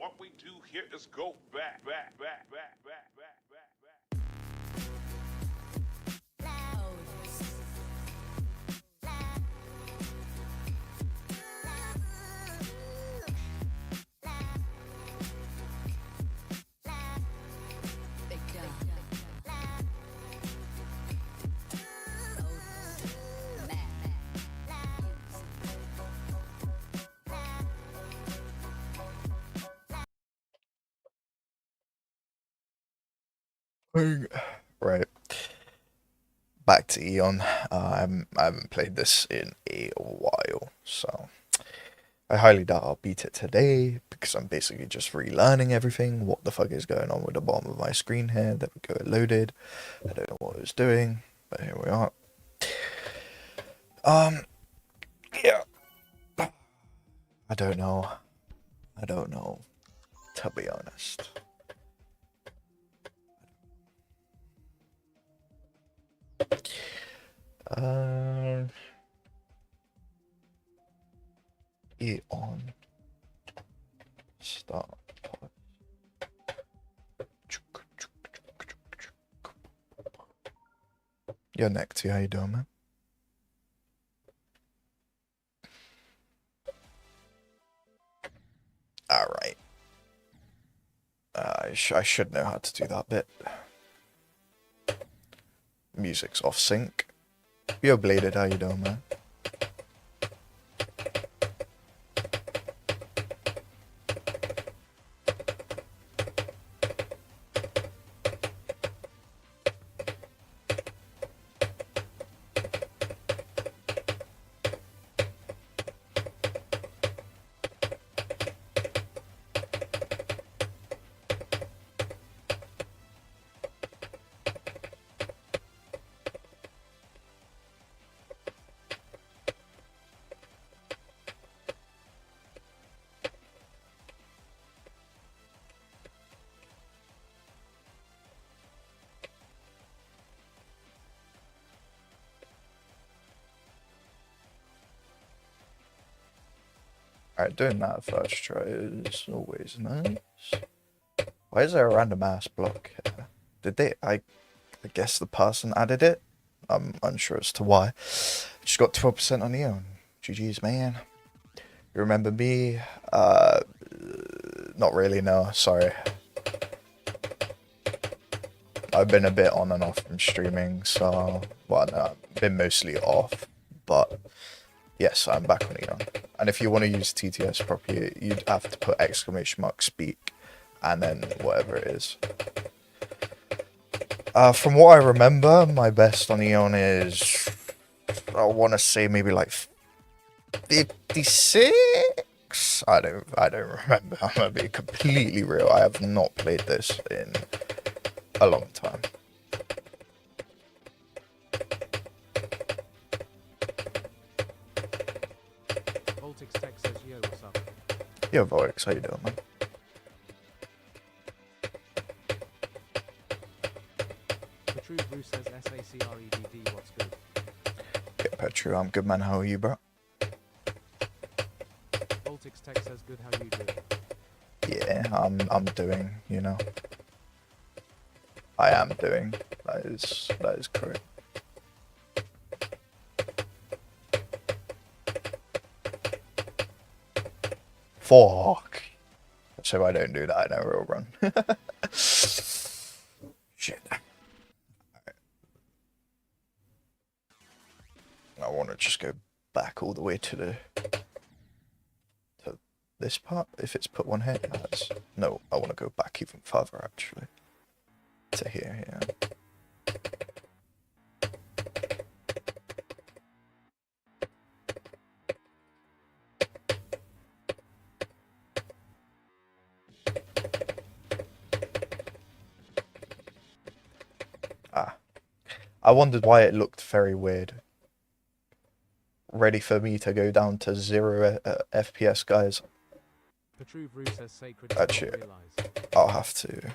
What we do here is go back, back, back, back, back, back, back, back. Right. Back to Eon. I haven't played this in a while, so I highly doubt I'll beat it today because I'm basically just relearning everything. What the fuck is going on with the bottom of my screen here? There we go, it loaded. I don't know what it was doing, but here we are. Yeah. I don't know. To be honest. Eon. Start. You're next. How you doing, man? Alright. I should know how to do that bit. Music's off sync. Yo, Bladed, how you doing, man? Alright, doing that first try is always nice. Why is there a random ass block here? Did they? I guess the person added it. I'm unsure as to why. Just got 12% on Eon. GG's, man. You remember me? Not really, no. Sorry. I've been a bit on and off from streaming, so... Well, no, I've been mostly off. But, yes, I'm back on Eon. And if you want to use TTS properly, you'd have to put ! speak, and then whatever it is. From what I remember, my best on Eon is... I want to say maybe like 56? I don't remember. I'm gonna be completely real. I have not played this in a long time. Voltix Tech says, yo, what's up? Yo, Voltix, how you doing, man? Petru Bruce says, SACREDD, what's good? Yeah, Petru, I'm good, man. How are you, bro? Voltix Tech says, good, how you doing? Yeah, I'm doing, you know. I am doing. That is correct. Fuck. So I don't do that in a real run. Shit. I want to just go back all the way to this part. If it's put one here, no, I want to go back even further actually. To here, yeah. I wondered why it looked very weird. Ready for me to go down to 0 FPS, guys. Petru Bruce says, sacred, Actually, I'll have to.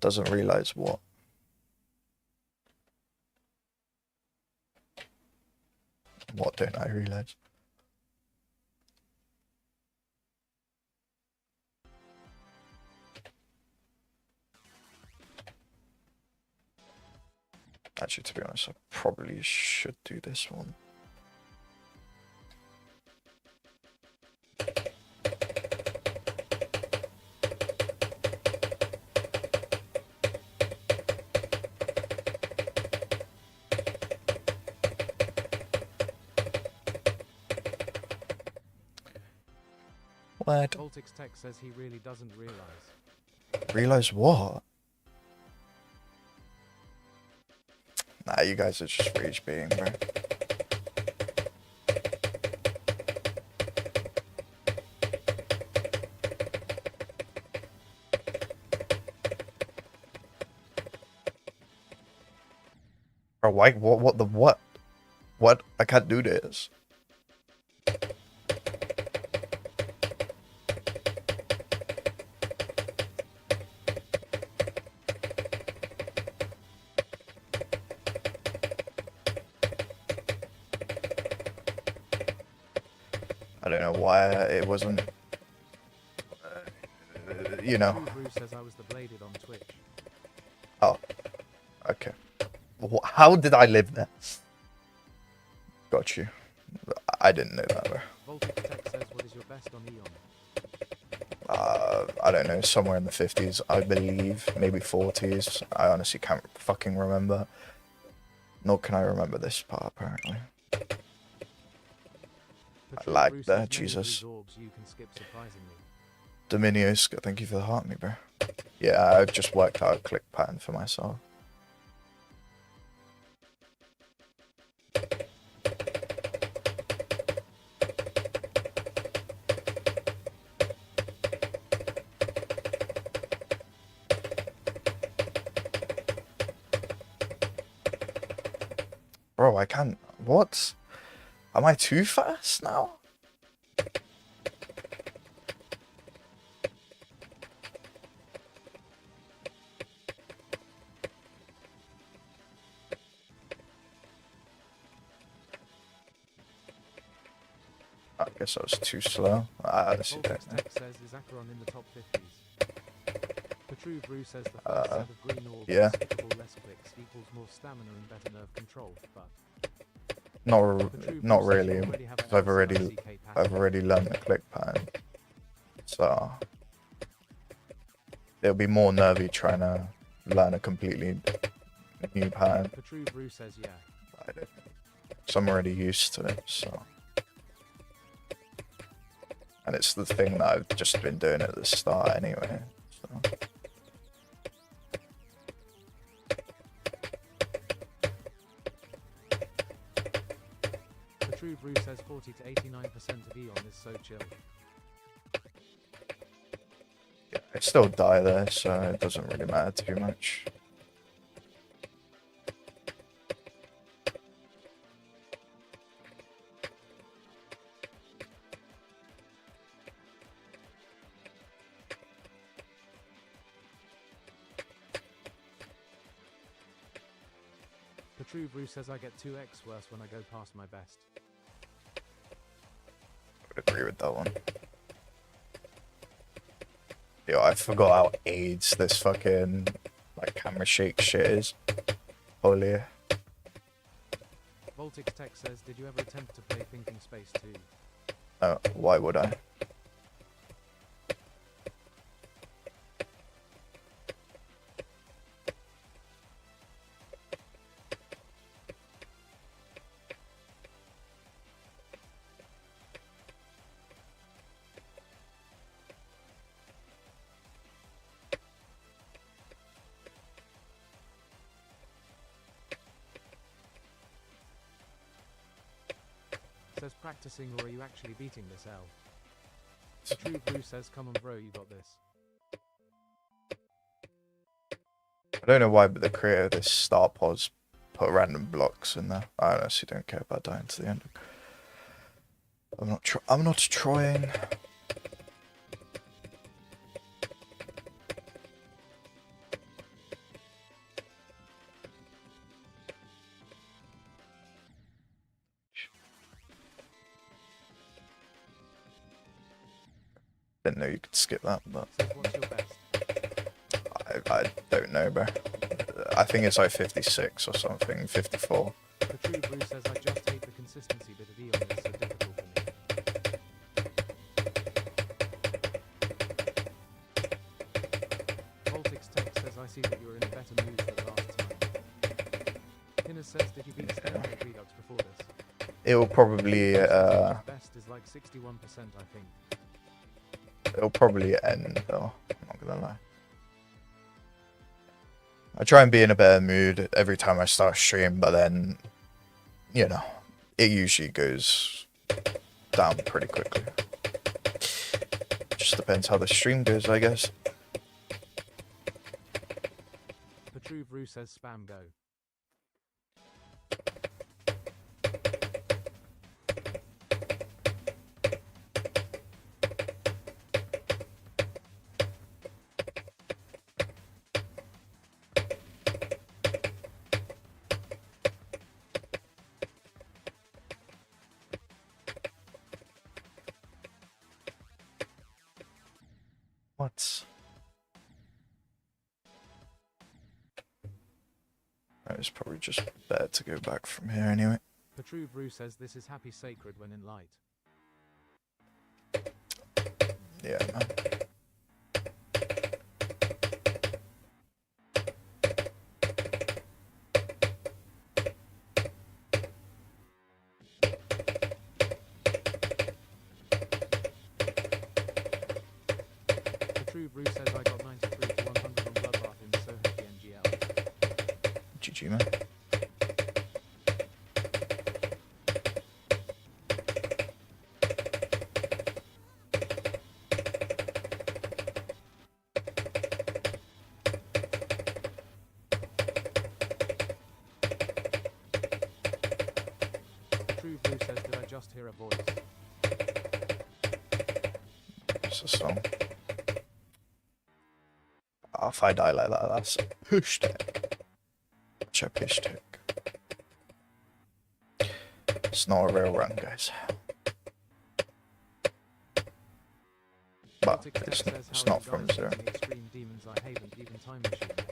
Doesn't realize what. What don't I realize? Actually, to be honest, I probably should do this one. What? Voltix Tech says he really doesn't realize. Realize what? Nah, you guys are just rage baiting, bro. Bro, why? What the what? What? I can't do this. I don't know why it wasn't, you know. Bruce says I was the bladed on Twitch. Oh, okay. How did I live there? Got you. I didn't know that, bro. Voltix Tech says what is your best on Eon? I don't know, somewhere in the 50s, I believe, maybe 40s. I honestly can't fucking remember. Nor can I remember this part, apparently. I lagged there, Jesus. You can skip surprisingly. Dominios, thank you for the heart me, bro. Yeah, I've just worked out a click pattern for myself. Bro, I can't. What? Am I too fast now? I guess I was too slow. Let's see that. Tech says is Acheron in the top 50s. The true brew says the first set of green orbs yeah. skippable less clicks equals more stamina and better nerve control, but not really, because I've already learned the click pattern. So it'll be more nervy trying to learn a completely new pattern. The true brew says yeah. So I'm already used to it, so. And it's the thing that I've just been doing at the start anyway, so. The true brew says 40 to 89% of Eon is so chill. Yeah, I still die there, so it doesn't really matter too much. The true brew says I get 2x worse when I go past my best. I would agree with that one. Yo, I forgot how AIDS this fucking like camera shake shit is. Holy. Voltix Tech says, did you ever attempt to play Thinking Space 2? No, why would I? Says practicing, or are you actually beating this L? The true brew says, come on bro, you got this. I don't know why, but the creator of this star pause put random blocks in there. I honestly don't care about dying to the end. I'm not trying. Didn't know you could skip that, but Says, what's your best? I don't know, bro. I think it's like 56 or something, 54. The true Bruce says I just hate the consistency bit of Eon is so difficult for me. Voltix Tech says I see that you were in a better mood for the last time. Kinner says did you beat Stalemate Redux before this? It will probably Best is like 61% I think. it'll probably end though. I'm not gonna lie. I try and be in a better mood every time I start a stream, but then, you know, it usually goes down pretty quickly. Just depends how the stream goes, I guess. The true Bruce says spam go. What? It's probably just better to go back from here anyway. The true Bruce says this is happy sacred when in light. Yeah, man. The true Bruce says I got 93 to 100 on Bloodbath in so happy NGL. GG, man. The true Bruce says did I just hear a voice? It's a song. Oh, if I die like that, that's a push tech. Such a push tech. It's not a real run, guys. But Voltix Tech it's says, not "How from you guys zero. using extreme demons I haven't even time machine yet."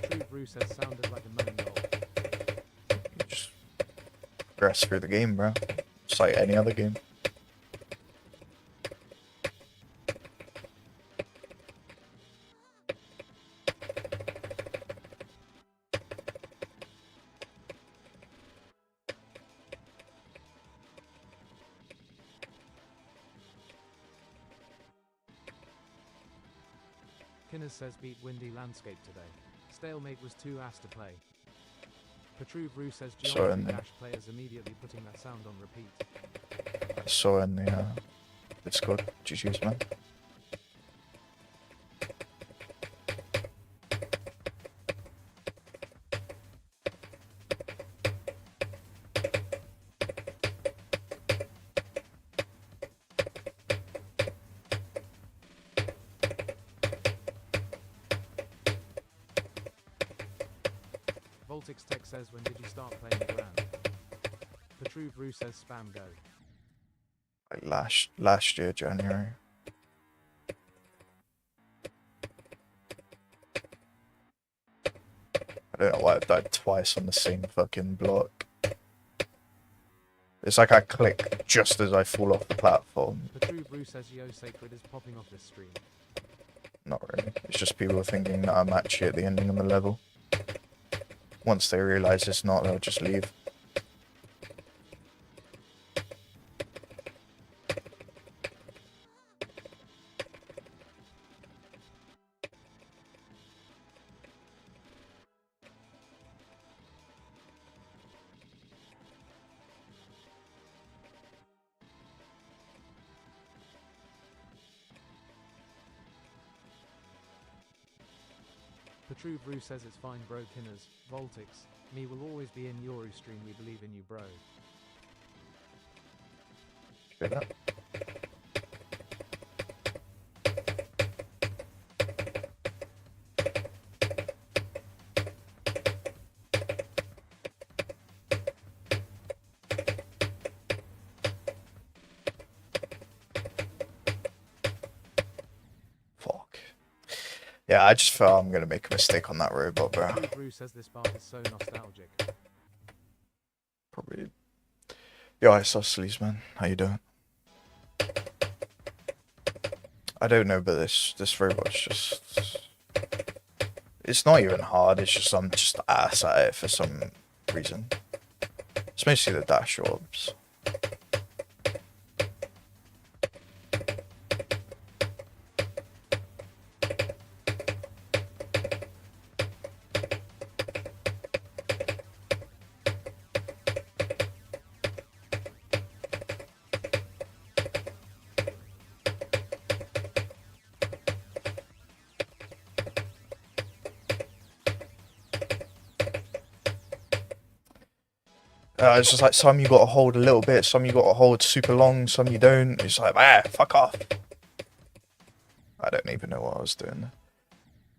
The true Bruce says sounded like a melon roll. You just progress through the game, bro. Just like any other game. Kinner says beat windy landscape today. Stalemate was too ass to play. Petru Bruce says Sorry, geometry no. dash players immediately putting that sound on repeat. I saw in the Discord. GG's, man. Voltix Tech says when did you start playing the Grand? Petru Bruce says spam go. Like last year, January. I don't know why I've died twice on the same fucking block. It's like I click just as I fall off the platform. Petru Bruce says Yo Sacred is popping off this stream. Not really. It's just people thinking that I'm actually at the ending of the level. Once they realise it's not, they'll just leave. Petru Bruce says it's fine bro Kinners. Voltix, me will always be in Yoru stream, we believe in you bro. Straight up. Fuck. Yeah, I just felt I'm gonna make a mistake on that robot, bro. True Brew says this bar is so nostalgic. Probably. Yo, Isosceles, man. How you doing? I don't know, but this robot's just... It's not even hard, it's just I'm just ass at it for some reason. It's mostly the dash orbs. It's just like some you gotta hold a little bit, some you gotta hold super long, some you don't. It's like, fuck off. I don't even know what I was doing.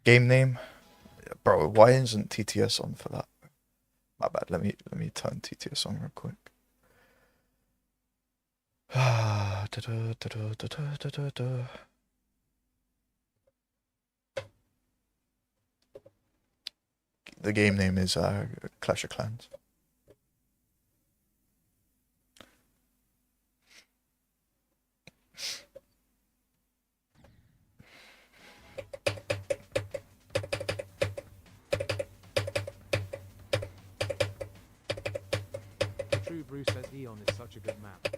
Game name? Bro, why isn't TTS on for that? My bad, let me turn TTS on real quick. The game name is Clash of Clans. True Brew says Eon is such a good map.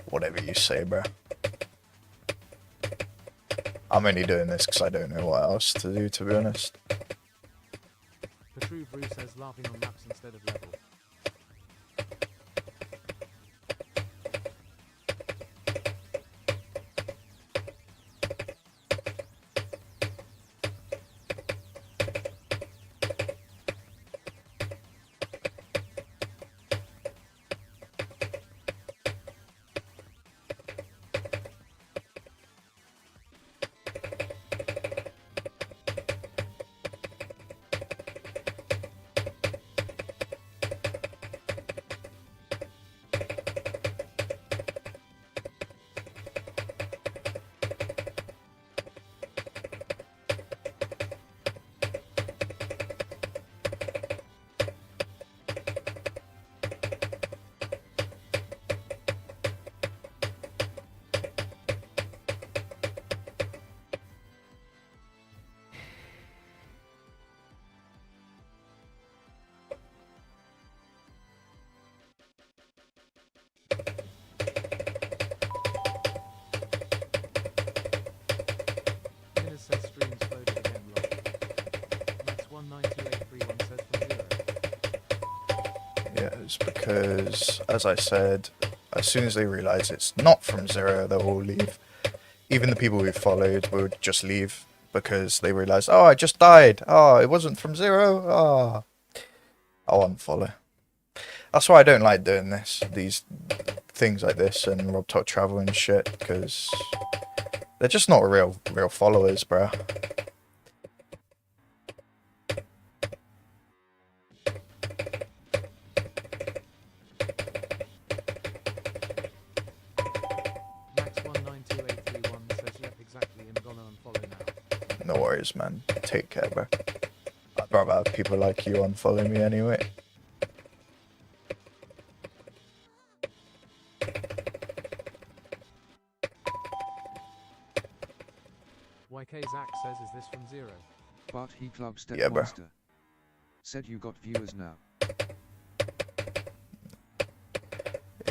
Whatever you say, bro. I'm only doing this because I don't know what else to do, to be honest. The True Brew says laughing on maps instead of level. Says streams loaded again lol. Max192831 says from 0. Yeah, it's because, as I said, as soon as they realise it's not from 0, they'll all leave. Even the people who followed would just leave because they realised, oh, I just died. Oh, it wasn't from 0. Oh, I'll unfollow. That's why I don't like doing these things like this and Rob Talk Travel and shit, because they're just not real followers, bro. Max192831 says yep exactly, I'm gonna unfollow now. No worries, man. Take care, bro. I'd rather have people like you unfollow me anyway. YK Zach says is this from 0? But he club step Yeah, bro. monster. Said you got viewers now.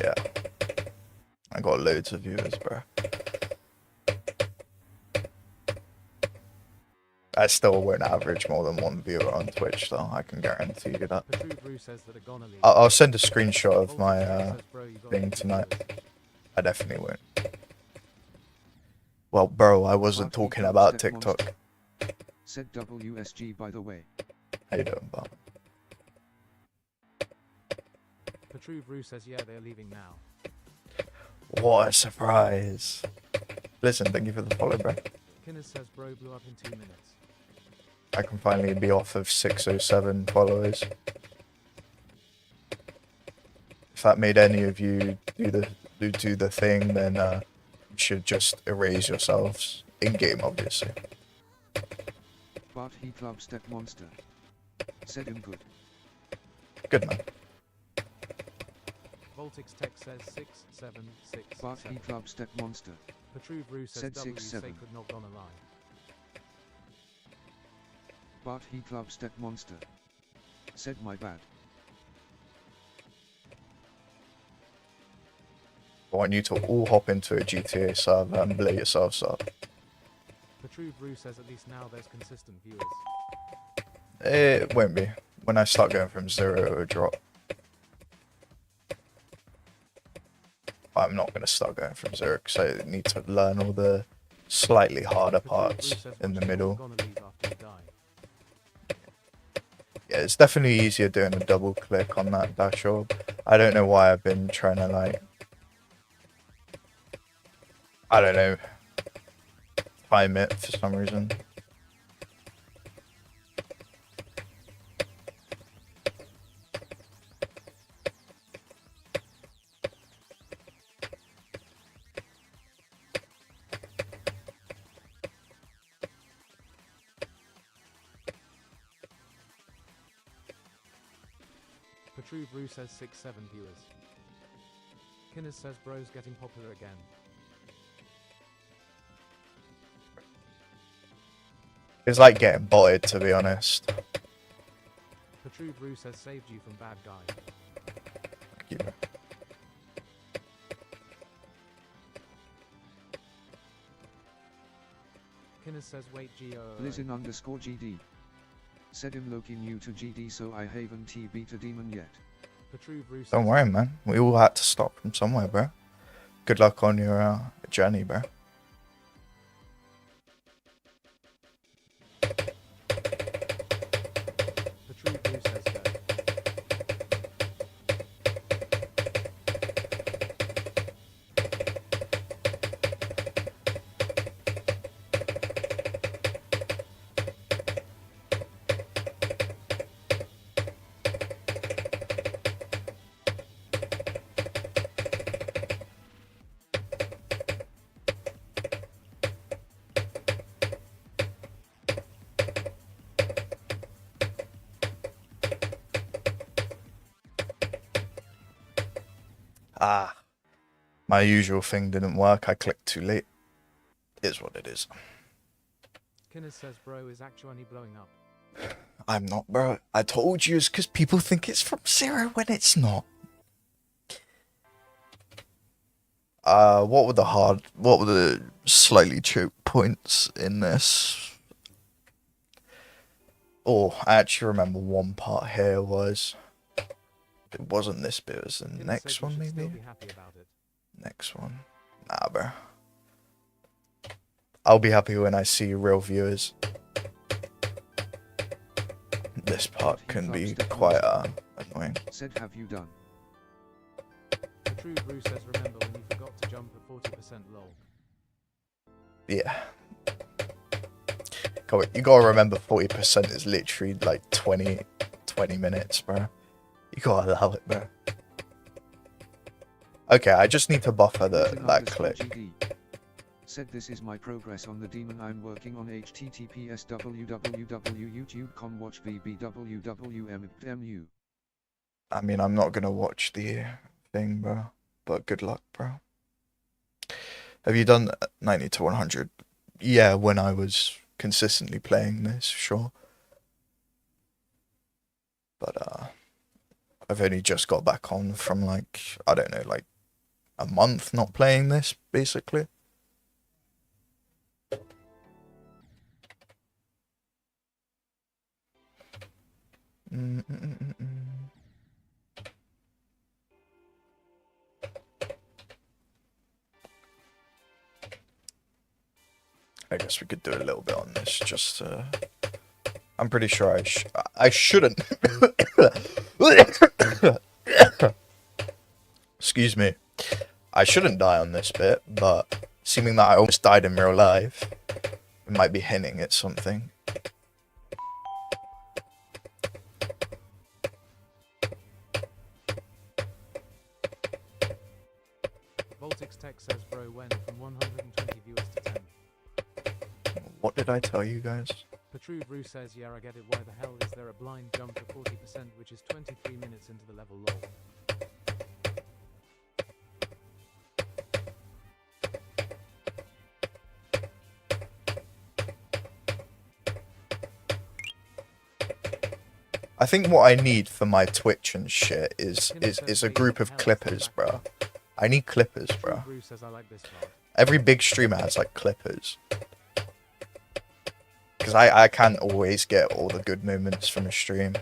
Yeah. I got loads of viewers, bro. I still won't average more than 1 viewer on Twitch, though. I can guarantee you that. The True Brew says that are gonna leave. I'll send a screenshot of Voltage my says, bro, you got thing 80 tonight. viewers. I definitely won't. Well, bro, I wasn't But he talking club about step TikTok. monster. Said WSG by the way. How you doing, Bob? The True Brew says yeah they're leaving now. What a surprise. Listen, thank you for the follow, bro. Kinners says bro blew up in 2 minutes. I can finally be off of 607 followers. If that made any of you do the do the thing, then you should just erase yourselves in game, obviously. But he club step monster. Said him good. Good man. Voltix Tech says 676. But he club step monster. Petruve Rue says Said W 6-7. sacred not gonna lie. But he club step monster. Said my bad. I want you to all hop into a GTA server and blow yourselves up. Petruve Rue says at least now there's consistent viewers. It won't be. When I start going from 0, it will drop. I'm not going to start going from 0 because I need to learn all the slightly harder parts in the middle. Yeah, it's definitely easier doing a double click on that dash orb. I don't know why I've been trying to, like, I don't know, time it for some reason. Petruve Rue says 6-7 viewers. Kinners says bro's getting popular again. It's like getting botted, to be honest. Petruve Rue says saved you from bad guy. Yeah. Kinners says wait GO. Blizzin underscore GD. Said him Loki new to GD so I haven't beat a demon yet. Petruve Rue says Don't worry, man. We all had to stop from somewhere, bro. Good luck on your journey, bro. Petruve Rue says go. Ah, my usual thing didn't work. I clicked too late. Is what it is. Kinners says bro is actually blowing up. I'm not, bro. I told you it's because people think it's from 0 when it's not. What were the slightly choke points in this? Oh, I actually remember one part here was, it wasn't this bit, it was the Kinners next says you one should maybe? still be happy about it. Next one. Nah, bro. I'll be happy when I see real viewers. This part can be quite annoying. Said have you done? Petruve Rue says remember when you forgot to jump at 40% lol. Yeah. You gotta remember 40% is literally like 20 minutes, bro. You gotta allow it, bro. Okay, I just need to buffer Blizzin that underscore clip. GD. Said this is my progress on the demon I'm working on https www.youtube.com watch vbwwmu. I mean, I'm not gonna watch the thing, bro. But good luck, bro. Have you done 90 to 100? Yeah, when I was consistently playing this, sure. But I've only just got back on from like, I don't know, like a month not playing this, basically. I guess we could do a little bit on this, just I'm pretty sure I shouldn't. Excuse me. I shouldn't die on this bit, but seeming that I almost died in real life, it might be hinting at something. Baltic's Tech says bro went from 120 viewers to 10. What did I tell you guys? Petru Brew says yeah I get it, why the hell is there a blind jump to 40% which is 23 minutes into the level lol. I think what I need for my Twitch and shit is a group of clippers, bro. I need clippers, bro. Brew says I like this part. Every big streamer has like clippers. Because I can't always get all the good moments from a stream.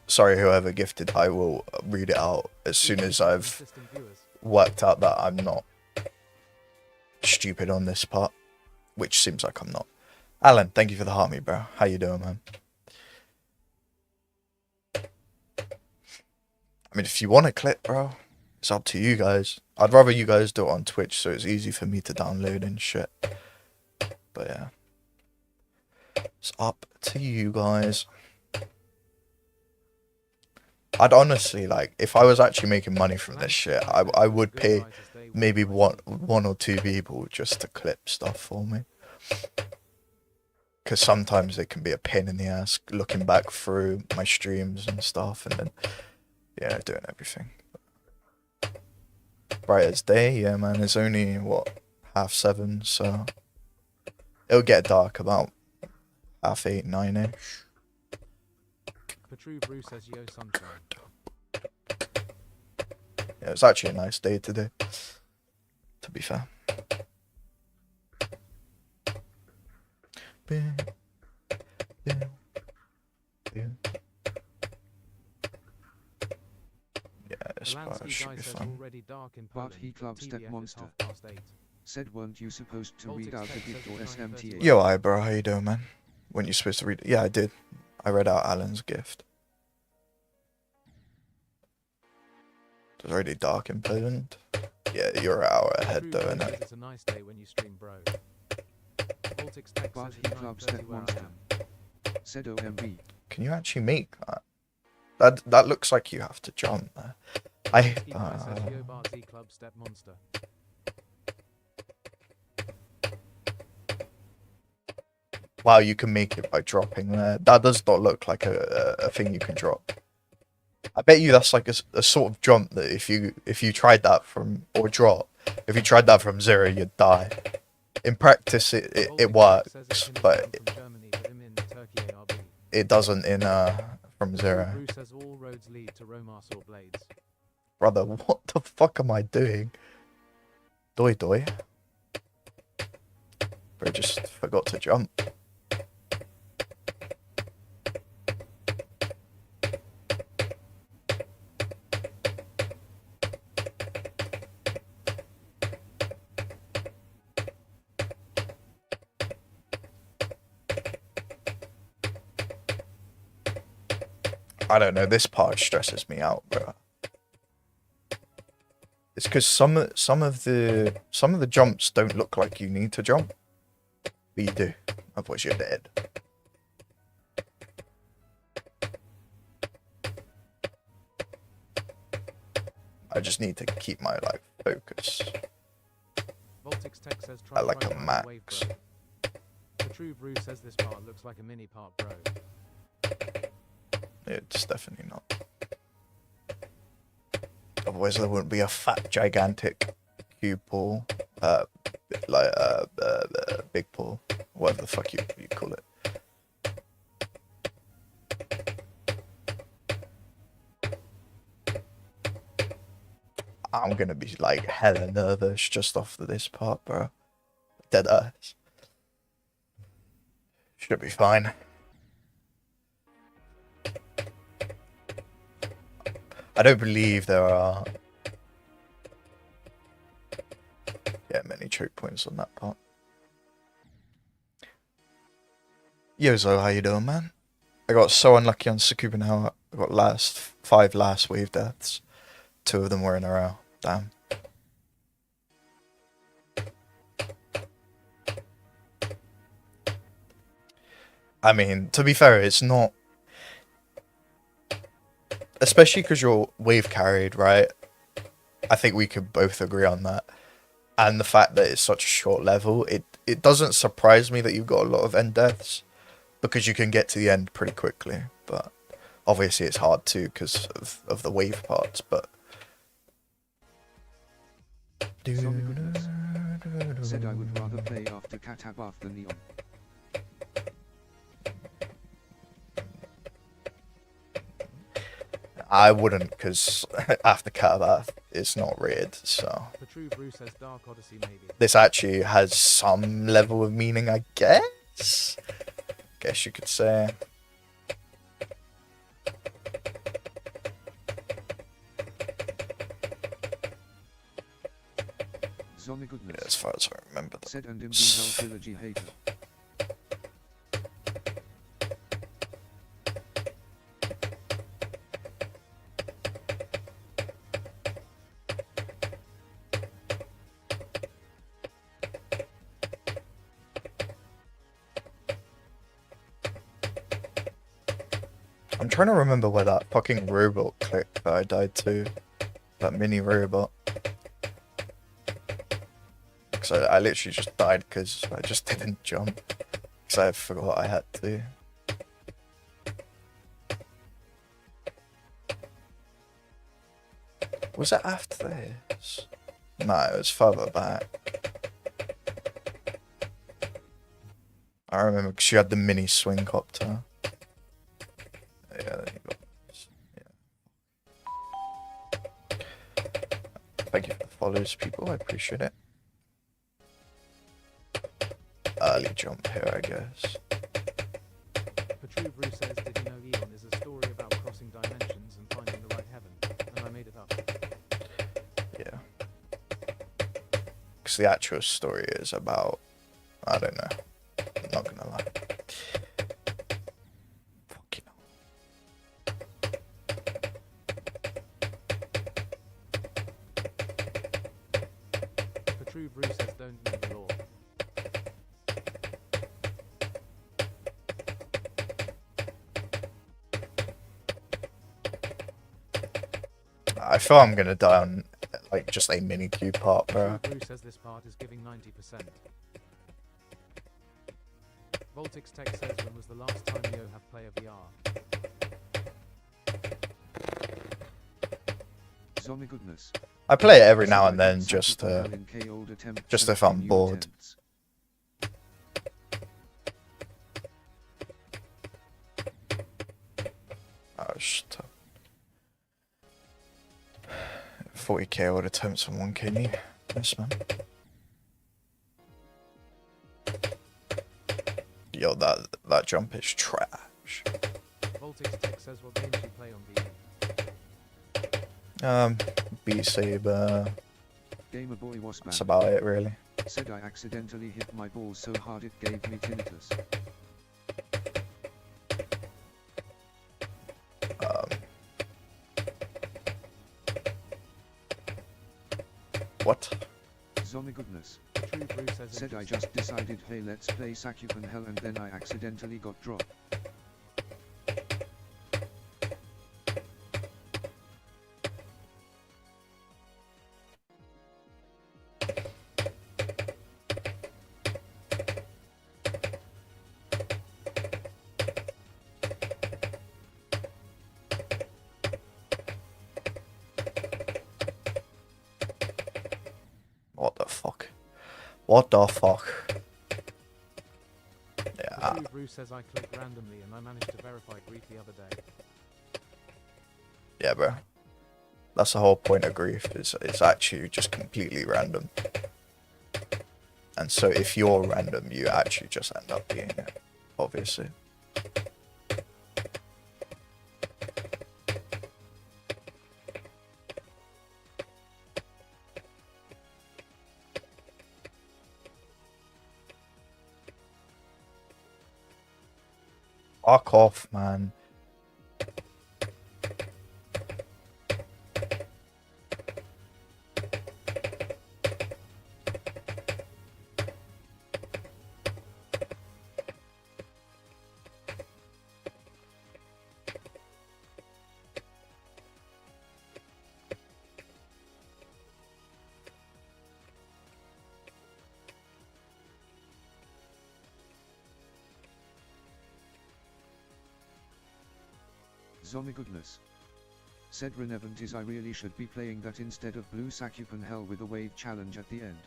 Sorry, whoever gifted, I will read it out as soon as I've worked out that I'm not stupid on this part. Which seems like I'm not. Alan, thank you for the heart me, bro. How you doing, man? I mean, if you want a clip, bro, it's up to you guys. I'd rather you guys do it on Twitch so it's easy for me to download and shit. But yeah. It's up to you guys. I'd honestly, like, if I was actually making money from this shit, I would pay maybe one or two people just to clip stuff for me. Because sometimes it can be a pain in the ass looking back through my streams and stuff and then, yeah, doing everything. Bright as day, yeah, man. It's only, what, 7:30, so it'll get dark about 8:30, 9-ish. Petru Brew says yo sunshine. Yeah, it's actually a nice day today, to be fair. Yeah, this part should be fun. But he club step monster. Said weren't you supposed to read out the gift or SMTA? Yo, hi bro, how you doing, man? Weren't you supposed to read it? Yeah, I did. I read out Alan's gift. It's already dark in Poland. Yeah, you're an hour ahead though, innit? It's a nice day when you stream, bro. Baltic's Tech But says he it's club 9:30 step where I monster. am. Said OMB. Can you actually make that? That looks like you have to jump there. Says yo bar Z club step monster. Wow, you can make it by dropping there. That does not look like a thing you can drop. I bet you that's like a sort of jump that if you tried that from, or drop, if you tried that from 0, you'd die. In practice, it works, but it doesn't in from 0. Brew says all roads lead to Romas or Blades. Brother, what the fuck am I doing? Doi doi. Bro, just forgot to jump. I don't know, this part stresses me out, bro. It's because some of the jumps don't look like you need to jump, but you do. Otherwise, you're dead. I just need to keep my like focus Baltic's Tech says try at like a right down the wave, max. bro. The True Brew says this part looks like a mini part, bro. It's definitely not. Otherwise, there wouldn't be a fat, gigantic cube pool, big pool, whatever the fuck you call it. I'm gonna be like hella nervous just after this part, bro. Dead eyes. Should be fine. I don't believe there are many choke points on that part. Yo Zo, how you doing, man? I got so unlucky on Sakuba now. I got 5 last wave deaths. 2 of them were in a row. Damn. I mean, to be fair, it's not, especially because you're wave carried, right? I think we could both agree on that. And the fact that it's such a short level, it doesn't surprise me that you've got a lot of end deaths, because you can get to the end pretty quickly. But obviously it's hard too because of the wave parts, but... Said I would rather play after Katabath than Neon. I wouldn't, because after Catabath, it's not rated, so... The True Brew says Dark Odyssey maybe. This actually has some level of meaning, I guess? Guess you could say. Zombie goodness. Yeah, as far as I remember. Said and Imbuhel trilogy hater. I'm trying to remember where that fucking robot clicked that I died to. That mini robot. Because I literally just died because I just didn't jump. Because I forgot I had to. Was it after this? No, it was further back. I remember because you had the mini swing copter. Yeah, there you go. Yeah. Thank you for the follows, people. I appreciate it. Early jump here, I guess. The True Brew says, did you know Eon is a story about crossing dimensions and finding the right heaven? And I made it up. Yeah. Because the actual story is about... I don't know. I'm not gonna lie. Fucking hell. The True Brew says, don't know the law. I feel I'm gonna die on like just a mini Q part, bro. True Brew says this part is giving 90%. Voltix Tech says, when was the last time you have play a VR? Zombie goodness. I play it every now and then just if I'm bored. Oh, just 40k odd attempts on 1k. Yes, man. Yo, that jump is trash. Voltix Tech says, what games do you play on BE? Beat Saber. Gamer Boy was That's bad. about it, really. Said I accidentally hit my balls so hard it gave me tinnitus. What? Zombie goodness. The True Brew says, Said I just decided, hey, let's play Sakupan Hell, and then I accidentally got dropped. What the fuck? What the fuck? Yeah. The True Brew says, I clicked randomly and I managed to verify grief the other day. Yeah, bro. That's the whole point of grief, is it's actually just completely random. And so if you're random, you actually just end up being it, obviously. Fuck off, man. Zombie goodness. Said Renevant is I really should be playing that instead of Blue Sacupan Hell with a wave challenge at the end.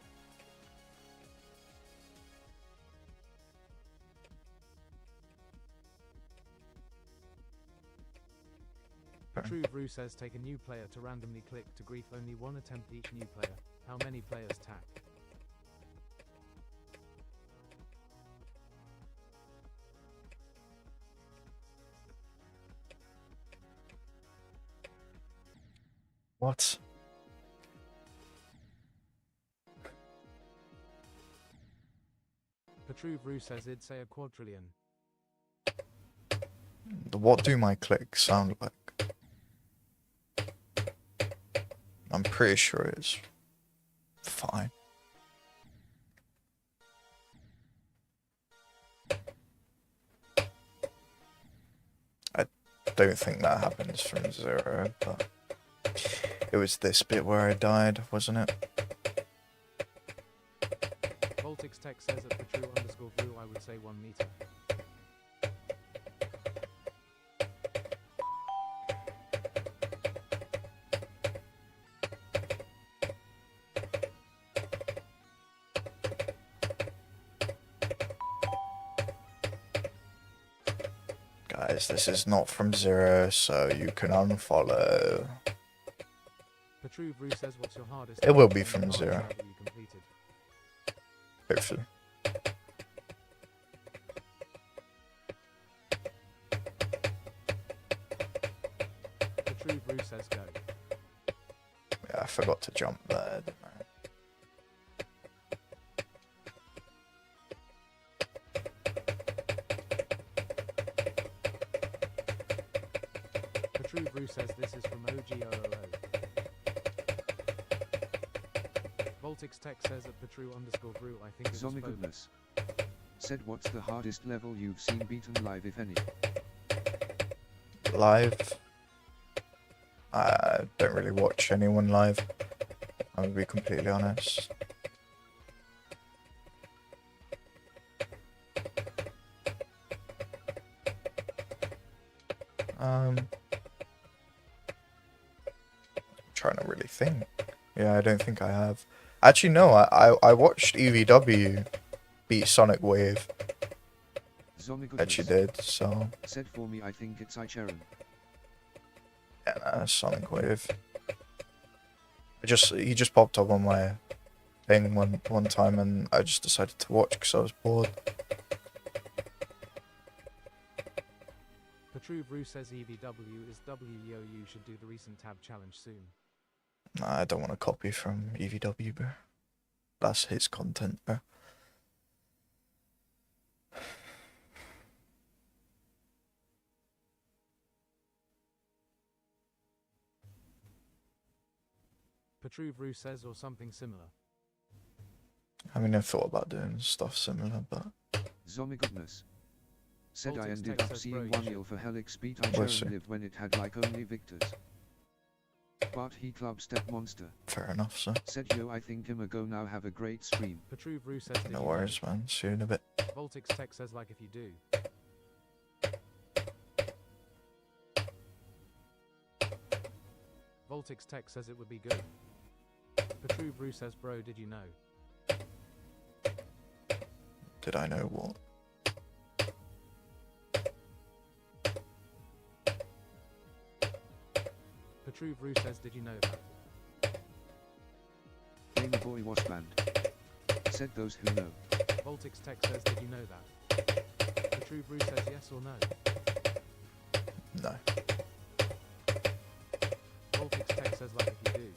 True Brew says take a new player to randomly click to grief only one attempt each new player. How many players tack? What? True Brew says it'd say a quadrillion. What do my clicks sound like? I'm pretty sure it's fine. I don't think that happens from 0, but it was this bit where I died, wasn't it? Voltix Tech says at Patru_Brew I would say 1 meter. Guys, this is not from 0, so you can unfollow. Patru Brew says what's your hardest? It will be and from hardest 0. level you completed? Hopefully. Patru Brew says go. Yeah, I forgot to jump there, didn't I? True Brew says this is from OG000. Voltix Tech says at Patru_Brew I think it's Zombie goodness. Said what's the hardest level you've seen beaten live if any? Live? I don't really watch anyone live. I'm gonna be completely honest. Trying to really think. Yeah, I don't think I have. Actually, no, I watched EVW beat Sonic Wave. Zombie goodness. Actually did, so Said for me I think it's Icheron. yeah, nah, Sonic Wave. He just popped up on my thing one time, and I just decided to watch because I was bored. True Brew says EVW is WYO. You should do the recent tab challenge soon. Nah, I don't want to copy from EVW, bro. That's his content, bro. True Brew says or something similar. I mean, I thought about doing stuff similar, but Zombie goodness. Said I Voltix ended Tech up says, seeing bro, you 1 should- yell for Helix beat We'll see. Icheron lived when it had like only victors. But he club step monster. fair enough, so. Said yo I think him a go now have a great stream. True Brew says did No you know? worries, man. See you in a bit. Voltix Tech says like if you do. Voltix Tech says it would be good. True Brew says bro did you know? Did I know what? True Brew says did you know that? Gamer boy was banned. Said those who know. Voltix Tech says did you know that? True Brew says yes or no? No. Voltix Tech says like if you do.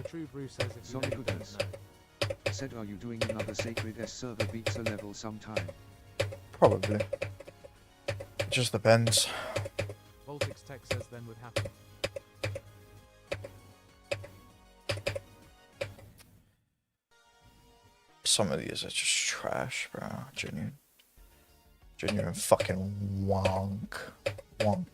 True Brew says if you Zombie know, you goodness. don't know. Said are you doing another Sacred S server beats a level sometime? Probably. It just depends. Voltix Tech says then would happen. Some of these are just trash, bro. Genuine fucking wonk. Wonk.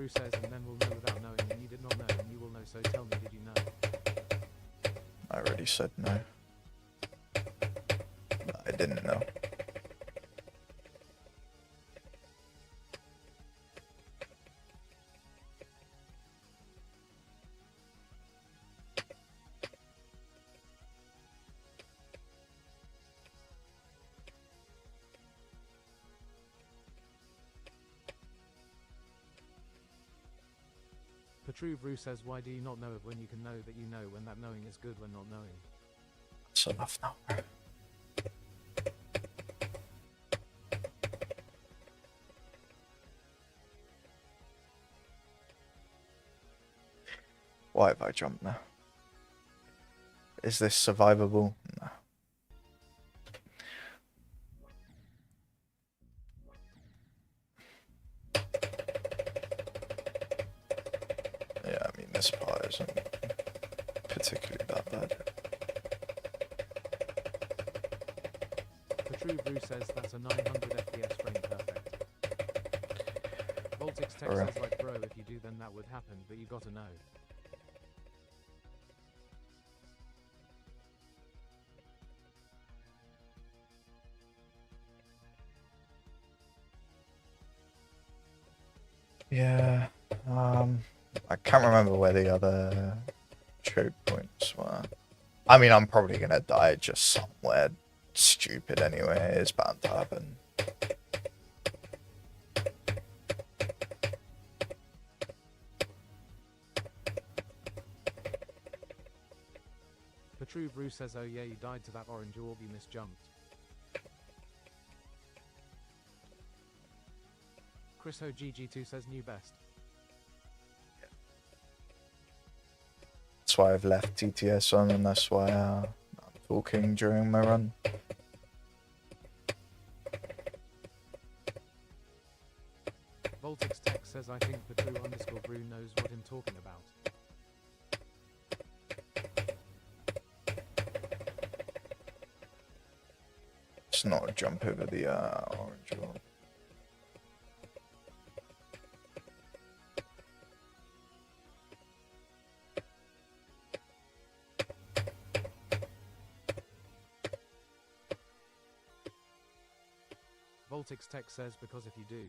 Brew says, and then we'll know without knowing, and you did not know, and you will know, so tell me, did you know? I already said no. I didn't know. True Brew says, why do you not know it when you can know that you know when that knowing is good when not knowing? That's enough now. Why have I jumped now? Is this survivable? No. Yeah, I mean, this part isn't particularly that bad. The True Brew says that's a 900 FPS frame perfect. Voltix Tech Alright. says, like, bro, if you do then that would happen, but you gotta know. Yeah, I can't remember where the other choke points were. I mean, I'm probably gonna die just somewhere stupid anyway. It's bound to happen. The True Brew says, oh yeah, you died to that orange orb, you misjumped. Chris Ho GG2 says, new best. That's why I've left TTS on, and that's why I'm talking during my run. Voltix Tech says, I think the True underscore Brew knows what I'm talking about. It's not a jump over the orange orb. Voltix Tech says, because if you do.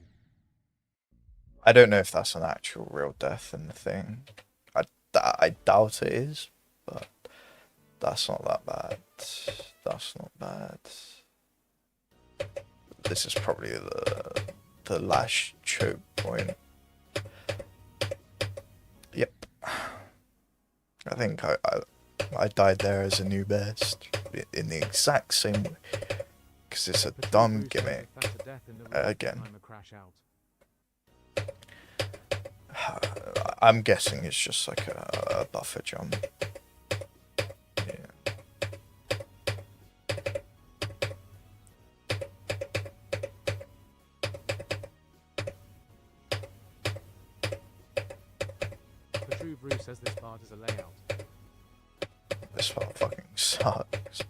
I don't know if that's an actual real death in the thing. I doubt it is, but that's not that bad. That's not bad. This is probably the last choke point. Yep. I think I died there as a new best in the exact same way. Because it's a The True dumb Brew says, gimmick. if that's a death in the real Again. time, a crash out. I'm guessing it's just like a buffer jump. Yeah. The True Brew says this part is a layout. This part fucking sucks.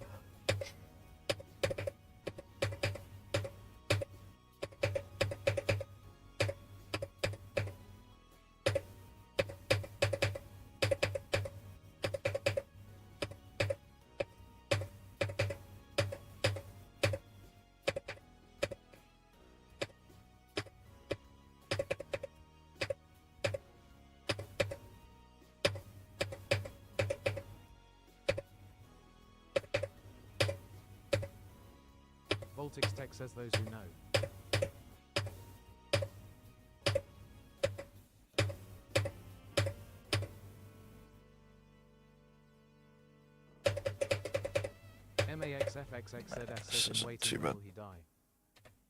Voltix Tech says those who know. MAXFXXZS This says isn't him too waiting bad. will he die.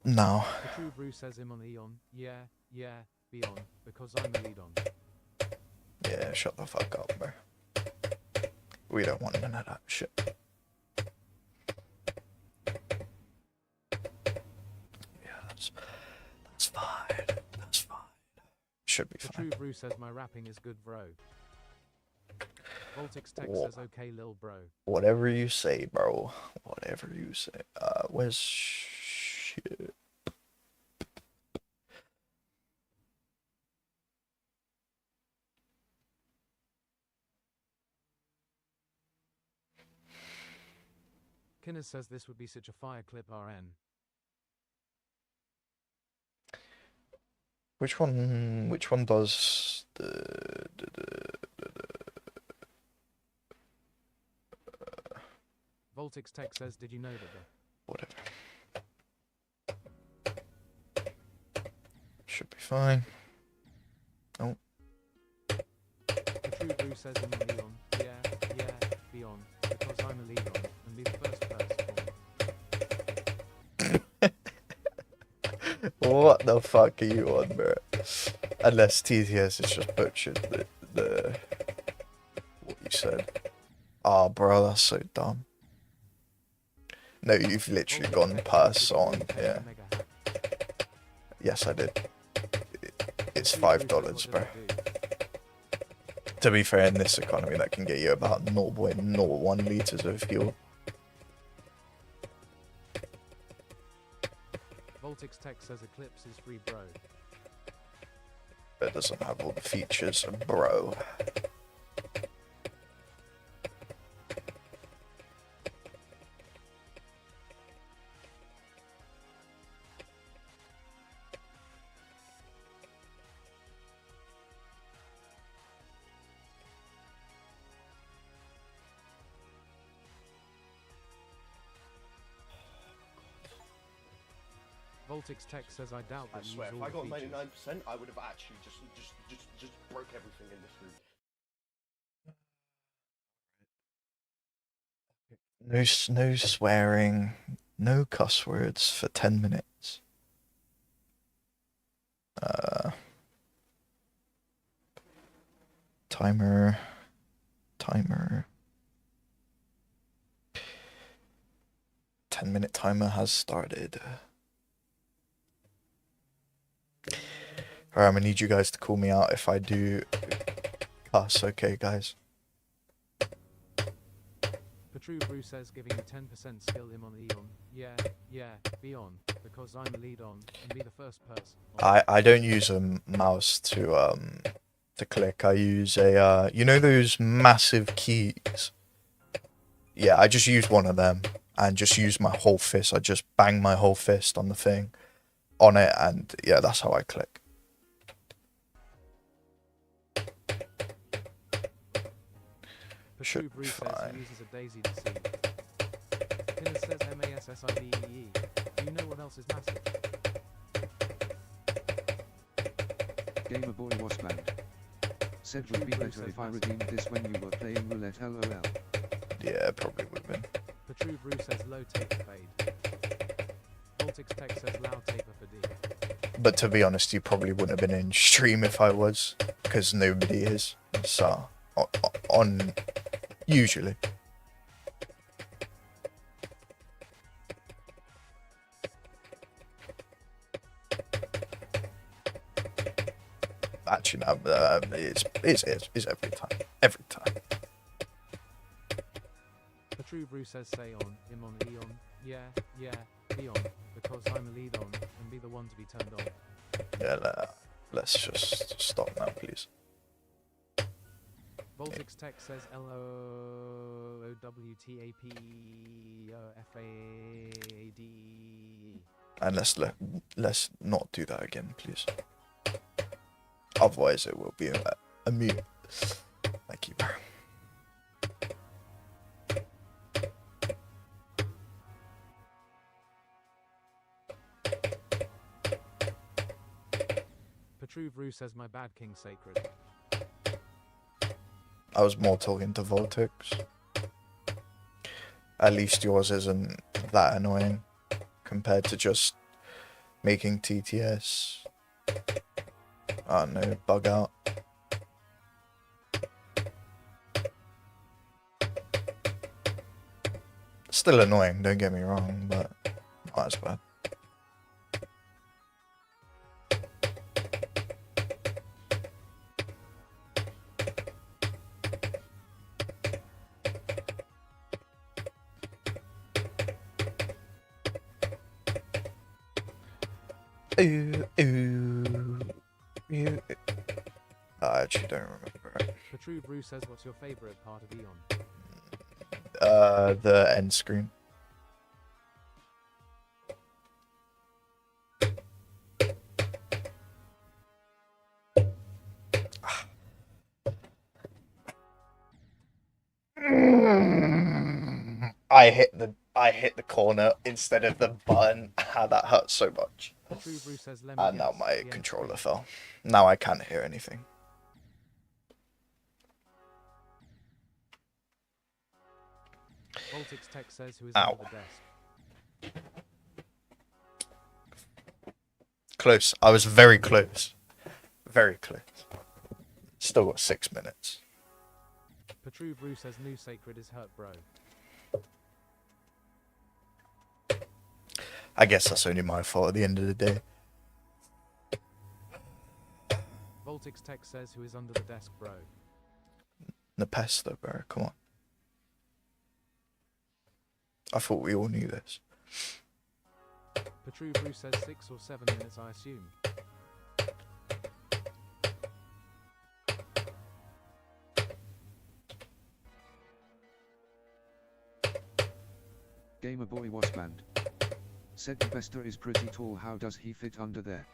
No. The True Brew says him on Eon. Yeah, be on, because I'm a lead on. Yeah, shut the fuck up, bro. We don't want none of that shit. Yeah, that's fine. That's fine. Should be The fine. True Brew says my rapping is good, bro. Voltix Tech Whoa. says okay, lil bro. Whatever you say, bro. Whatever you say. Where's shit? Kinners says this would be such a fire clip RN. Which one? Which one does the Voltix Tech says, did you know that the whatever? Should be fine. Oh, The True Brew says I'm a Leon. Yeah, Beyond. Because I'm a Leon and be the first person. what the fuck are you on, bro? Unless TTS has just butchered the what you said. Ah, bro, that's so dumb. No, you've literally gone past on, yeah. Yes, I did. It's $5, bro. To be fair, in this economy, that can get you about 0.01 liters of fuel. Voltix Tech says Eclipse is free, bro. But it doesn't have all the features, bro. Voltix Tech says I doubt I that swear, use if all I got the features. 99%, I would have actually just broke everything in this room. No swearing, no cuss words for 10 minutes. Timer. 10-minute timer has started. Alright, I'm gonna need you guys to call me out if I do cuss, okay, guys? The True Brew says giving you 10% skill him on Eon. Yeah, Beyond. Because I'm a lead on and be the first person. I don't use a mouse to click. I use a you know those massive keys? Yeah, I just use one of them and just use my whole fist. I just bang my whole fist on the thing, on it, and yeah, that's how I click. The Should True Brew be says fine. he uses a daisy to see. Kinners says MASSIDEE. Do you know what else is massive? Gamer Boy was banned. Said would be better if I redeemed this when you were playing roulette lol. Yeah, probably would have been. The True Brew says low taper fade. Voltix Tech says loud taper for D. But to be honest, you probably wouldn't have been in stream if I was, because nobody is. So, on usually. Actually, no, it's every time. Every time. The True Brew says say on him on Eon. Yeah, Beyond. Because I'm a lead on and be the one to be turned on. Yeah, let's just stop now, please. Voltix Tech says LOWTAPOFAD. And let's not do that again, please. Otherwise, it will be a mute. Thank you. The True Brew says my bad king sacred. I was more talking to Voltix. At least yours isn't that annoying compared to just making TTS. Oh no, bug out. Still annoying, don't get me wrong, but not as bad. I actually don't remember. The True Brew says what's your favourite part of Eon? The end screen. I hit the corner instead of the button. Ah, that hurts so much. The True Brew says, let me And now guess, my the controller M3. fell. Now I can't hear anything. Voltix Tech says, who is Ow. under the desk. Close. I was very close. Very close. Still got 6 minutes. True Brew says, new sacred is hurt, bro. I guess that's only my fault at the end of the day. Voltix Tech says, who is under the desk, bro. Nepesto, bro. Come on. I thought we all knew this. True Brew says 6 or 7 minutes, I assume. Gamer Boy Wasband. Said the Bester is pretty tall, how does he fit under there?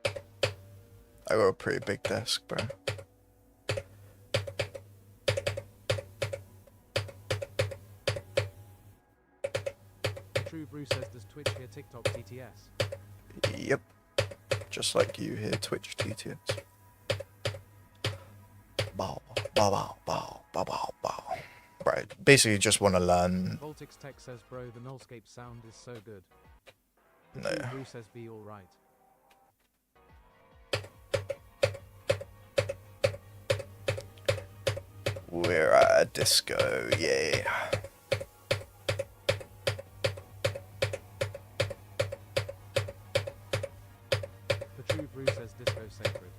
I got a pretty big desk, bro. True Brew says, does Twitch hear TikTok TTS? Yep. Just like you hear Twitch TTS. Bow, bow, bow, bow, bow, bow, bow. Right. Basically, just want to learn. Voltix Tech says, bro, the nullscape sound is so good. No. True Brew says, be alright. We're at a disco, yeah. The True Brew says, disco sacred.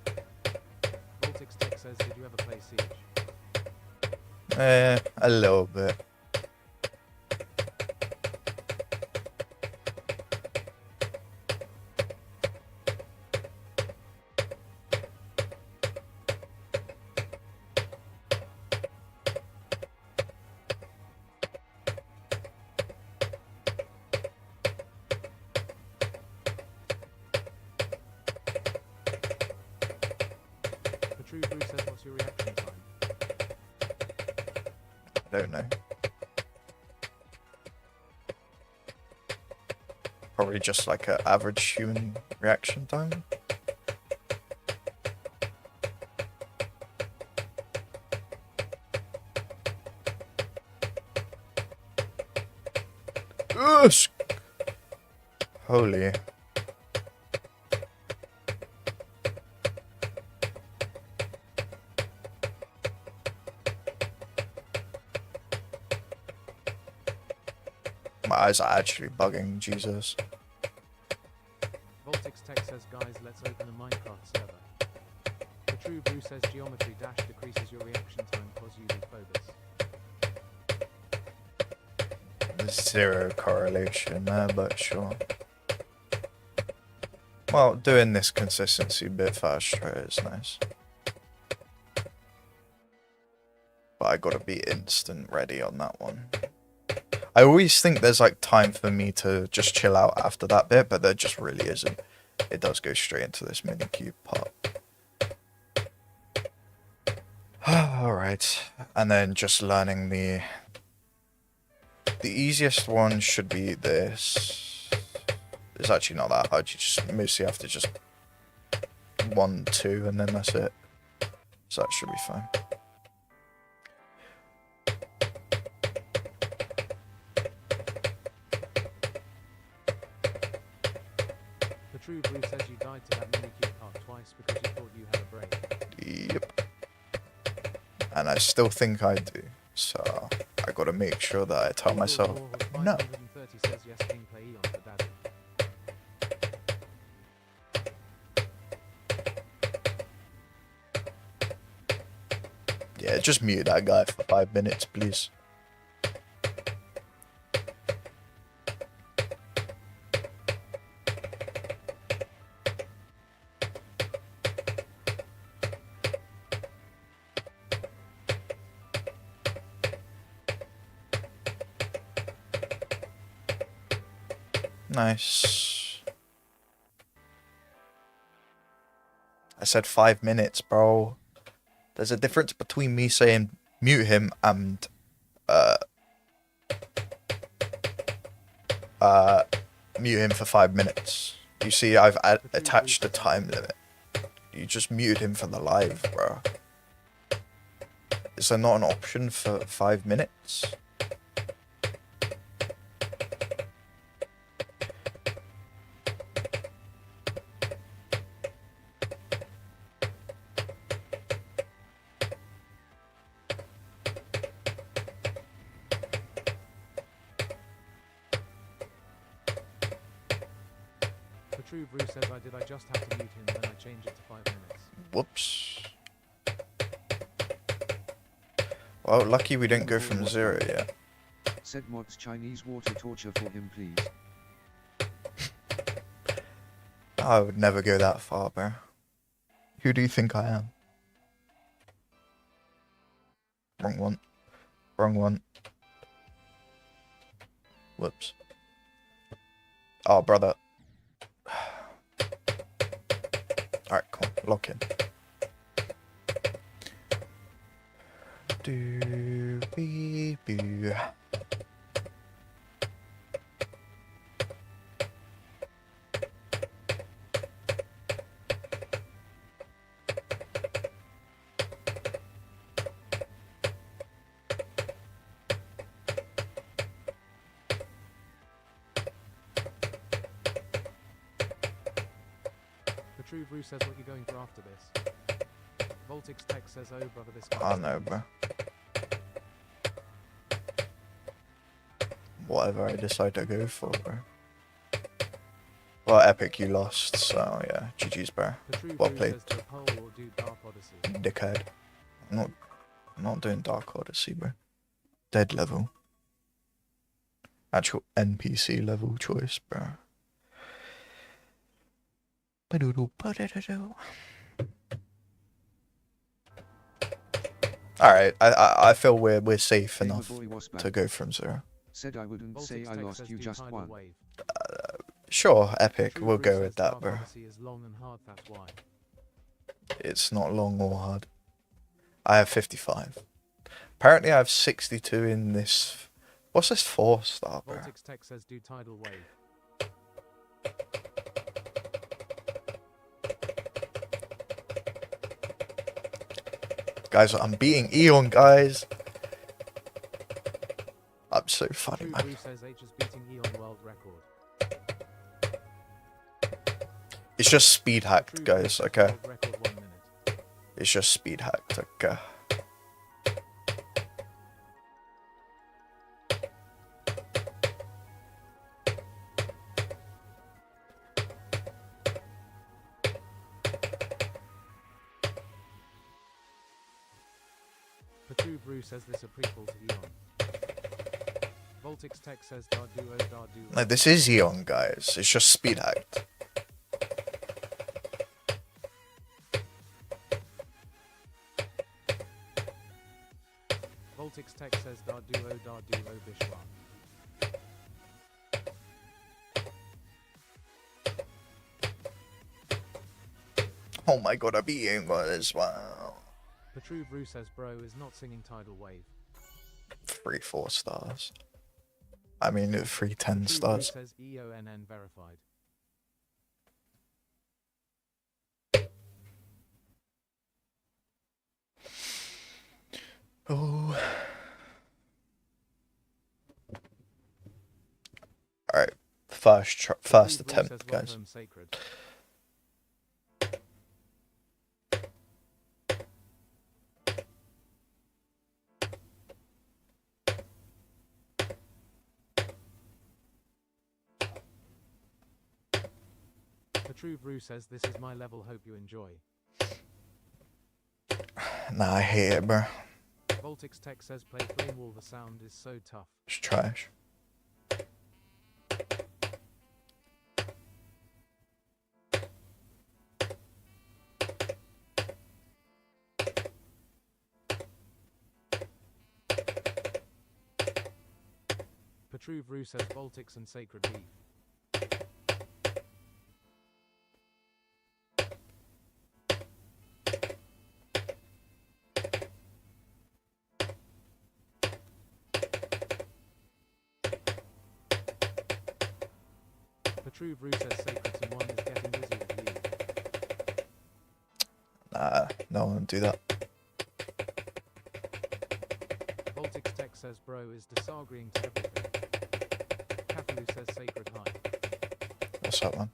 Voltix Tech says, did you ever play Siege? A little bit. The True Brew says, what's your reaction time? I don't know. Probably just like an average human reaction time. Ugh! Holy. My eyes are actually bugging, Jesus. Voltix Tech says, guys, let's open a Minecraft server. The True Brew says, geometry dash decreases your reaction time cause you lose phobos. There's zero correlation there, but sure. Well, doing this consistency bit faster is nice. But I gotta be instant ready on that one. I always think there's like time for me to just chill out after that bit, but there just really isn't. It does go straight into this mini cube part. Alright, and then just learning the easiest one should be this. It's actually not that hard, you just mostly have to just 1, 2, and then that's it. So that should be fine. The True Brew says you died to that mini-cube part twice because you thought you had a break. Yep. And I still think I do. So I gotta make sure that I tell myself, no. 530 says yes, gameplay Eon for daddy. Yeah, just mute that guy for 5 minutes, please. Nice. I said 5 minutes, bro. There's a difference between me saying mute him and mute him for 5 minutes. You see, I've attached a time limit. You just muted him for the live, bro. Is there not an option for 5 minutes? True Brew says I just have to mute him, then I change it to 5 minutes. Whoops. Well, lucky we didn't go from 0 yet. Said mods Chinese water torture for him, please. I would never go that far, bro. Who do you think I am? Wrong one. Wrong one. Whoops. Oh, brother. Alright, come on, lock in. Do be boo. True Brew says what you going for after this. Voltix Tech says, oh brother, this guy. I know, bro. Whatever I decide to go for, bro. Well, Epic, you lost, so yeah, GG's, bro. Well played. Dickhead. I'm not doing Dark Odyssey, bro. Dead level. Actual NPC level choice, bro. Alright, I feel we're safe enough to go from 0. Said I wouldn't say I lost, you just won. Sure, Epic, we'll go with that, bro. It's not long or hard. I have 55. Apparently I have 62 in this. What's this 4-star, bro? Voltix Tech says do tidal wave. Guys, I'm beating Eon, guys. I'm so funny, man. True says H is beating Eon world record. It's just speed hacked, True guys, okay? Record 1 minute. It's just speed hacked, okay? True Brew says this a prequel to Eon. Voltix Tech says Darduo Darduo. No, this is Eon, guys. It's just speed hacked. Voltix Tech says Darduo Darduo Bishwa. Oh my god, I'm beating one as well. True Brew says bro is not singing tidal wave. 3 4-stars. I mean, 3 10-stars. True Brew says EONN verified. Oh. Alright, first attempt, guys. True Brew says this is my level, hope you enjoy. Nah, I hate it, bro. Voltix Tech says play Flame Wall, the sound is so tough. It's trash. True Brew says Voltix and Sacred Beef. Petruve Rue says Sacreds and 1 is getting busy with you. Nah, no, I won't do that. Voltix Tech says bro is disagreeing to everything. Capilu says Sacred hi. What's up, man?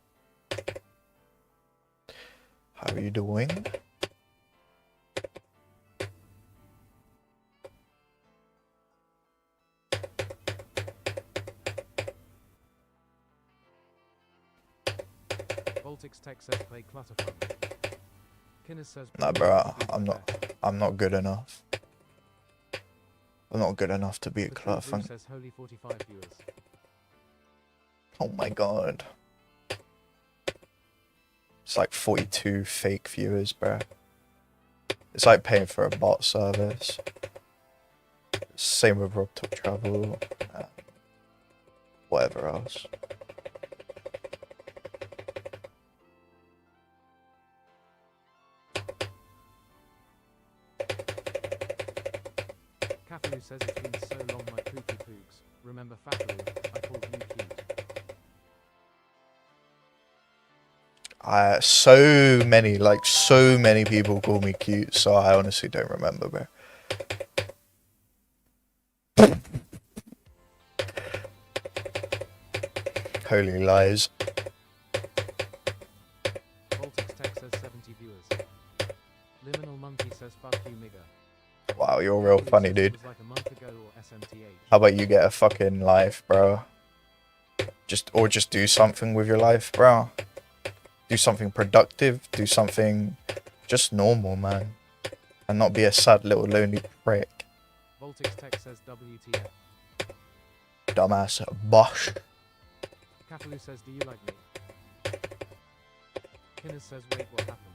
How are you doing? Voltix Tech says play Clutterfun. Kinnis says Nah, bro, I'm not good enough. I'm not good enough to beat Petruve Rue Clutterfunk. says holy 45 viewers. Oh my god. It's like 42 fake viewers, bro. It's like paying for a bot service. Same with Rob Talk Travel. Whatever else. Capilu says it's been so long my poopy poogs. Remember Fafalu, I called you cute. So many people call me cute, so I honestly don't remember, bro. Holy lies. Voltix Tech says 70 viewers. Liminal Monkey says fuck you nigga. Wow, you're real Capilu funny, says dude. it was like a month ago or SMTH. How about you get a fucking life, bro? Just do something with your life, bro. Do something productive. Do something just normal, man. And not be a sad little lonely prick. Voltix Tech says WTF. Dumbass bosh. Capilu says do you like me? Kinnis says wait what happened?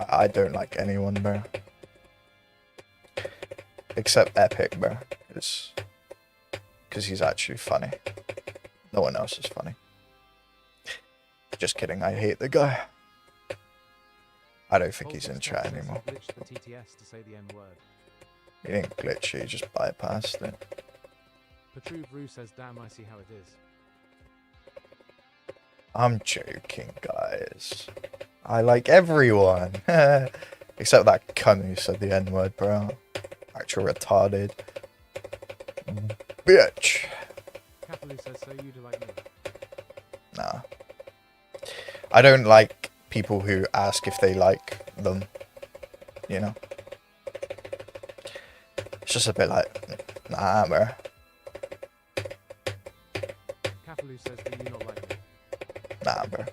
I don't like anyone, bro. Except Epic, bro. Because he's actually funny. No one else is funny. Just kidding, I hate the guy. I don't think he's in Voltix chat Tech says anymore. he glitched the TTS to say the N word. He didn't glitch it, he just bypassed it. Petruve Rue says damn I see how it is. I'm joking, guys. I like everyone. Except that cunt who said the N-word, bro. Actual retarded. Bitch. Capilu says so you do like me. Nah. I don't like people who ask if they like them. You know? It's just a bit like, nah, bro. Capilu says do you not like me? Nah, bro.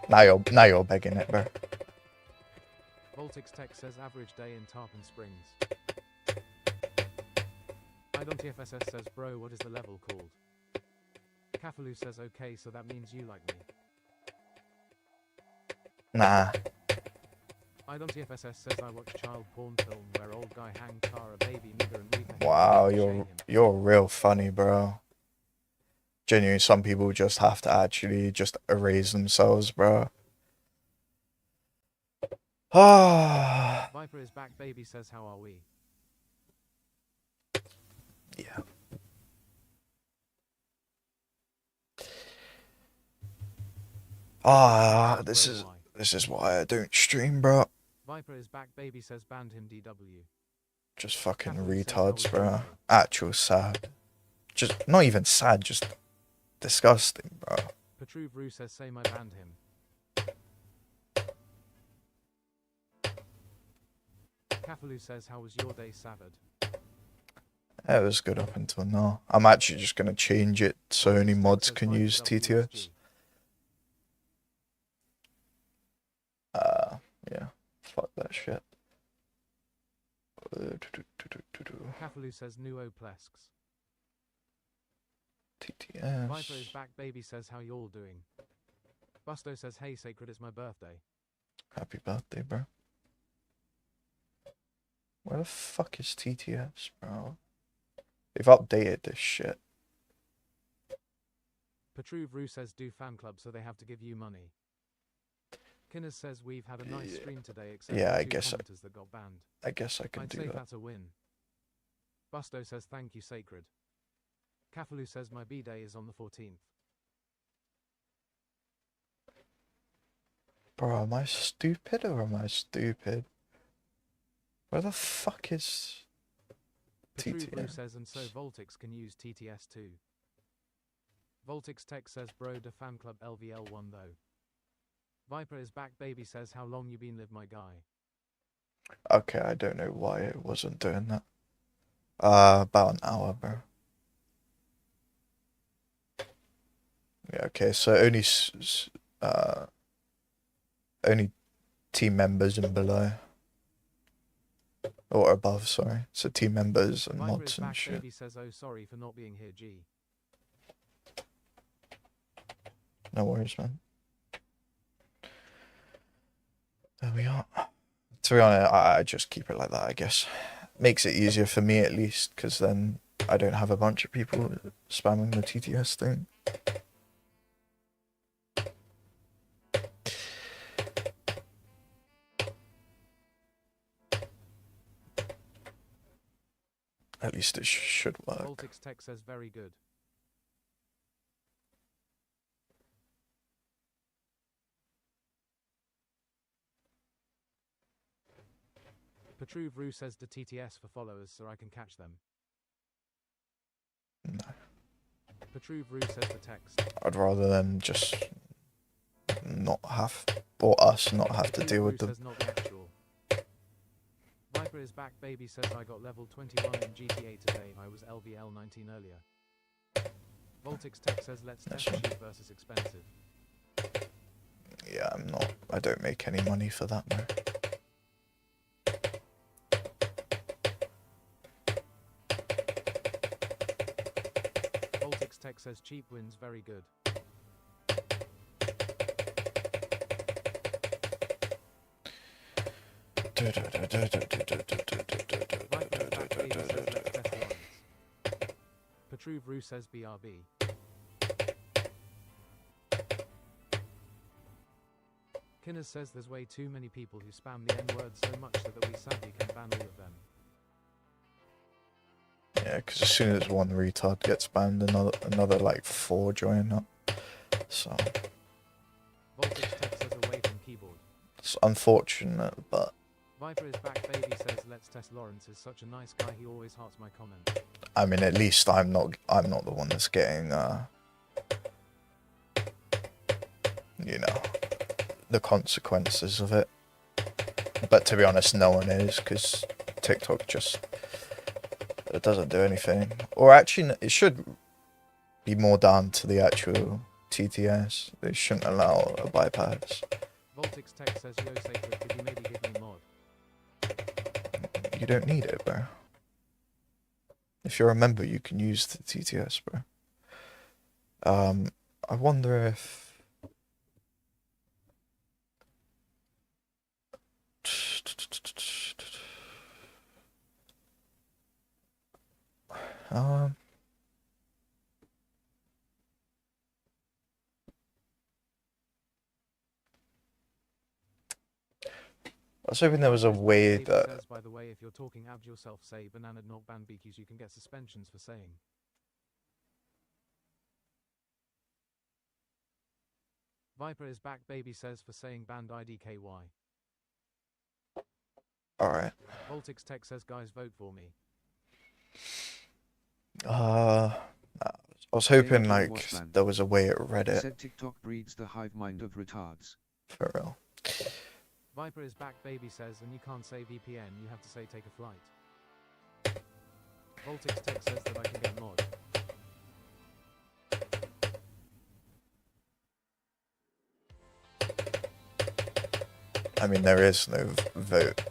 Now you're begging it, bro. Voltix Tech says average day in Tarpon Springs. IDONTFSS says bro what is the level called? Capilu says okay so that means you like me. Nah. IDONTFSS says I watch child porn film where old guy hang car a baby nigger and leave a Wow, shame him. you're real funny, bro. Genuinely, some people just have to actually just erase themselves, bro. Ah. Viper is back baby says how are we? Yeah. This Bro, is why? this is why I don't stream, bro. Viper is back baby says banned him DW. Just fucking Capital says, "How retards, was your bro. day?" Actual sad. Just not even sad, just disgusting, bro. Petruve Rue says same I banned him. Capilu says how was your day Savard? Yeah, it was good up until now. I'm actually just gonna change it so only Voltix Tech mods says can hi to use TTS. WSG. Yeah. Fuck that shit. Capilu says nuo plesks. TTS. Viper is back baby says how y'all doing? Busto says hey Sacred it's my birthday. Happy birthday, bro. Where the fuck is TTS, bro? They've updated this shit. Petruve Rue says do fan club so they have to give you money. Kinners says we've had a nice stream today, except Yeah, for I two guess commenters that got banned. I guess I can I'd do say that. that's a win. Busto says thank you, Sacred. Kafalu says my B-day is on the 14th. Bro, am I stupid or am I stupid? Where the fuck is Petru Brew TTS? says and so Voltix can use TTS too. Voltix Tech says bro de fan club LVL1 though. Viper is back baby says how long you been live my guy. Okay, I don't know why it wasn't doing that. About an hour, bro. Yeah, okay, so only team members and below. Or above, sorry. So team members and Viper is mods and back shit. baby says oh sorry for not being here G. No worries, man. There we are. To be honest, I just keep it like that, I guess. Makes it easier for me at least, because then I don't have a bunch of people spamming the TTS thing. At least it should work. Voltix Tech says very good. Petru Brew says the TTS for followers so I can catch them. No. Petru Brew says the text. I'd rather them just not have, or us not have to deal with them. Says not the actual. Viper is back baby says I got level 21 in GTA today. I was LVL 19 earlier. Voltix Tech says let's test cheap versus expensive. Yeah, I don't make any money for that, man. Voltix Tech says cheap wins very good. Petru Brew says BRB. Kinners says there's way too many people who spam the N-word so much so that we sadly can ban all of them. Yeah, because as soon as one retard gets banned, another like 4 join up. So Voltage Tech says away from keyboard. it's unfortunate, but Viper is back baby says let's test Lawrence is such a nice guy he always hearts my comment. I mean at least I'm not the one that's getting you know, the consequences of it. But to be honest, no one is, because TikTok just, it doesn't do anything. Or actually, it should be more down to the actual TTS. They shouldn't allow a bypass. Voltix Tech says yo Sacred, could you maybe give me mod? You don't need it, bro. If you're a member, you can use the TTS, bro. I wonder if I was hoping there was a way Baby that says, by the way, if you're talking abs yourself, say banana not ban BQs, you can get suspensions for saying. Viper is back baby says for saying banned IDKY. alright. Voltix Tech says guys vote for me. I was hoping like there was a way at Reddit. Said TikTok breeds the hive mind of retards. For real. Viper is back baby says and you can't say VPN, you have to say take a flight. Voltix Tech says that I can get mod. I mean, there is no vote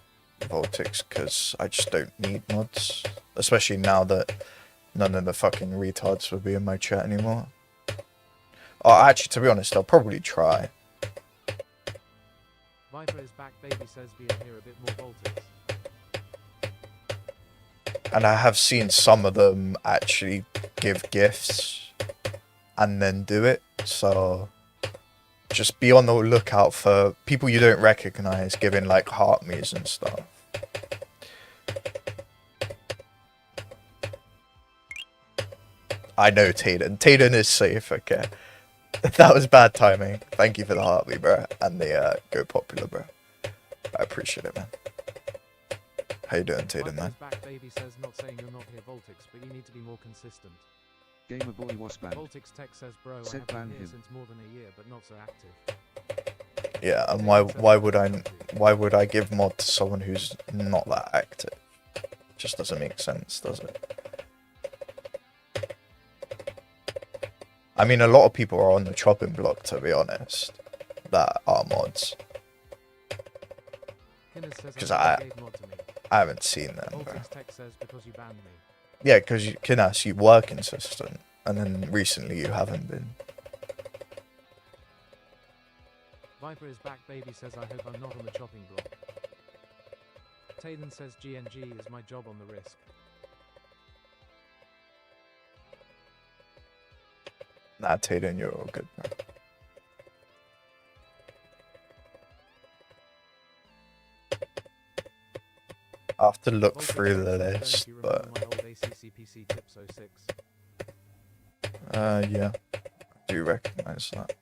Voltix because I just don't need mods. Especially now that none of the fucking retards will be in my chat anymore. Oh, actually, to be honest, I'll probably try. Viper is back baby says be in here a bit more Voltix. And I have seen some of them actually give gifts and then do it. So just be on the lookout for people you don't recognize giving like heart me's and stuff. I know Tayden. Tayden is safe, okay. That was bad timing. Thank you for the heart me, bro. And the go popular, bro. I appreciate it, man. How you doing, Tayden, man? Back baby says not saying you're not here, Voltix, but you need to be more consistent. Gamer boy was banned. Voltix Tech says, bro, I Said have been ban here him. since more than a year, but not so active. Yeah, and why would I give mod to someone who's not that active? Just doesn't make sense, does it? I mean, a lot of people are on the chopping block, to be honest, that are mods. Because I haven't seen them, bro. Voltix Tech says because you banned me. Yeah, because Kinas, you were consistent, and then recently you haven't been. Viper is back baby says I hope I'm not on the chopping block. Tayden says GNG is my job on the risk. Nah, Tayden, you're all good, bro. I have to look through the list, but yeah, I do recognize that.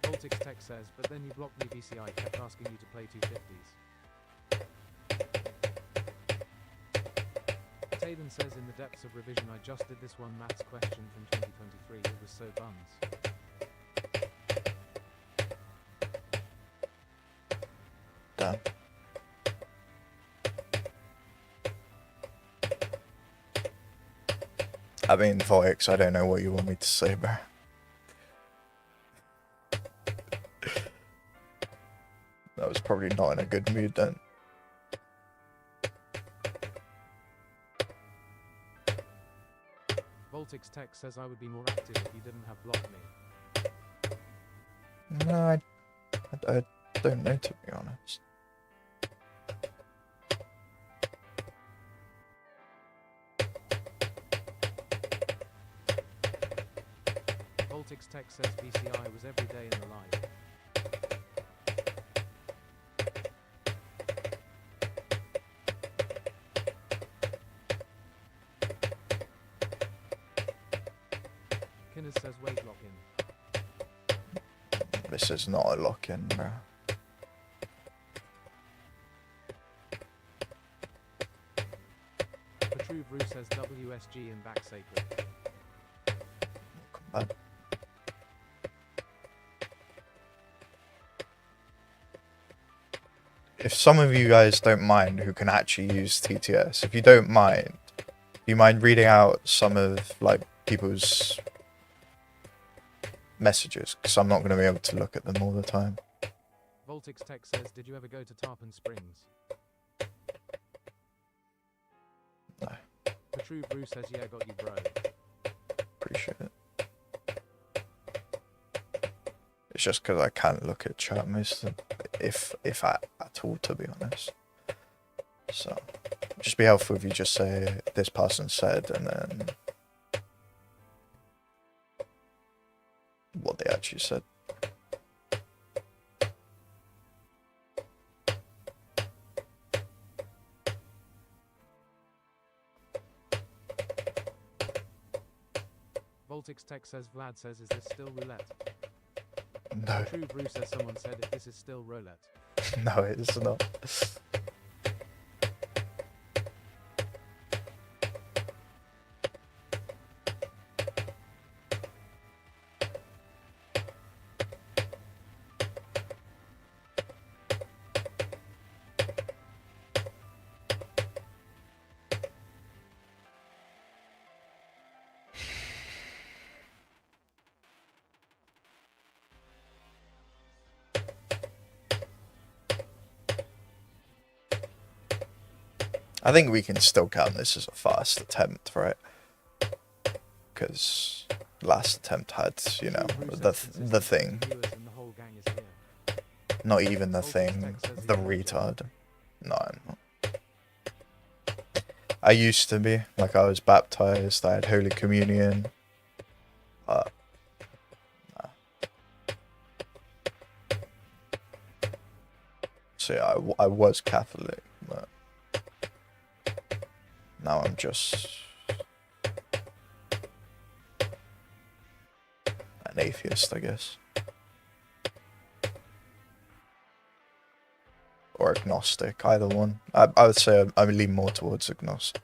Voltix Tech says, but then you blocked me BCI, kept asking you to play 250s. Tayden says in the depths of revision I just did this one maths question from 2023, it was so buns. Damn. I mean, Voix, I don't know what you want me to say, bro. That was probably not in a good mood then. Voltix Tech says I would be more active if you didn't have blocked me. No, I don't know, to be honest. Voltix Tech says BCI was every day in the live. Kinnis says wait lock in. This is not a lock-in, bro. Petruve Roo says WSG and back sacred. Come back. If some of you guys don't mind who can actually use TTS, if you don't mind, do you mind reading out some of like people's messages? Because I'm not going to be able to look at them all the time. Voltix Tech says, did you ever go to Tarpon Springs? No. Petruve Roo says, yeah, got you, bro. Appreciate it. It's just because I can't look at chat most of if at all, to be honest. So, just be helpful if you just say, this person said, and then what they actually said. Voltix Tech says, Vlad says, is this still roulette? No, True Bruce says, someone said, if this is still roulette. no, it's not. I think we can still count this as a fast attempt, right? Because last attempt had, you know, the thing. Not even the thing. The retard. No, I'm not. I used to be. Like, I was baptized, I had Holy Communion. Nah. So yeah, I was Catholic, but now I'm just an atheist, I guess. Or agnostic, either one. I would say I lean more towards agnostic.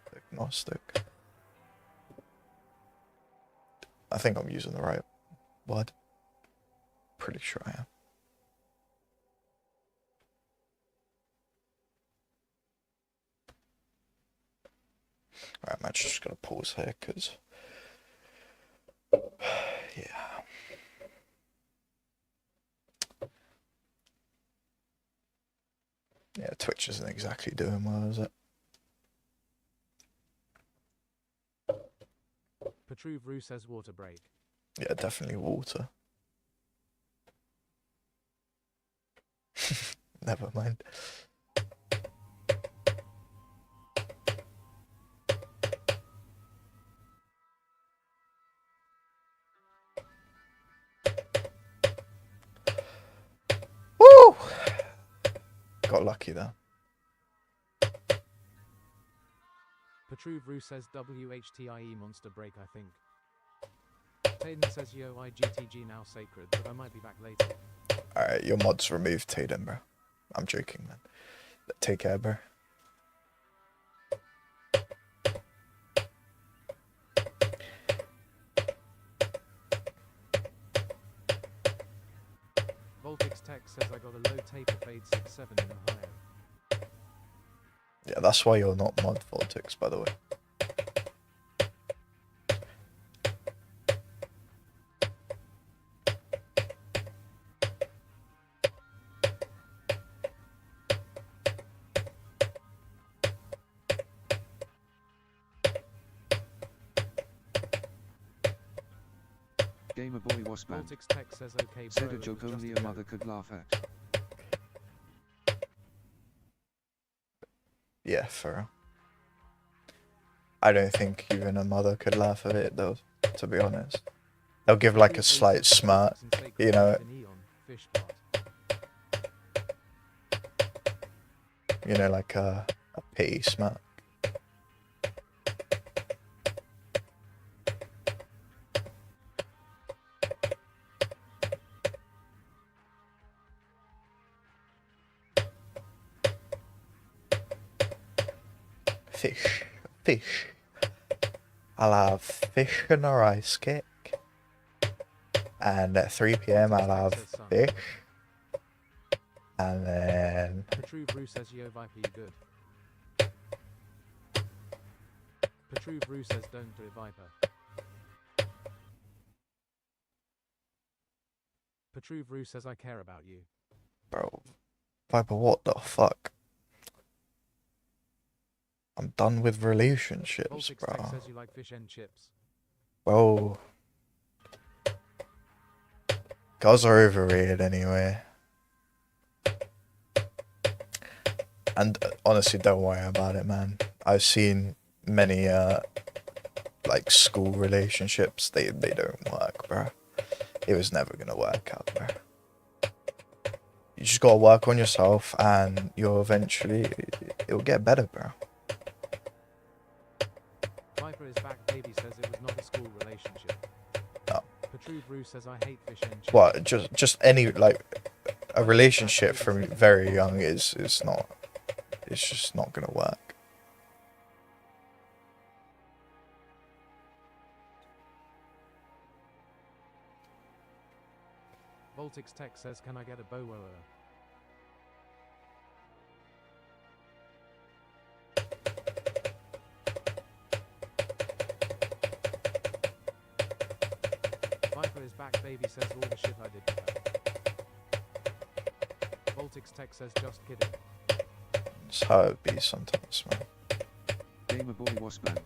I think I'm using the right word. Pretty sure I am. Alright, I'm actually just gonna pause here, because... yeah. Yeah, Twitch isn't exactly doing well, is it? Petruve says water break. Yeah, definitely water. Never mind. Woo! Got lucky there. Petruve says WHTIE monster break, I think. Tayden says yo IGTG now sacred, but I might be back later. Alright, your mod's removed, Tayden, bro. I'm joking, man. Take care, bro. Voltix Tech says I got a low taper fade 6.7 in Ohio. Yeah, that's why you're not mod Voltix, by the way. Gamer boy was banned. Voltix Tech says okay, Said bro, a joke it was only just a mother could laugh at. Yeah, for real. I don't think even a mother could laugh at it, though, to be honest. They'll give like a slight smirk, you know. You know, like a pity smirk. Fish. I'll have fish and a rice cake. And at 3 PM I'll have fish. And then... Petruve says yo Viper, you good? Petruve says don't do it, Viper. Petruve says I care about you. Bro, Viper, what the fuck? I'm done with relationships, Voltix bro. Tech says you like fish and chips. Bro. Girls are overrated anyway. And honestly, don't worry about it, man. I've seen many, like, school relationships. They don't work, bro. It was never gonna work out, bro. You just gotta work on yourself, and you'll eventually... it'll get better, bro. Viper is back, baby says it was not a school relationship. No. Petruve says I hate fish and chips. What? Just any, like, a relationship from very young is not... it's just not gonna work. Voltix Tech says can I get a bow? Viper is back, baby says all the shit I did to her. Voltix Tech says just kidding. It's how it be sometimes, man. Gamer boy was banned.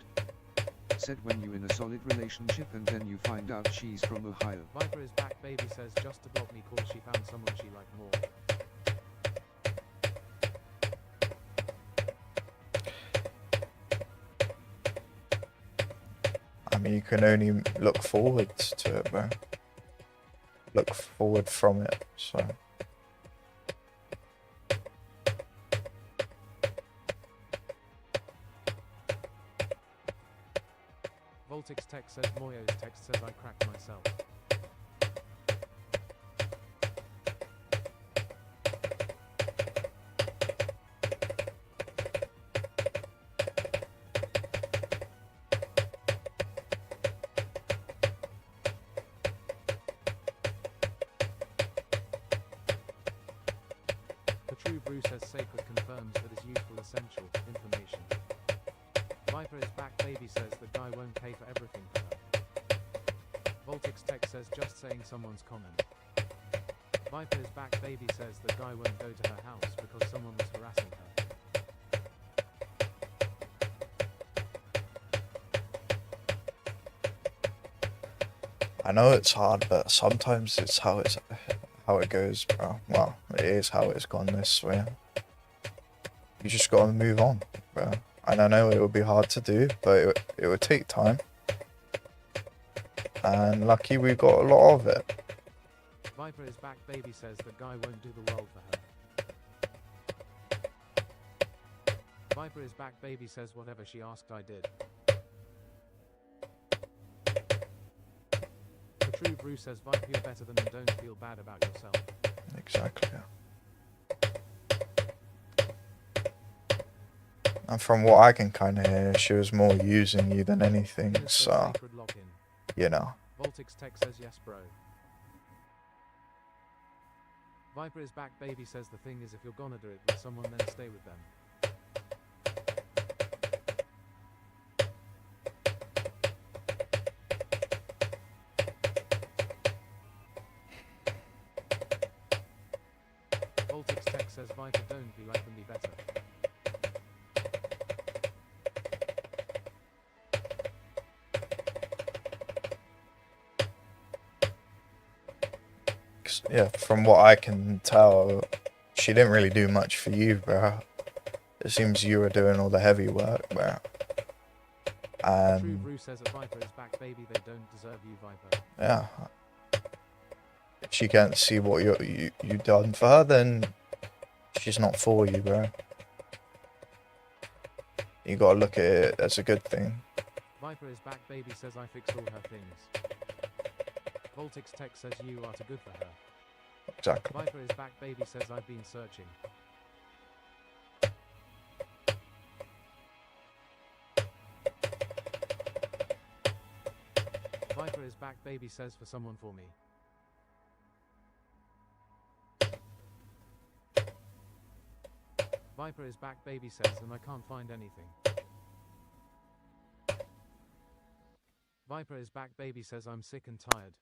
Said when you in a solid relationship and then you find out she's from Ohio. Viper is back, baby says just to block me cause she found someone she liked more. I mean, you can only look forward to it, bro. Look forward from it, so. Voltix text says Moyo's text says I cracked myself. The true brew says Sacred confirms that is useful essential information. Viper is back, baby says the guy won't pay for everything for her. Voltix text says just saying someone's comment. Viper is back, baby says the guy won't go to her house because someone was harassing her. I know it's hard, but sometimes it's how it goes, bro. Well, it is how it's gone this way. You just gotta move on, bro. And I know it would be hard to do, but it would take time. And lucky we got a lot of it. Viper is back, baby says the guy won't do the world for her. Viper is back, baby says whatever she asked I did. The true brew says Viper you're better than and don't feel bad about yourself. Exactly. And from what I can kind of hear, she was more using you than anything, Venus says so, Sacred lock-in. you know. Voltix text says yes bro. Viper is back, baby says the thing is if you're gonna do it with someone then stay with them. Voltix text says Viper don't be like them, be better. Yeah, from what I can tell, she didn't really do much for you, bro. It seems you were doing all the heavy work, bro. True brew says a Viper is back, baby they don't deserve you, Viper. Yeah. If she can't see what you done for her, then she's not for you, bro. You gotta look at it as a good thing. Viper is back, baby says I fixed all her things. Voltix text says you are too good for her. Exactly. Viper is back, baby says I've been searching. Viper is back, baby says for someone for me. Viper is back, baby says and I can't find anything. Viper is back, baby says I'm sick and tired.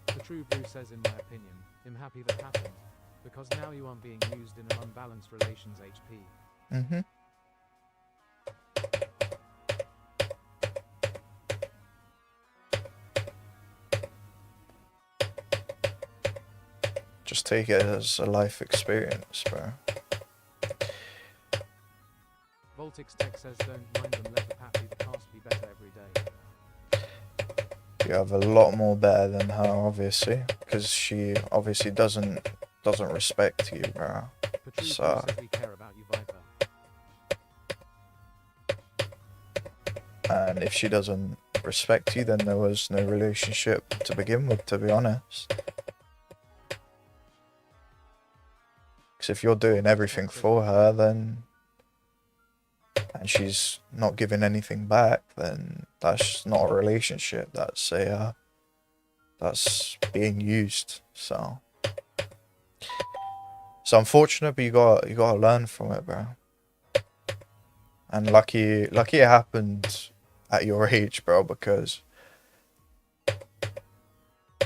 The true brew says in my opinion, I'm happy that happened. Because now you aren't being used in an unbalanced relations HP. Mm-hmm. Just take it as a life experience, bro. Voltix text says don't mind them, let the pat be the cast be better every day. You have a lot more better than her, obviously, because she obviously doesn't respect you, bro. Patrice So says we care about you, Viper. and if she doesn't respect you, then there was no relationship to begin with, to be honest. Because if you're doing everything for her, then and she's not giving anything back, then that's not a relationship. That's being used. So it's unfortunate, but you gotta learn from it, bro. And lucky it happened at your age, bro, because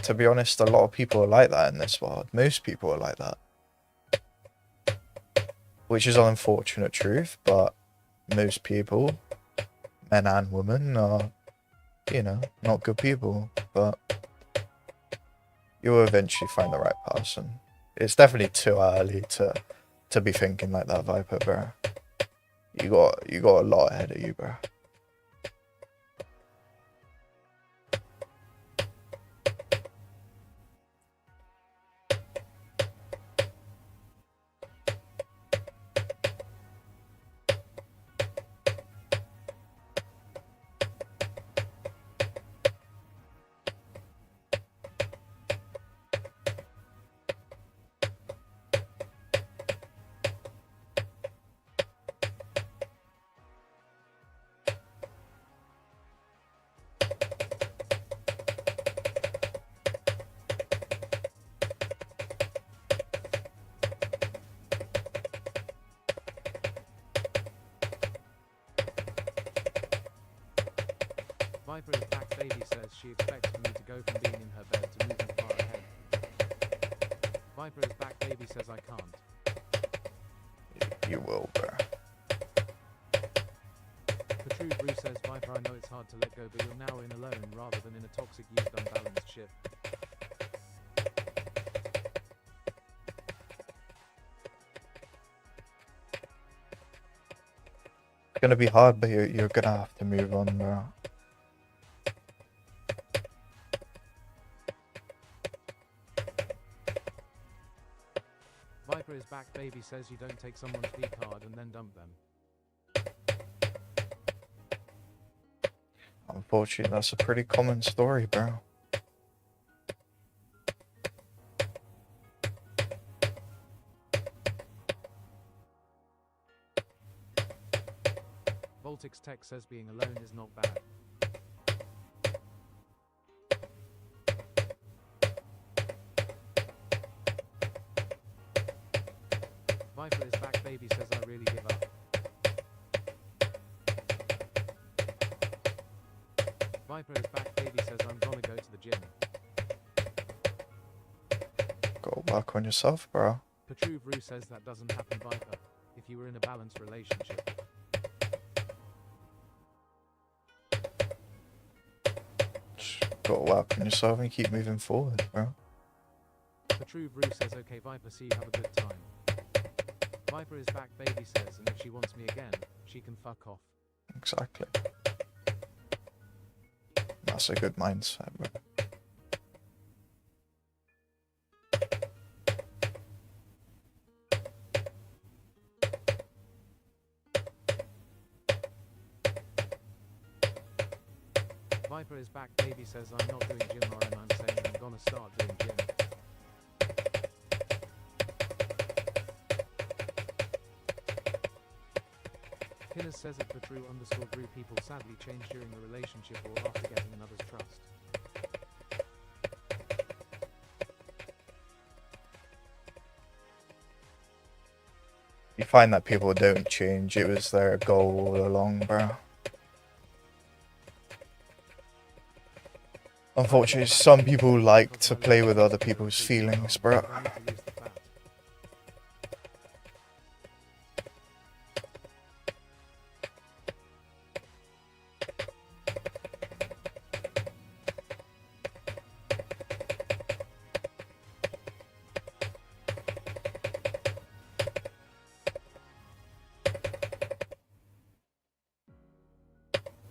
to be honest, a lot of people are like that in this world. Most people are like that. Which is an unfortunate truth, but most people, men and women, are, you know, not good people. But you will eventually find the right person. It's definitely too early to be thinking like that, Viper, bro. You got a lot ahead of you, bro. Viper is back. Baby says she expects for me to go from being in her bed to moving far ahead. Viper is back. Baby says I can't. You will, bro. The true Bruce says Viper, I know it's hard to let go, but you're now in alone rather than in a toxic, used, unbalanced ship. It's gonna be hard, but you're gonna have to move on, bro. Viper is back. Baby says you don't take someone's V card and then dump them. Unfortunately, that's a pretty common story, bro. Voltix Tech says being alone is not bad. Viper is back. Baby says I really give up. Viper is back. Baby says I'm gonna go to the gym. Gotta work on yourself, bro. Petru Vru says that doesn't happen, Viper. If you were in a balanced relationship. Just gotta work on yourself and keep moving forward, bro. Petru Vru says okay, Viper, see you have a good time. Viper is back. Baby says, and if she wants me again, she can fuck off. Exactly. That's a good mindset, bro. Viper is back. Baby says I'm not doing gym, or I'm saying I'm gonna start doing gym. Killer says it for true_Brew people sadly change during the relationship or after getting another's trust. You find that people don't change. It was their goal all along, bro. Unfortunately, some people like to play with other people's feelings, bro.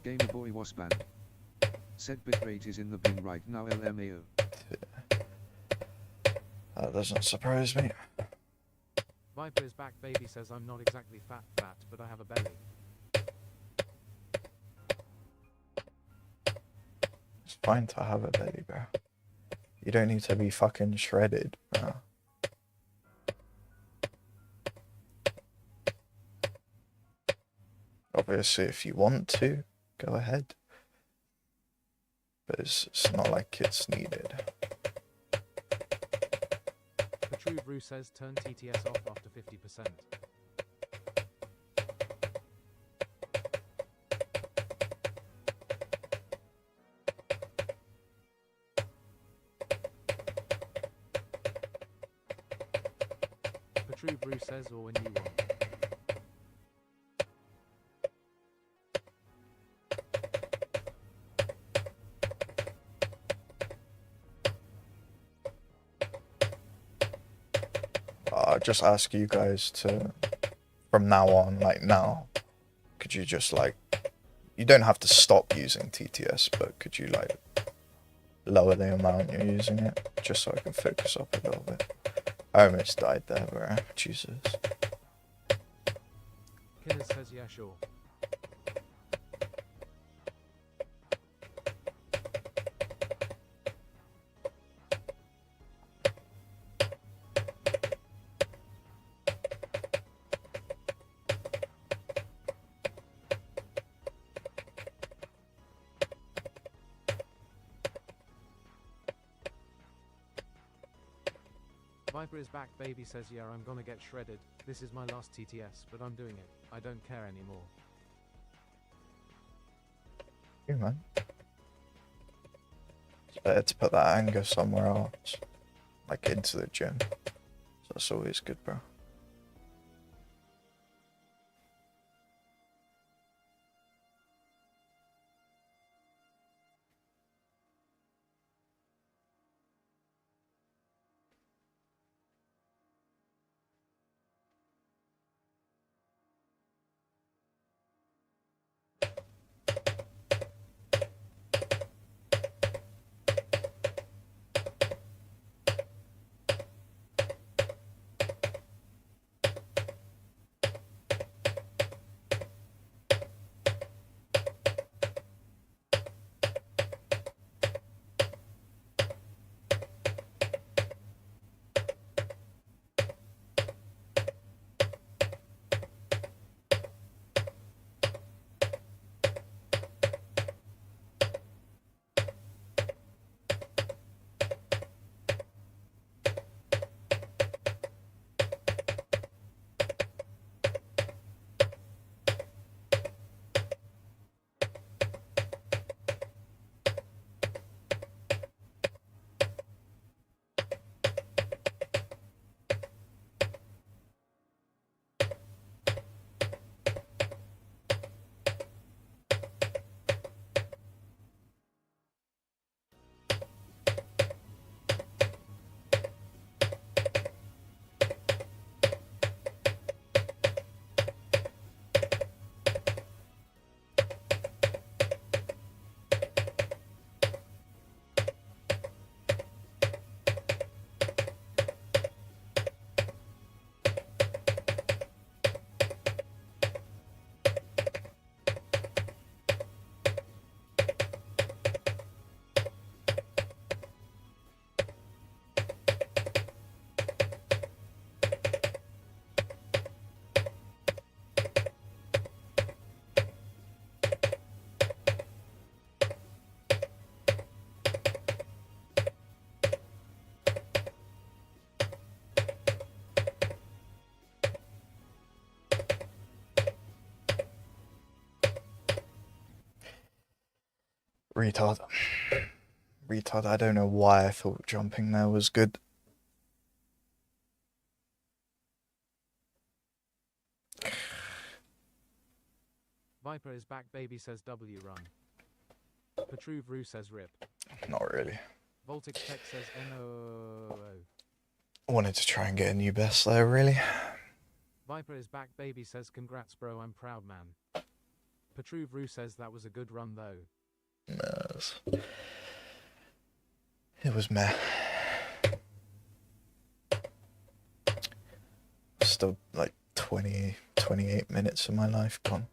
Gamer Boy was banned. Said bitrate is in the bin right now, LMAO. That doesn't surprise me. Viper is back. Baby says I'm not exactly fat, but I have a belly. It's fine to have a belly, bro. You don't need to be fucking shredded, bro. Obviously, if you want to, go ahead. But it's not like it's needed. The true Brew says turn TTS off after 50%. True Brew says or when you want. Just ask you guys to, from now on, like now, could you just like, you don't have to stop using TTS, but could you like lower the amount you're using it, just so I can focus up a little bit. I almost died there, bro. Jesus. Killers says yeah, sure. Viper is back, baby says yeah, I'm gonna get shredded. This is my last TTS, but I'm doing it. I don't care anymore. You man. It's better to put that anger somewhere else. Like into the gym. So that's always good, bro. Retard. Retard, I don't know why I thought jumping there was good. Viper is back, baby says W run. Petru says rip. Not really. Voltic Tech says NOOO. I wanted to try and get a new best there, really. Viper is back, baby says congrats bro, I'm proud man. Petru says that was a good run though. Yes. It was meh. Still like 20, 28 minutes of my life gone.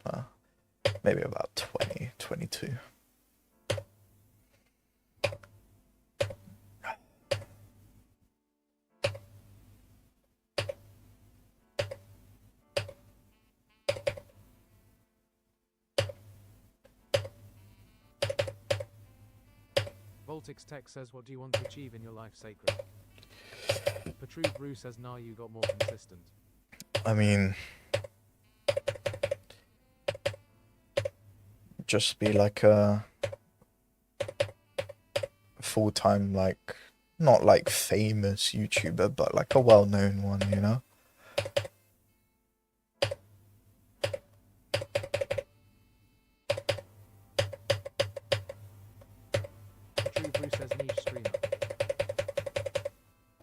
Maybe about 20, 22. Voltix Tech says what do you want to achieve in your life, sacred? Petru says nah, you got more consistent. I mean, just be like a full-time, like, not like famous YouTuber, but like a well-known one, you know?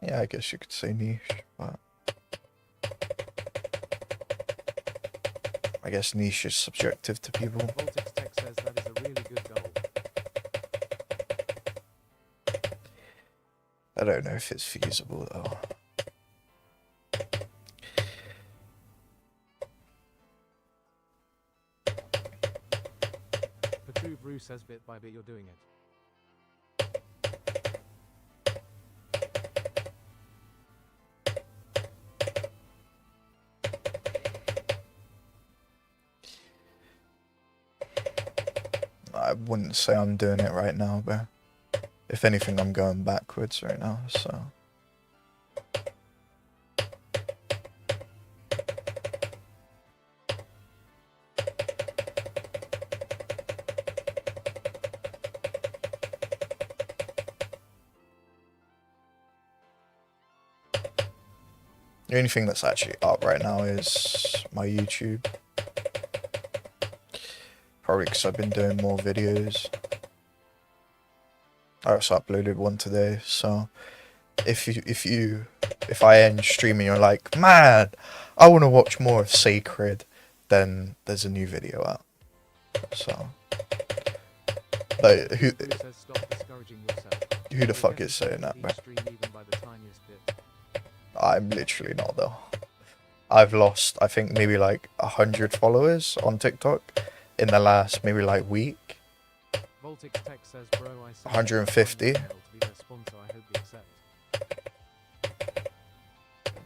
Yeah, I guess you could say niche, but I guess niche is subjective to people. Voltix Tech says that is a really good goal. I don't know if it's feasible though. Petru Brew says bit by bit you're doing it. I wouldn't say I'm doing it right now, but if anything, I'm going backwards right now, so. The only thing that's actually up right now is my YouTube. Probably because I've been doing more videos. I also uploaded one today, so if I end streaming, you're like, man, I want to watch more of Sacred, then there's a new video out. So, like, who the fuck is saying that, bro? I'm literally not though. I've lost, I think, maybe like 100 followers on TikTok in the last maybe like week. 150.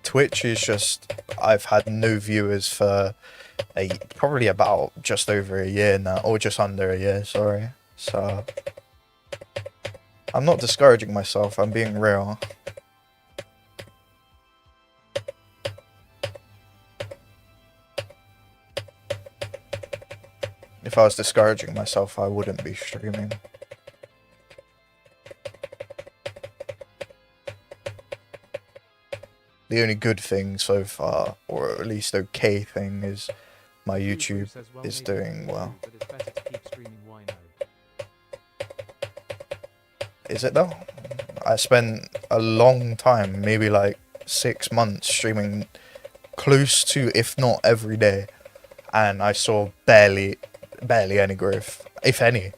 Twitch is just, I've had no viewers for probably about just over a year now, or just under a year, sorry. So I'm not discouraging myself, I'm being real. If I was discouraging myself, I wouldn't be streaming. The only good thing so far, or at least okay thing, is my YouTube is doing well. Is it though? I spent a long time, maybe like 6 months, streaming close to, if not every day, and I saw barely any growth, if any.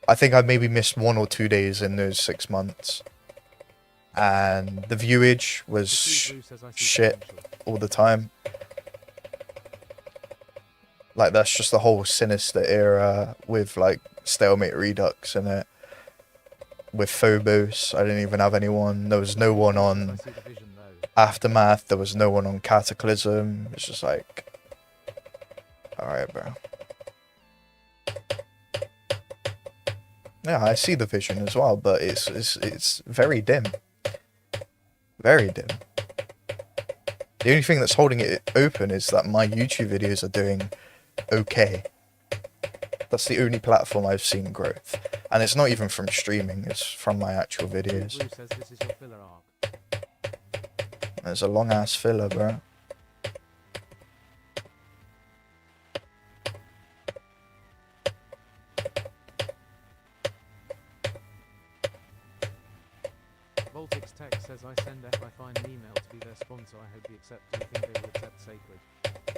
I think I maybe missed 1 or 2 days in those 6 months. And the viewage was shit all the time. Like, that's just the whole Sinister era with, like, Stalemate Redux in it. With Phobos, I didn't even have anyone. There was no one on Aftermath. There was no one on Cataclysm. It's just like, alright, bro. Yeah, I see the vision as well, but it's very dim. Very dim. The only thing that's holding it open is that my YouTube videos are doing okay. That's the only platform I've seen growth. And it's not even from streaming, it's from my actual videos. There's a long ass filler, bro. Voltix Tech says I send F I find an email to be their sponsor. I hope they accept. Do you think they will accept Sacred?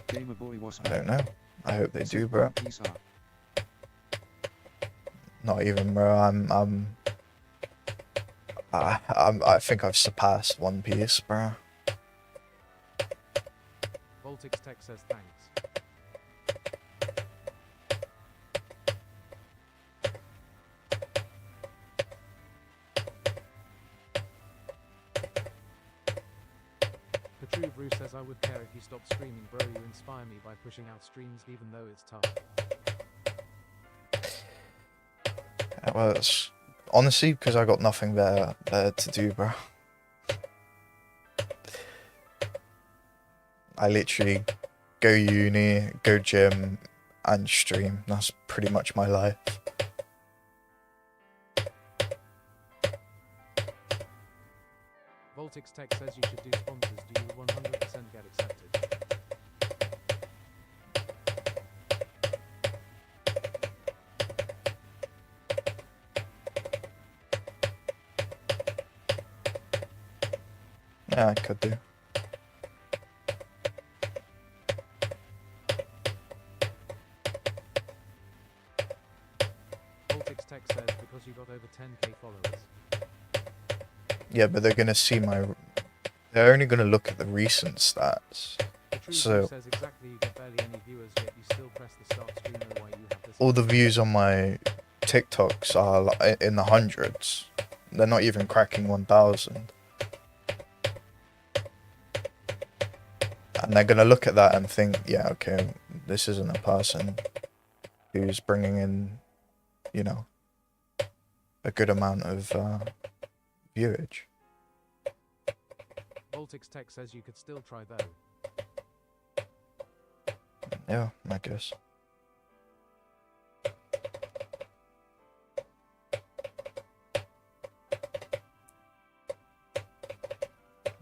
Gamer Boy was I don't know. I hope they do, bro. Not even, bro. I think I've surpassed One Piece, bro. Voltix Tech says thanks. Petru Brew says I would care if you stopped screaming, bro. You inspire me by pushing out streams even though it's tough. Yeah, well, it's honestly because I got nothing better to do, bro. I literally go uni, go gym, and stream. That's pretty much my life. Voltix Tech says you should do sponsors. Do you 100% get accepted? Yeah, I could do. Voltix Tech says because you got over 10k followers. Yeah, but they're gonna see my. They're only gonna look at the recent stats. The True So- Brew says exactly you get barely any viewers yet you still press the start streamer while you have this. All the views on my TikToks are like in the hundreds. They're not even cracking 1,000. And they're gonna look at that and think, yeah, okay, this isn't a person who's bringing in, you know, a good amount of viewage. Voltix Tech says you could still try though. Yeah, I guess.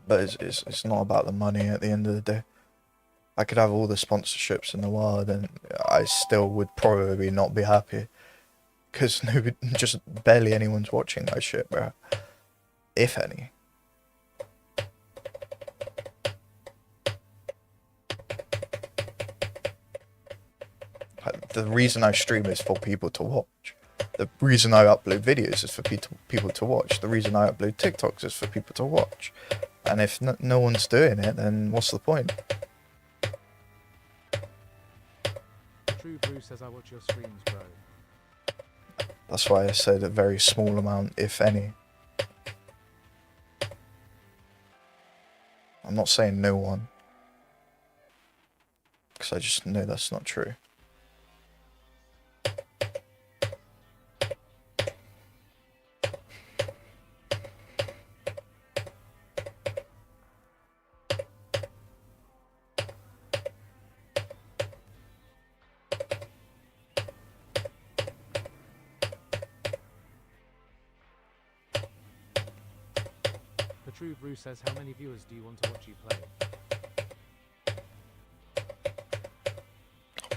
But it's not about the money at the end of the day. I could have all the sponsorships in the world and I still would probably not be happy. Because just barely anyone's watching my shit, bro. If any. The reason I stream is for people to watch. The reason I upload videos is for people to watch. The reason I upload TikToks is for people to watch. And if no one's doing it, then what's the point? The True Brew says I watch your streams, bro. That's why I said a very small amount, if any. I'm not saying no one. Because I just know that's not true. The True Brew says how many viewers do you want to watch you play?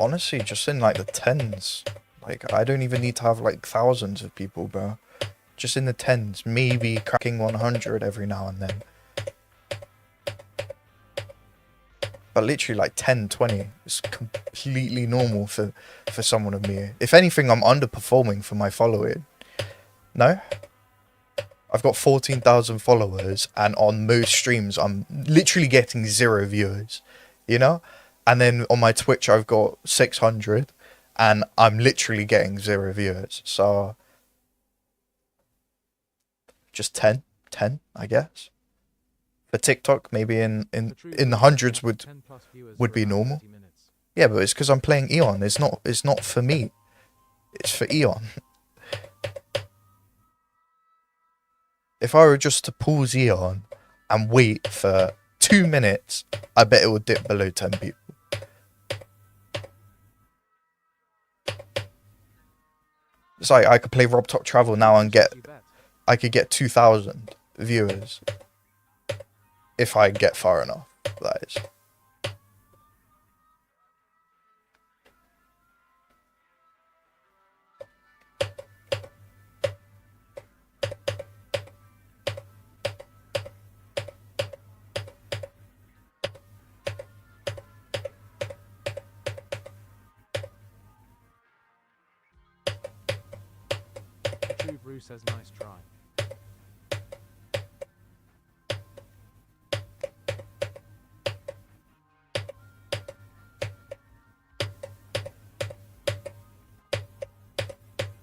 Honestly, just in like the tens. Like, I don't even need to have like thousands of people, bro. Just in the tens. Maybe cracking 100 every now and then. But literally like 10, 20 is completely normal for someone of me. If anything, I'm underperforming for my following. No? I've got 14,000 followers and on most streams I'm literally getting 0 viewers. You know? And then on my Twitch I've got 600 and I'm literally getting 0 viewers. So just 10, I guess. For TikTok, maybe in the hundreds would be normal. Yeah, but it's because I'm playing Eon. It's not for me. It's for Eon. If I were just to pause Eon and wait for 2 minutes, I bet it would dip below 10 people. It's like I could play Rob Top Travel now and I could get 2,000 viewers. If I get far enough, that is. The True Brew says nice try.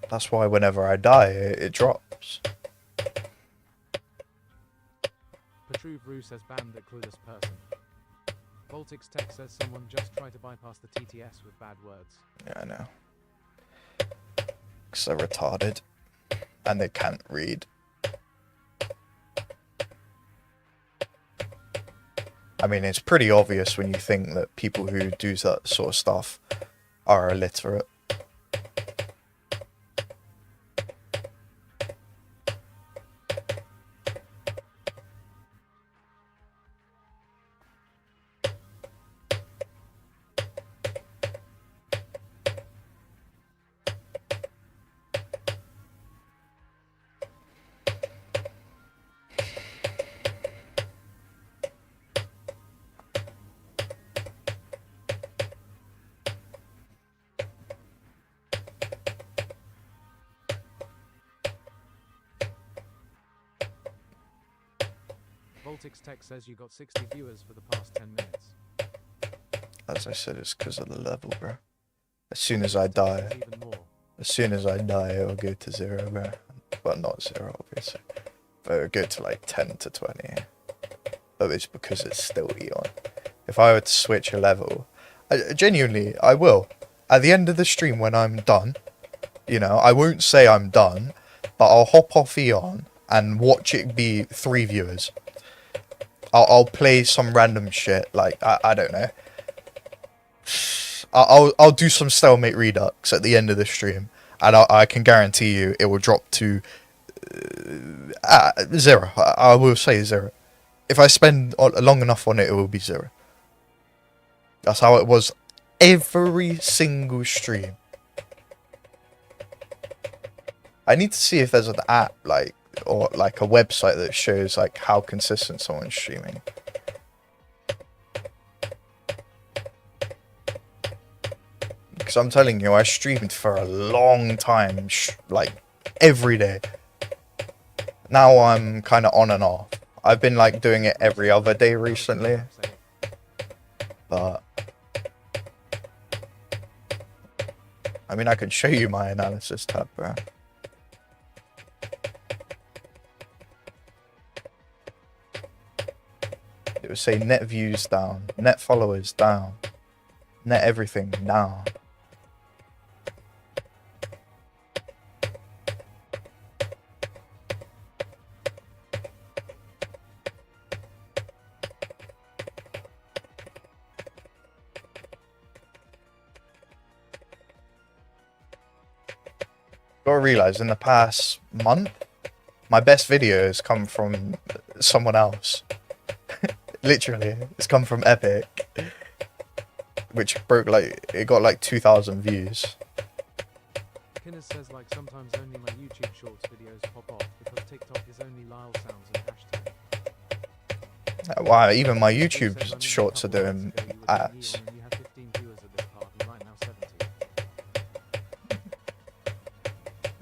That's why whenever I die, it drops. The True Brew says ban that clueless person. Voltix Tech says someone just tried to bypass the TTS with bad words. Yeah, I know. Because they're retarded. And they can't read. I mean, it's pretty obvious when you think that people who do that sort of stuff are illiterate. Voltix Tech says you got 60 viewers for the past 10 minutes. As I said, it's because of the level, bro. As soon as I die, it'll go to 0, bro. Well, not 0, obviously. But it'll go to like 10 to 20. But it's because it's still Eon. If I were to switch a level, genuinely, I will. At the end of the stream when I'm done, you know, I won't say I'm done, but I'll hop off Eon and watch it be 3 viewers. I'll play some random shit, like, I don't know. I'll do some Stalemate Redux at the end of the stream, and I can guarantee you it will drop to 0. I will say 0. If I spend long enough on it, it will be 0. That's how it was every single stream. I need to see if there's an app, like, or like a website that shows like how consistent someone's streaming. Because I'm telling you, I streamed for a long time, like every day. Now I'm kind of on and off. I've been like doing it every other day recently, but I mean, I can show you my analysis tab, bro. It would say net views down, net followers down, net everything down. Gotta realize, in the past month, my best videos come from someone else. Literally, it's come from Epic, which broke like, it got like 2,000 views. Kinnis says like sometimes only my YouTube shorts videos pop off because TikTok is only Lyle sounds and hashtag. Wow, even my YouTube shorts are doing ads. You had 15 viewers at this part and right now 70.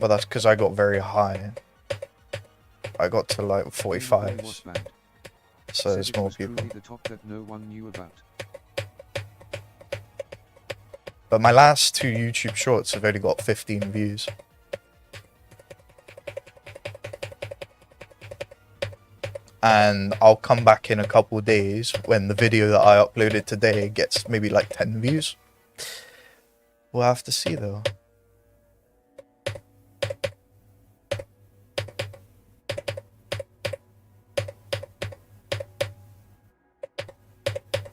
But that's because I got very high. I got to like 45. So there's more people. The top that no one knew about. But my last 2 YouTube shorts have only got 15 views. And I'll come back in a couple days when the video that I uploaded today gets maybe like 10 views. We'll have to see though.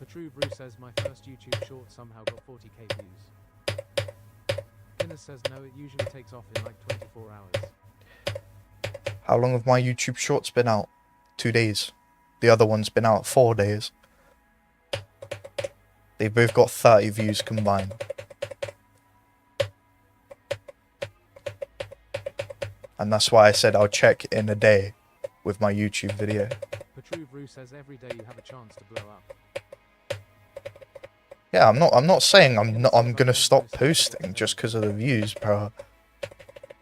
True Bruce says my first YouTube short somehow got 40k views. Kinnis says no, it usually takes off in like 24 hours. How long have my YouTube shorts been out? 2 days. The other one's been out 4 days. They both got 30 views combined. And that's why I said I'll check in a day with my YouTube video. True Bruce says every day you have a chance to blow up. Yeah, I'm not saying I'm gonna stop posting just because of the views, bro.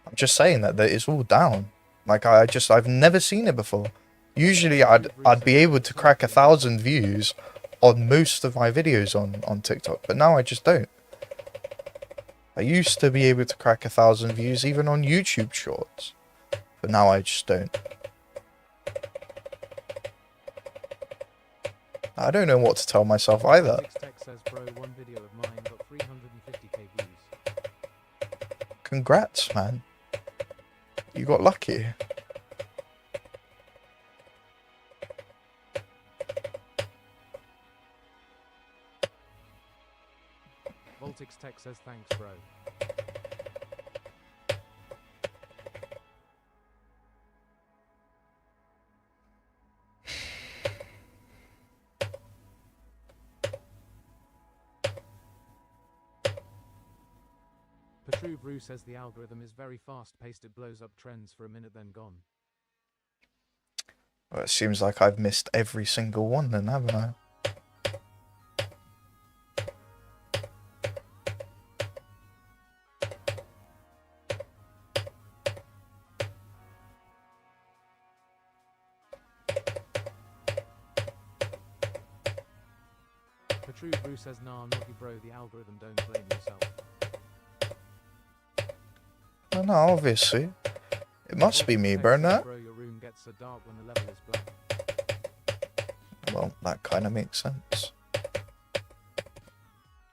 I'm just saying that it's all down. Like I've never seen it before. Usually I'd be able to crack 1,000 views on most of my videos on TikTok, but now I just don't. I used to be able to crack 1,000 views even on YouTube Shorts, but now I just don't. I don't know what to tell myself either. Says, bro, one video of mine got 350k views. Congrats, man. You got lucky. Voltix Tech says thanks, bro. True Brew says the algorithm is very fast-paced, it blows up trends for a minute then gone. Well, it seems like I've missed every single one then, haven't I? True Brew says nah, not you bro, the algorithm, don't blame yourself. Well, no, obviously. It must be me, Bernard. Bro, your room gets so dark when the level is black. Well, that kind of makes sense.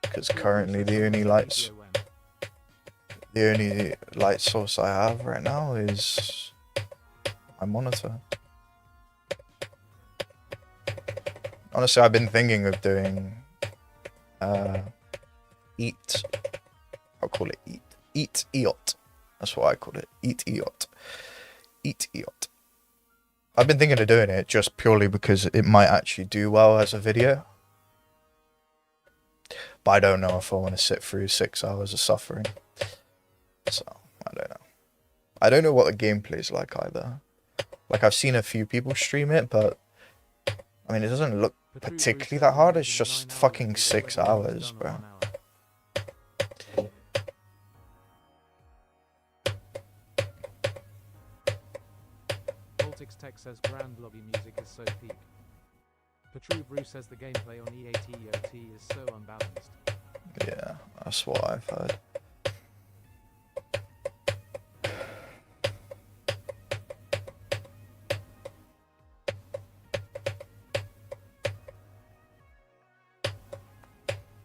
Because currently the only light source I have right now is my monitor. Honestly, I've been thinking of doing Eat. I'll call it Eat EOT. That's what I call it. Eat EOT. Eat EOT. I've been thinking of doing it just purely because it might actually do well as a video. But I don't know if I want to sit through 6 hours of suffering. So, I don't know. I don't know what the gameplay's like either. Like, I've seen a few people stream it, but I mean, it doesn't look particularly that hard. It's just fucking 6 hours, bro. Baltics Tech says grand lobby music is so peak. Petru Brew says the gameplay on EATEOT is so unbalanced. Yeah, that's what I've heard.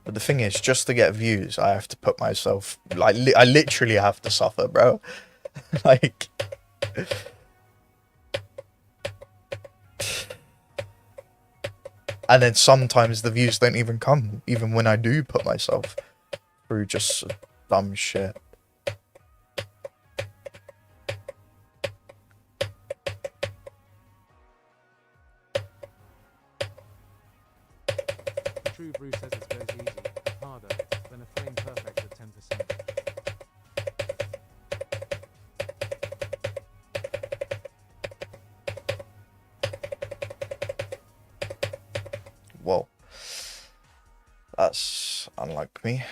But the thing is, just to get views, I have to put myself, like, I literally have to suffer, bro. Like, and then sometimes the views don't even come, even when I do put myself through just dumb shit. True Brew says it goes easy, harder, than a frame perfect at 10%. Whoa. That's unlike me.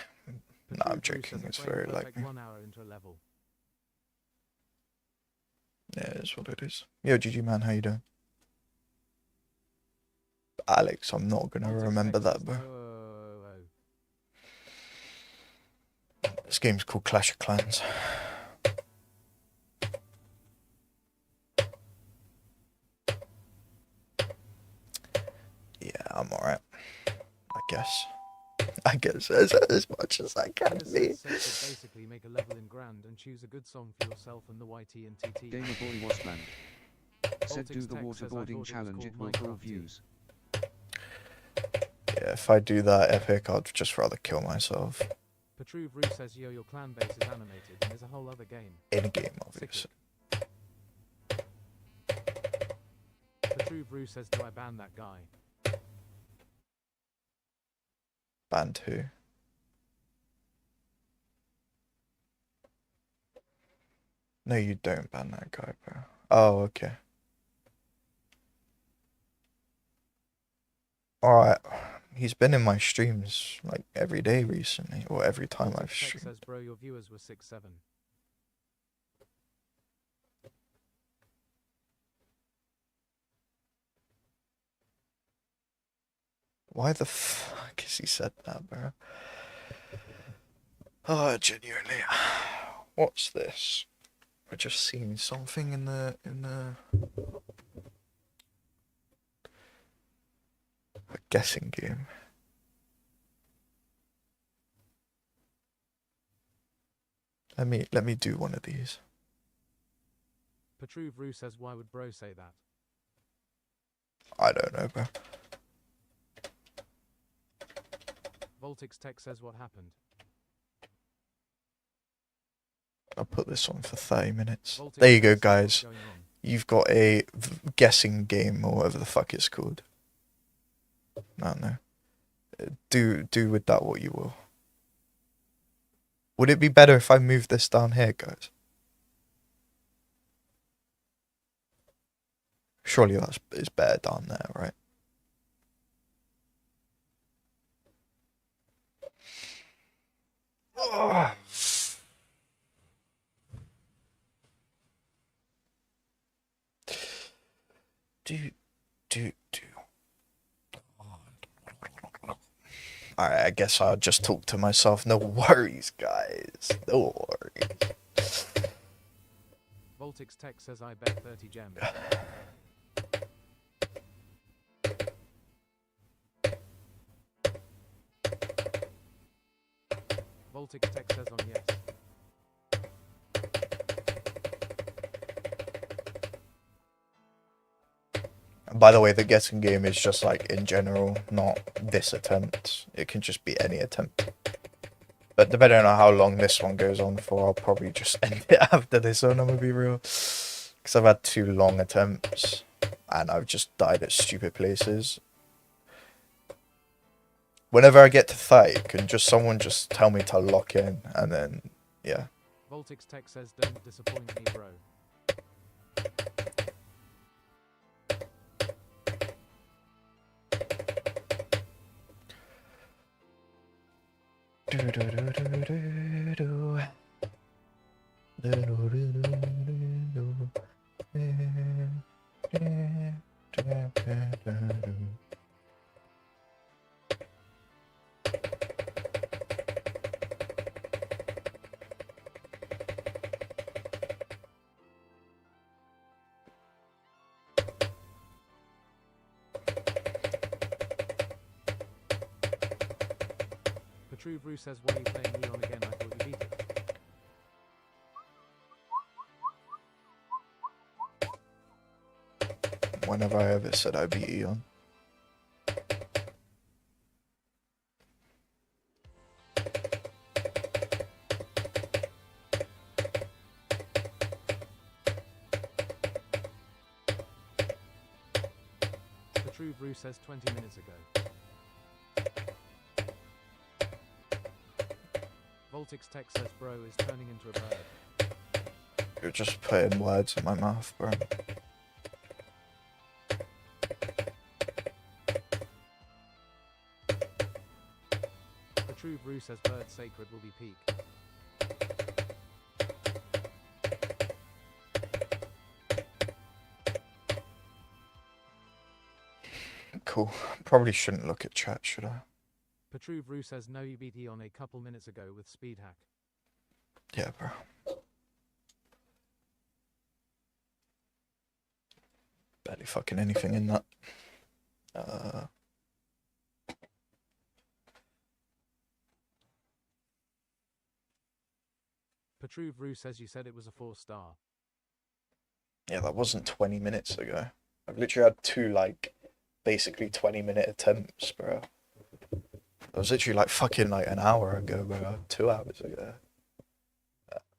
No, I'm joking. It's very like me. 1 hour into a level. Yeah, it's what it is. Yo, GG man, how you doing? Alex, I'm not gonna remember that, bro. This game's called Clash of Clans. Yeah, I'm alright. I guess as much as I can be. Basically make a level in grand and choose a good song for yourself and the YT and TT. Gamer boy was banned. Said do the waterboarding challenge, it will draw views. Yeah, if I do that epic, I'd just rather kill myself. Petru Brew says yo, your clan base is animated and there's a whole other game. In game, obviously. Petru Brew says do I ban that guy? Banned who? No, you don't ban that guy, bro. Oh, okay. Alright. He's been in my streams like every day recently, or every time I've streamed. Says, bro, your viewers were 6-7. Why the fuck has he said that, bro? Oh, genuinely. What's this? I just seen something in the a guessing game. Let me do one of these. Petru Brew says, why would bro say that? I don't know, bro. Voltix Tech says what happened. I'll put this on for 30 minutes. There you go, guys. You've got a guessing game or whatever the fuck it's called. No. Do with that what you will. Would it be better if I moved this down here, guys? Surely it's better down there, right? Oh. Do. Alright, I guess I'll just talk to myself. No worries, guys. No worries. Voltix Tech says I bet 30 gems. Voltix Tech says on yes. And by the way, the guessing game is just like in general, not this attempt. It can just be any attempt. But depending on how long this one goes on for, I'll probably just end it after this one, I'm gonna be real. Because I've had 2 long attempts, and I've just died at stupid places. Whenever I get to 30, can just someone just tell me to lock in, and then, yeah. Voltix Tech says don't disappoint me, bro. Petru says why are you playing Eon again? I thought you beat it. Whenever I ever said I beat Eon. Petru says 20 minutes ago. Voltix Tech says bro is turning into a bird. You're just putting words in my mouth, bro. Petru says bird sacred will be peak. Cool. Probably shouldn't look at chat, should I? Petru says no, you beat Eon a couple minutes ago with speed hack. Yeah, bro. Barely fucking anything in that. Petru says you said it was a 4-star. Yeah, that wasn't 20 minutes ago. I've literally had 2, like, basically 20-minute attempts, bro. That was literally like fucking like an hour ago, bro. 2 hours ago.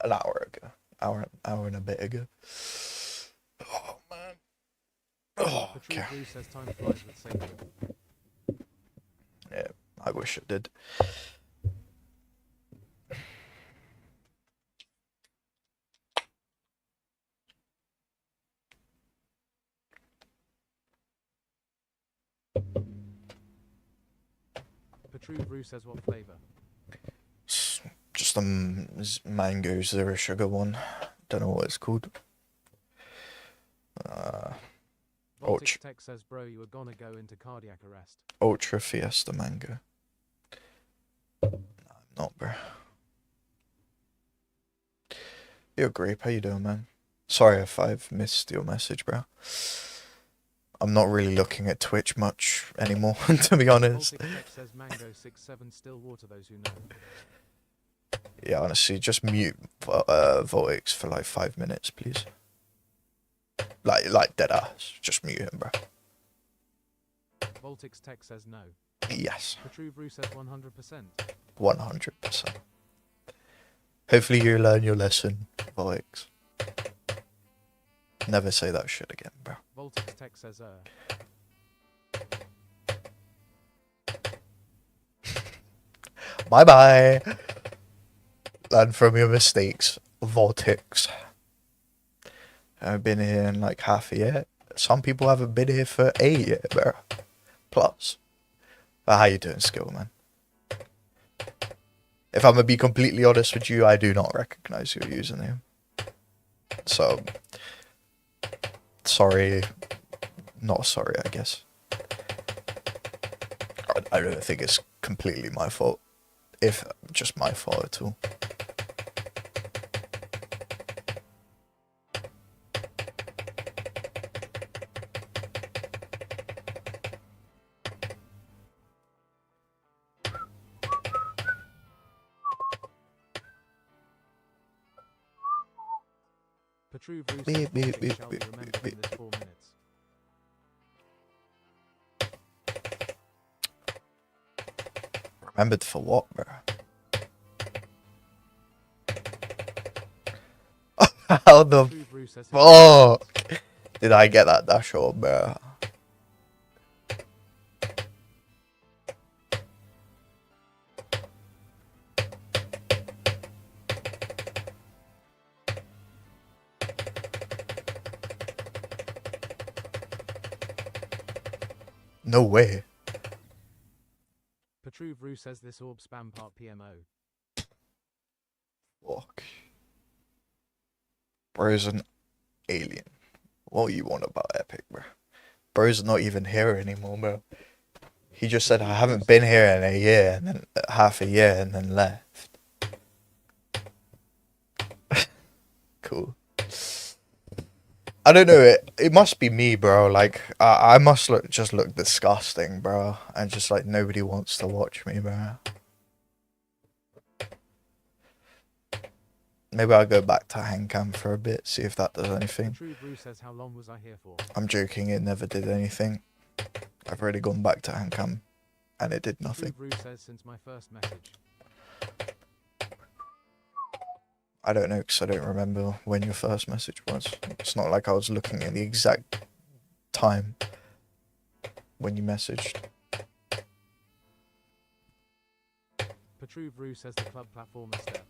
An hour ago. Hour and a bit ago. Oh, man. Oh, okay. Petru says time flies with sacred. Yeah, I wish it did. Petru says what flavor? Just mango zero sugar one. Don't know what it's called. Voltix Tech says bro you were gonna go into cardiac arrest. Ultra Fiesta mango. No, I'm not, bro. Yo, Grape, how you doing, man? Sorry if I've missed your message, bro. I'm not really looking at Twitch much anymore, to be honest. Voltix Tech says mango 6-7 still water those who know. Yeah, honestly, just mute Voltix for like 5 minutes, please. Like dead ass. Just mute him, bro. Voltix Tech says no. Yes. Petru says 100%. 100%. Hopefully you learn your lesson, Voltix. Never say that shit again, bro. Voltix Tech says Bye-bye. Learn from your mistakes, Voltix. I've been here in like half a year. Some people haven't been here for a year, bro. Plus. But how you doing, Skill, man? If I'm gonna be completely honest with you, I do not recognize your username. So, sorry. Not sorry, I guess. I don't think it's completely my fault. If just my fault at all. Petruve Roos Beep, says beep, Voltic beep, shall beep, be remembered beep, in this 4 minutes. Remembered for what, bro? How the Petruve Roos says fuck did I get that dash on, bro? No way. Petruve Roos says this orb spam part PMO. Fuck. Bro's an alien. What you want about Epic, bro? Bro's not even here anymore, bro. He just said I haven't been here in a year, and then half a year, and then left. Cool. I don't know. It must be me, bro. Like I must just look disgusting, bro, and just like nobody wants to watch me, bro. Maybe I'll go back to Handcam for a bit, see if that does anything. Petruve Roos says how long was I here for? I'm joking. It never did anything. I've already gone back to Handcam, and it did nothing. Petruve Roos says since my first message. I don't know, because I don't remember when your first message was. It's not like I was looking at the exact time when you messaged. Petruve Roos says the club platformer step.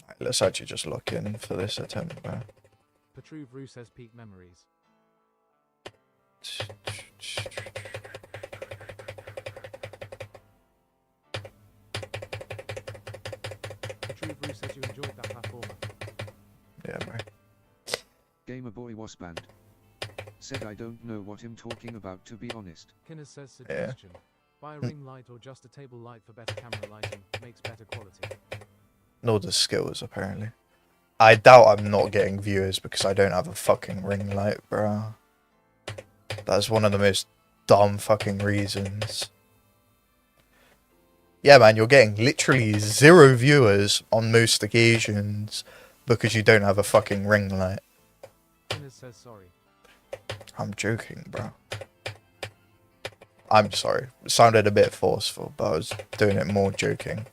Right, let's actually just lock in for this attempt, bro. Petruve Roos says peak memories. Petruve Roos says you enjoyed that platformer. Yeah, bro. Gamer Boy was banned. Said I don't know what I'm talking about, to be honest. Kinners says suggestion. Buy a ring light or just a table light for better camera lighting. Makes better quality. Nor does skills, apparently. I doubt I'm not getting viewers because I don't have a fucking ring light, bro. That's one of the most dumb fucking reasons. Yeah, man, you're getting literally 0 viewers on most occasions because you don't have a fucking ring light. Kinners says sorry. I'm joking, bro. I'm sorry. It sounded a bit forceful, but I was doing it more joking.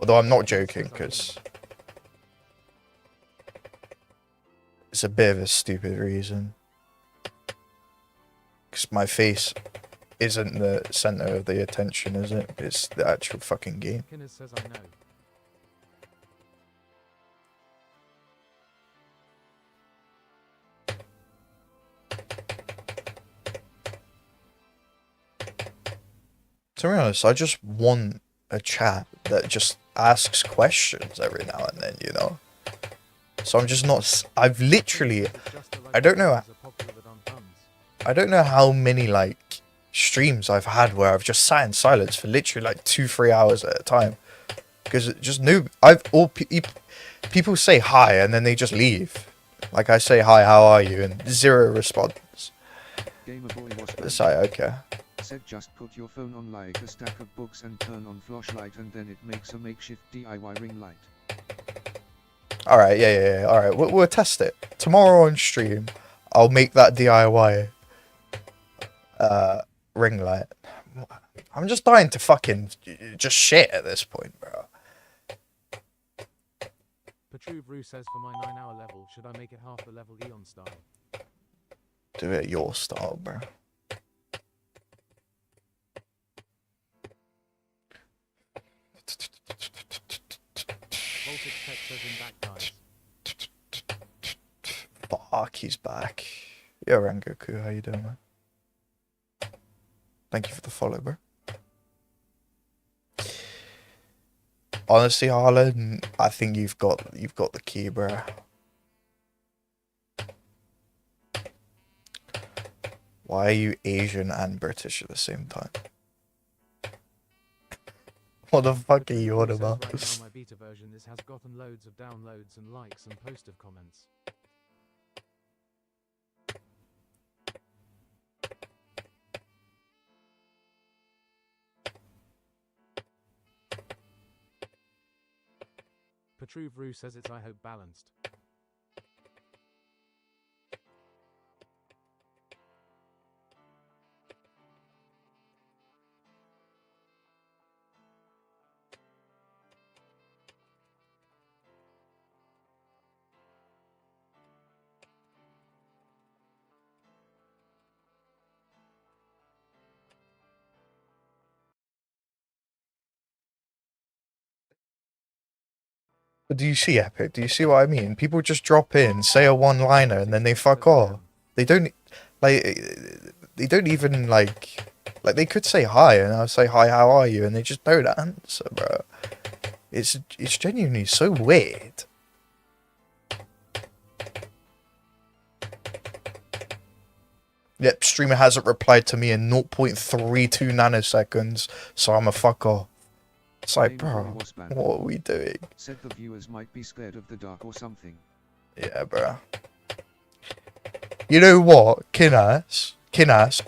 Although I'm not joking, because it's a bit of a stupid reason. Because my face isn't the center of the attention, is it? It's the actual fucking game. Kinners says I know. To be honest, I just want a chat that just asks questions every now and then, you know? So I'm just not... I've literally... I don't know how many, like, streams I've had where I've just sat in silence for literally, like, 2-3 hours at a time. Because it just people say hi and then they just leave. Like, I say hi, how are you? And 0 response. Gamer Boy was It's banned. like, okay. Said just put your phone on like a stack of books and turn on flashlight and then it makes a makeshift DIY ring light. Alright, yeah. Alright, we'll test it. Tomorrow on stream, I'll make that DIY ring light. I'm just dying to fucking just shit at this point, bro. Petruve Roos says for my 9-hour level, should I make it half the level Eon style? Do it your style, bro. Voltic Tech says in back guys. Fuck, he's back. Yo, Rangoku, how you doing, man? Thank you for the follow, bro. Honestly, Harlan, I think you've got the key, bro. Why are you Asian and British at the same time? What the fuck are you on about? Right now, my beta version this has gotten loads of downloads and likes and positive comments. Petruve says it's I hope balanced. But do you see, Epic? Do you see what I mean? People just drop in, say a one-liner, and then they fuck off. They don't, like, they don't even, like, they could say hi, and I'll say, hi, how are you? And they just don't answer, bro. It's genuinely so weird. Yep, streamer hasn't replied to me in 0.32 nanoseconds, so I'm a fuck off. It's like, bro, what are we doing? Said the viewers might be scared of the dark or something. Yeah, bro. You know what, Kinas,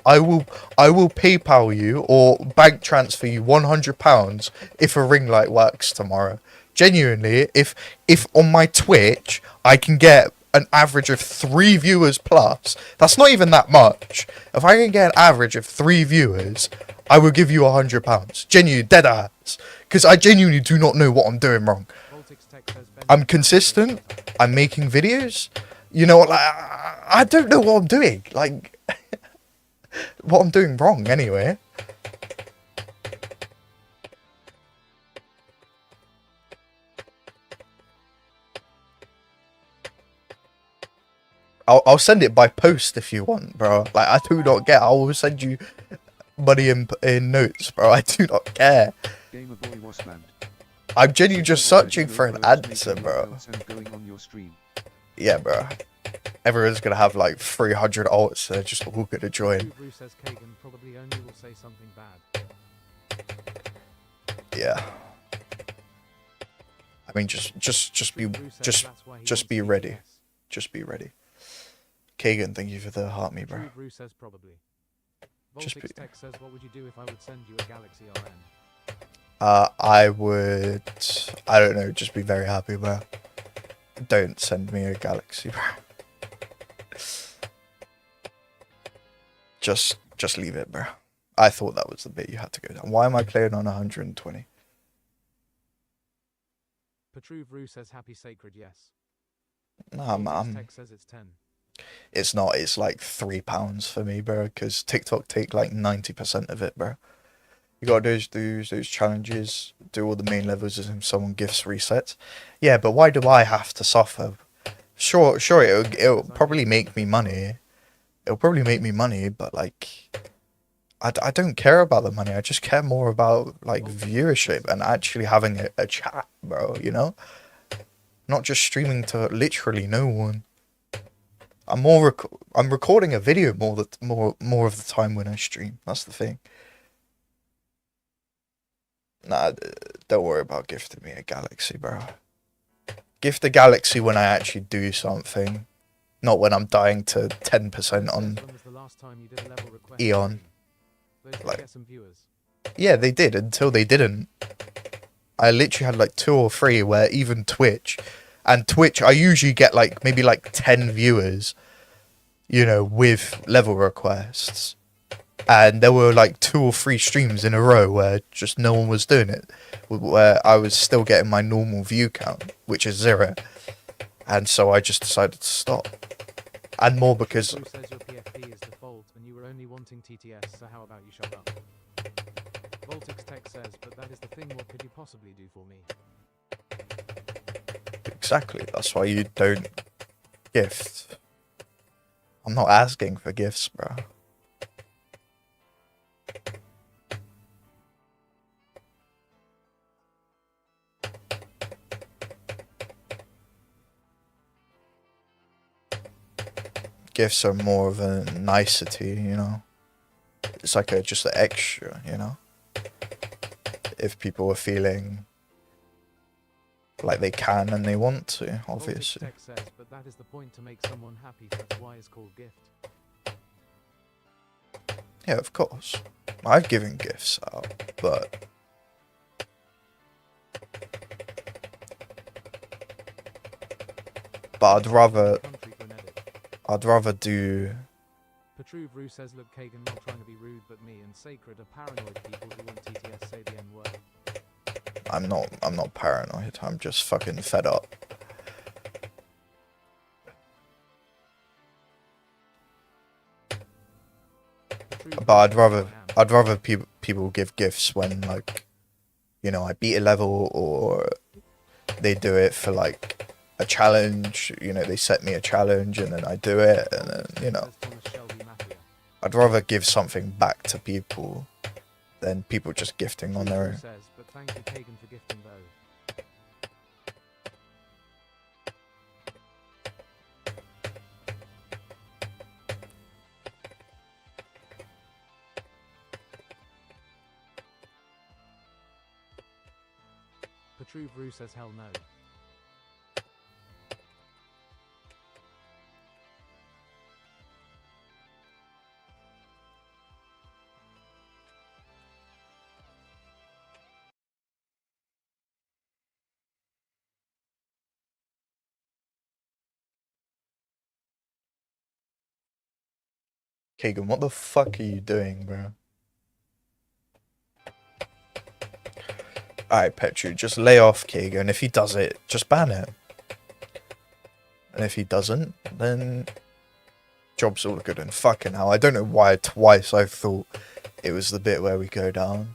I will PayPal you or bank transfer you £100 if a ring light works tomorrow. Genuinely, if on my Twitch I can get an average of 3 viewers plus, that's not even that much. If I can get an average of 3 viewers, I will give you £100. Genuinely, dead ass. Because I genuinely do not know what I'm doing wrong. I'm consistent. I'm making videos. You know, like, I don't know what I'm doing. Like, what I'm doing wrong anyway. I'll send it by post if you want, bro. Like, I do not care. I will send you money in notes, bro. I do not care. I'm genuinely just searching for an answer, bro. Yeah, bro. Everyone's gonna have like 300 alts. They're just all gonna join. Yeah. I mean, just be ready. Just be ready. Kagan, thank you for the heart me, bro. Just be... says, what would you do if I would send you a Galaxy RN? I would, I don't know, just be very happy, bro. Don't send me a Galaxy, bro. Just leave it, bro. I thought that was the bit you had to go down. Why am I playing on 120? Petruve says happy sacred, yes. Nah, says it's 10. It's not, it's like £3 for me, bro, because TikTok take like 90% of it, bro. You gotta do those challenges, do all the main levels as if someone gifts resets. Yeah, but why do I have to suffer? Sure, it'll probably make me money. It'll probably make me money, but like, I don't care about the money. I just care more about like viewership and actually having a chat, bro, you know? Not just streaming to literally no one. I'm recording a video more of the time when I stream. That's the thing. Nah, don't worry about gifting me a Galaxy, bro. Gift a Galaxy when I actually do something, not when I'm dying to 10% on Eon. Like, yeah, they did until they didn't. I literally had like 2 or 3 where even Twitch, I usually get like maybe like 10 viewers, you know, with level requests. And there were like 2 or 3 streams in a row where just no one was doing it, where I was still getting my normal view count, which is 0. And so I just decided to stop. And more because... Who says your PFP is default and you were only wanting TTS, so how about you shut up? Voltix Tech says, but that is the thing, what could you possibly do for me? Exactly, that's why you don't gift. I'm not asking for gifts, bro. gifts are more of a nicety, you know. It's like just an extra, you know. If people are feeling like they can and they want to, obviously. Voltage Tech says, but that is the point, to make someone happy. That's why it's called gift. Yeah, of course. I've given gifts out, but I'd rather do. Petruve Rue says, look, Kagan, not trying to be rude, but me and Sacred are paranoid people who want TTS say the N word. I'm not paranoid. I'm just fucking fed up. But I'd rather people give gifts when, like, you know, I beat a level, or they do it for like a challenge. You know, they set me a challenge and then I do it, and then, you know, I'd rather give something back to people than people just gifting on their own. But thank you, Kagan, for gifting though. Petruve Rue says, hell no. Kagan, what the fuck are you doing, bro? Alright, Petru, just lay off Kagan. If he does it, just ban him. And if he doesn't, then job's all good and fucking hell. I don't know why twice I thought it was the bit where we go down.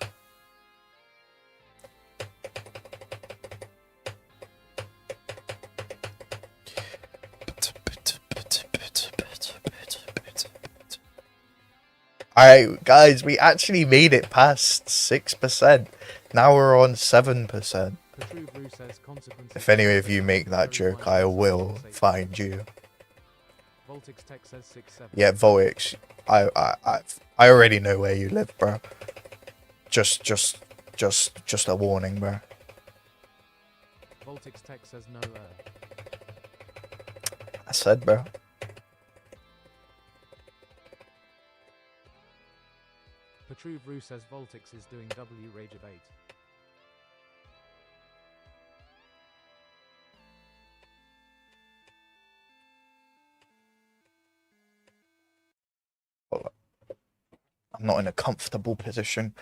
Alright, guys, we actually made it past 6%. Now we're on 7%. If any of you make that joke, I will find you. Yeah, Volix, I already know where you live, bro. Just a warning, bro. Voltix Tech says no. I said, bro. Petruve Rue says Voltix is doing W Rage of 8. I'm not in a comfortable position.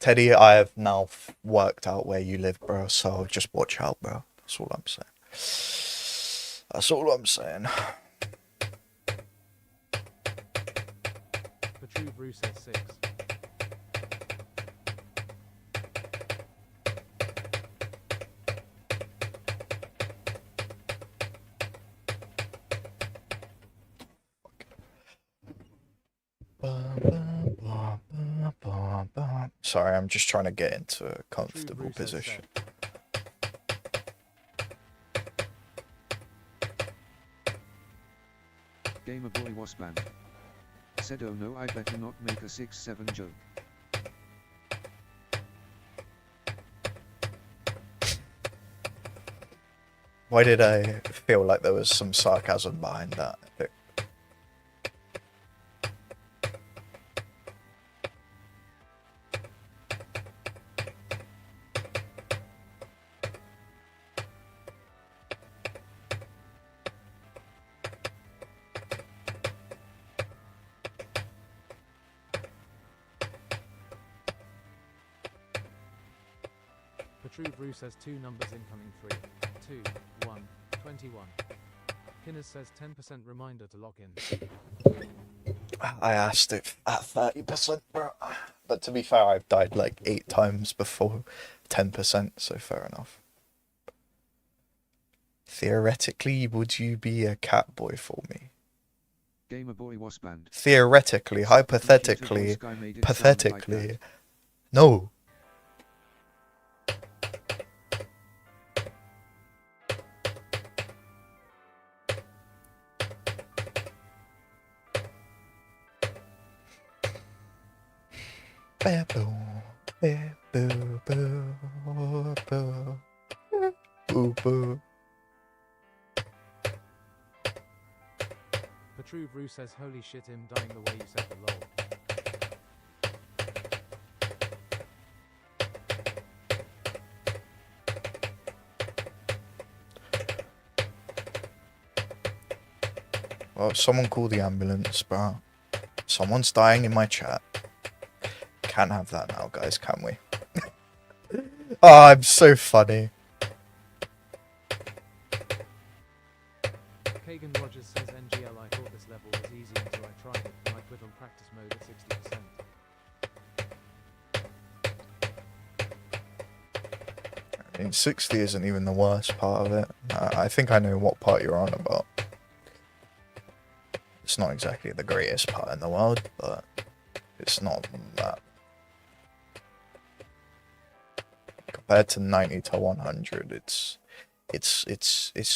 Teddy, I have now worked out where you live, bro, so just watch out, bro. That's all I'm saying. That's all I'm saying. Petruve Rue says 6. Sorry, I'm just trying to get into a comfortable position. Gamer Boy was banned. Said, oh no, I better not make a 6-7 joke. Why did I feel like there was some sarcasm behind that? Petruve Rue says 2 numbers incoming 3, 2, 1, 21. Kinners says 10% reminder to lock in. I asked it at 30%, bro. But to be fair, I've died like 8 times before 10%, so fair enough. Theoretically, would you be a cat boy for me? Gamer Boy was banned. Theoretically, hypothetically, pathetically. No. Boo, boo, boo, boo, boo, boo. Petruve Rue says, holy shit, him dying the way you said the lol. Well, someone call the ambulance, bro. Someone's dying in my chat. Can't have that now, guys, can we? Oh, I'm so funny. Kagan Rogers says, NGL, I thought this level was easy until I tried it, and I quit on practice mode at 60%. I mean, 60 isn't even the worst part of it. I think I know what part you're on about. It's not exactly the greatest part in the world, but it's not that. Compared to 90 to 100, it's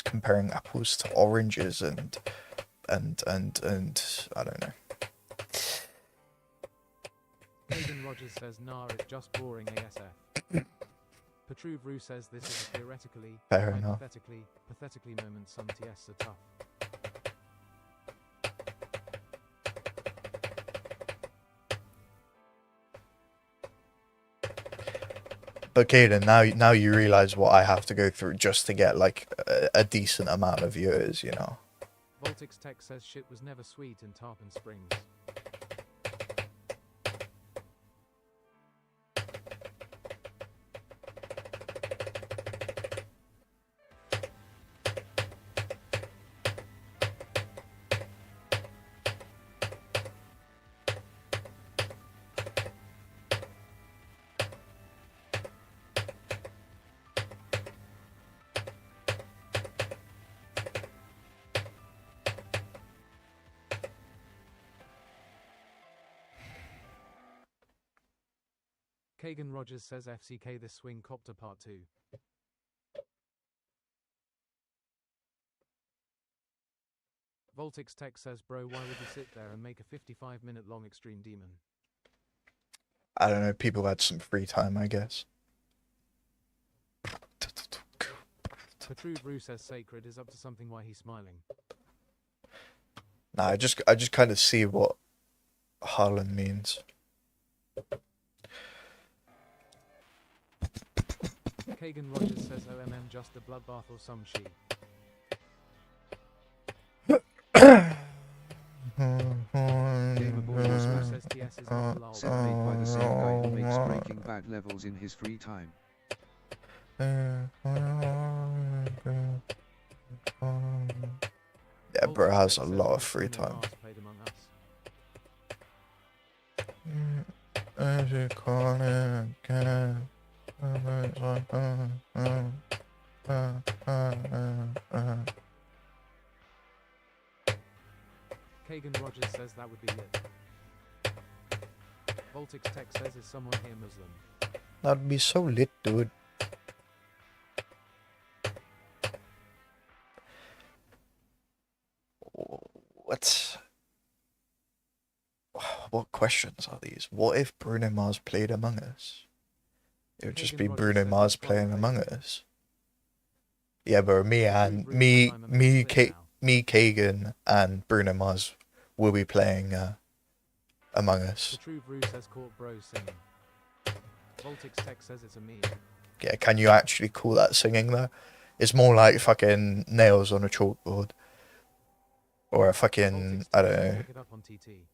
comparing apples to oranges and I don't know. Kagan Rogers says, nah, it's just boring ASF. Petruve Rue says, this is a theoretically, Fair enough. pathetically moment some TS are tough. But Caden, now you realize what I have to go through just to get like a decent amount of viewers, you know. Voltix Tech says shit was never sweet in Tarpon Springs. Kagan Rogers says FCK this swing copter part 2. Voltix Tech says, bro, why would you sit there and make a 55-minute long extreme demon? I don't know, people had some free time, I guess. Petruve Rue says Sacred is up to something, why he's smiling. Nah, I just kind of see what Harlan means. Kagan Rogers says OMM just a bloodbath or some she. Gamerboy says TS is not lol. Set made by the same guy who makes Breaking Bad levels in his free time. Yeah, bro has a lot of free time. Kagan Rogers says that would be lit. Voltix Tech says, is someone here Muslim? That'd be so lit, dude. What questions are these? What if Bruno Mars played Among Us? It would just be Bruno Mars playing Among Us. Yeah, bro, Kagan, and Bruno Mars will be playing Among Us. Petruve Rue says caught bro singing. Voltix Tech says it's a meme. Yeah, can you actually call that singing though? It's more like fucking nails on a chalkboard. Or a fucking, I don't know. Look it up on TT.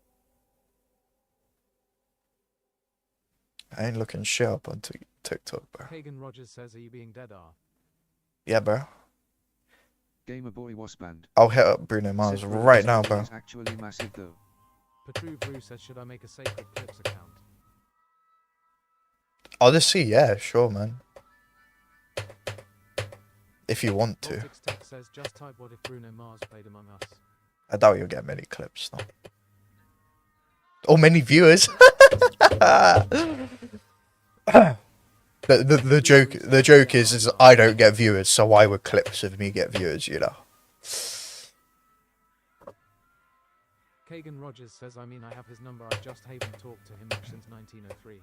I ain't looking shit up on TikTok, bro. Kagan Rogers says, are you being dead? Yeah, bro. Gamerboy was banned. I'll hit up Bruno Mars right now, bro. Is actually massive though. Petruve Rue says, should I make a Sacred Clips account? Odyssey, yeah, sure, man. If you want to. Voltix Tech says, just type what if Bruno Mars played Among Us. I doubt you'll get many clips, though. Or many viewers. The joke is I don't get viewers, so why would clips of me get viewers, you know? Kagan Rogers says, I mean, I have his number, I just haven't talked to him much since 1903.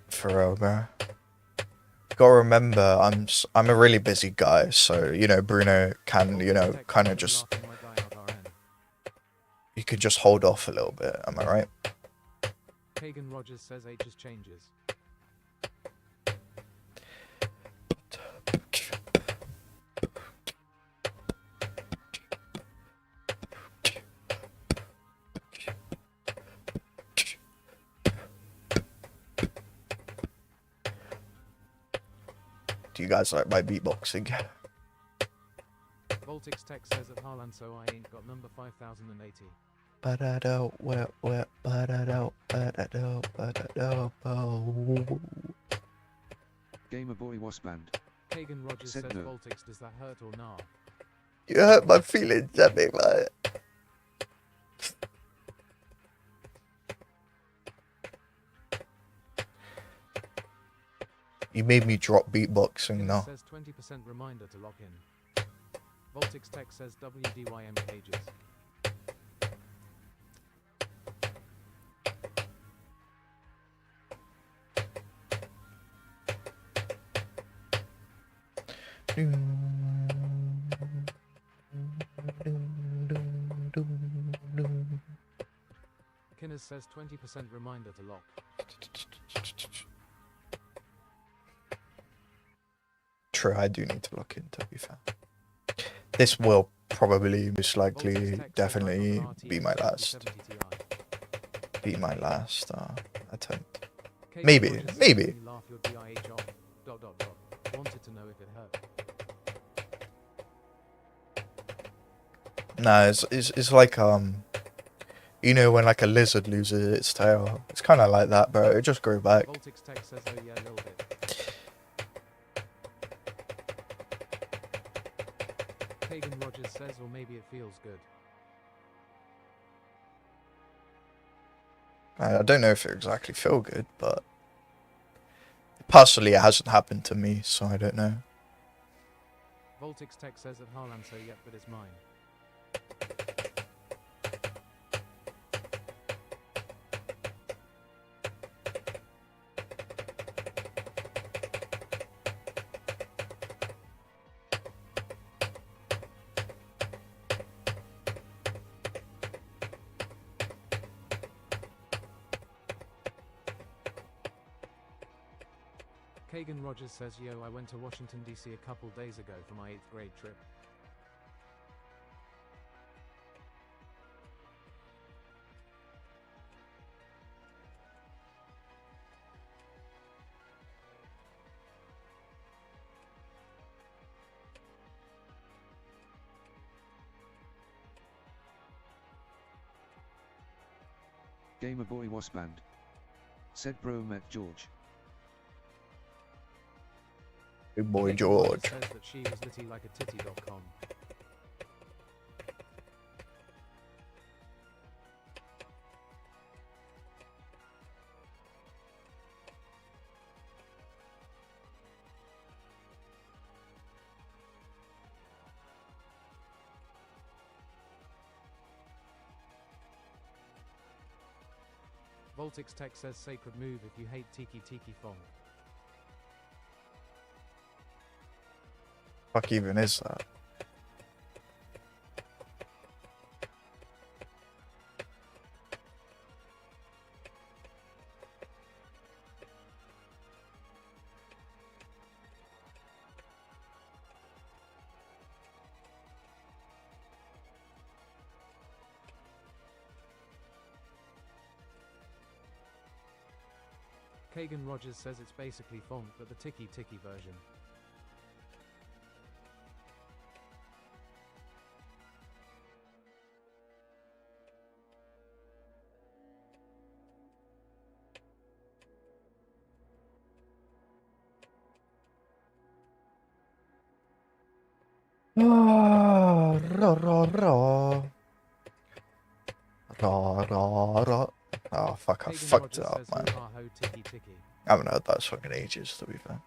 For real, bro. Gotta remember, I'm a really busy guy, so you know Bruno can, you know, kind of just, you could just hold off a little bit. Am I right? Kagan Rogers says ages changes. Do you guys like my beatboxing? Voltix Tech says at Harlan, so I ain't got number 5080. Ba-da-do, ba-da-do, ba-da-do, ba-da-do, bo. Gamer Boy was banned. Kagan Rogers Said says, no. Voltix, does that hurt or nah? You hurt my feelings, Jimmy, man. You made me drop beatboxing now. Says 20% reminder to lock in. Voltix Tech says WDYM cages. Kinners says 20% reminder to lock. True, I do need to look in, to be fair. This will probably, most likely, definitely be my last attempt. Maybe. Wanted to know if it hurt. Nah, it's like you know when like a lizard loses its tail. It's kind of like that, bro. It just grew back. Voltix Tech says, oh yeah, a little bit. Kagan Rogers says, or maybe it feels good. I don't know if it exactly feel good, but personally, it hasn't happened to me, so I don't know. Voltix Tech says at Harlan, so yep, but it's mine. Kagan Rogers says, yo, I went to Washington, D.C. a couple days ago for my 8th grade trip. Gamer Boy was banned. Said bro met George. Big boy Kagan George. Rogers says that she was litty like a titty.com. Voltix Tech says sacred move if you hate Tiki Tiki Fong. Fuck even is that? Kagan Rogers says it's basically Fong, but the Tiki Tiki version. Ah, ra ra ra. Ra ra ra. Oh fuck, I Kagan fucked Rogers it up, says, man. hoo-ha ho Tiki Tiki. I haven't heard that song in ages, to be fair.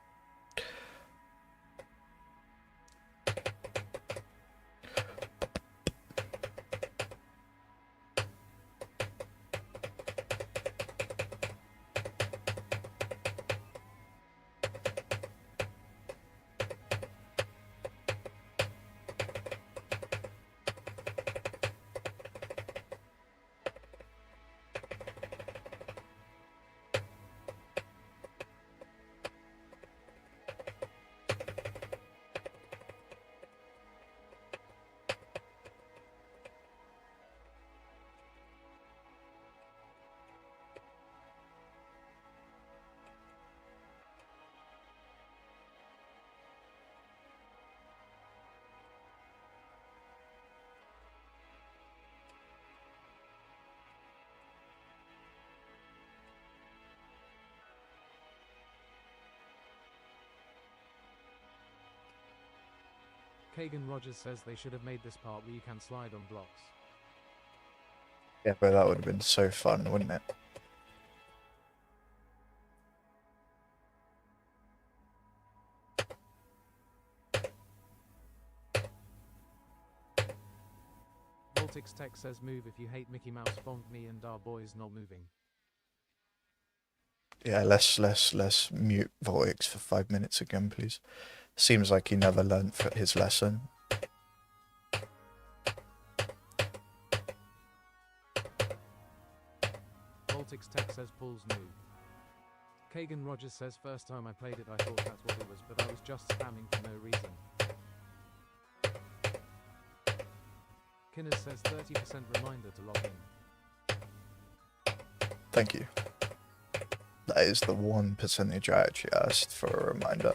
Kagan Rogers says they should have made this part where you can slide on blocks. Yeah, but that would have been so fun, wouldn't it? Voltix Tech says move if you hate Mickey Mouse font, me and our boys not moving. Yeah, let's mute Voltix for 5 minutes again, please. Seems like he never learned his lesson. Voltix Tech says pulls move. Kagan Rogers says first time I played it I thought that's what it was, but I was just spamming for no reason. Kinners says 30% reminder to log in. Thank you. That is the 1% I actually asked for a reminder.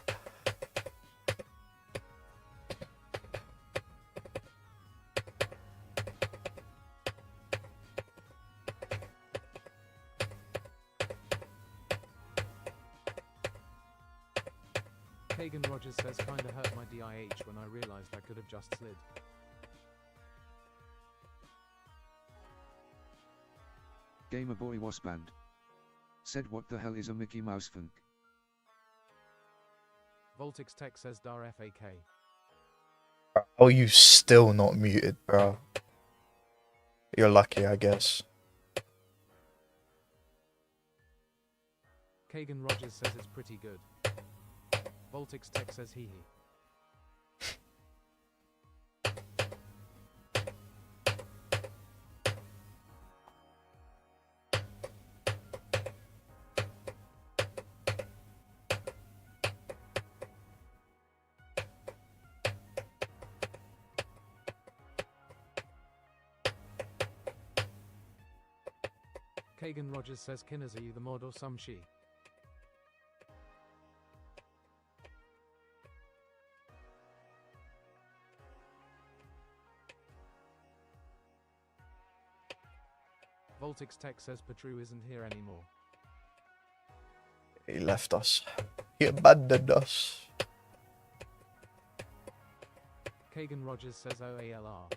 Kagan Rogers says kinda hurt my DIH when I realized I could have just slid. Gamer Boy was banned. Said what the hell is a Mickey Mouse funk? Voltix Tech says dar FAK. Oh, you still not muted, bro. You're lucky, I guess. Kagan Rogers says it's pretty good. Voltix Tech says hee hee. Kagan Rogers says Kinners, are you the mod or some she? Voltix Tech says Patru isn't here anymore. He left us. He abandoned us. Kagan Rogers says OALR.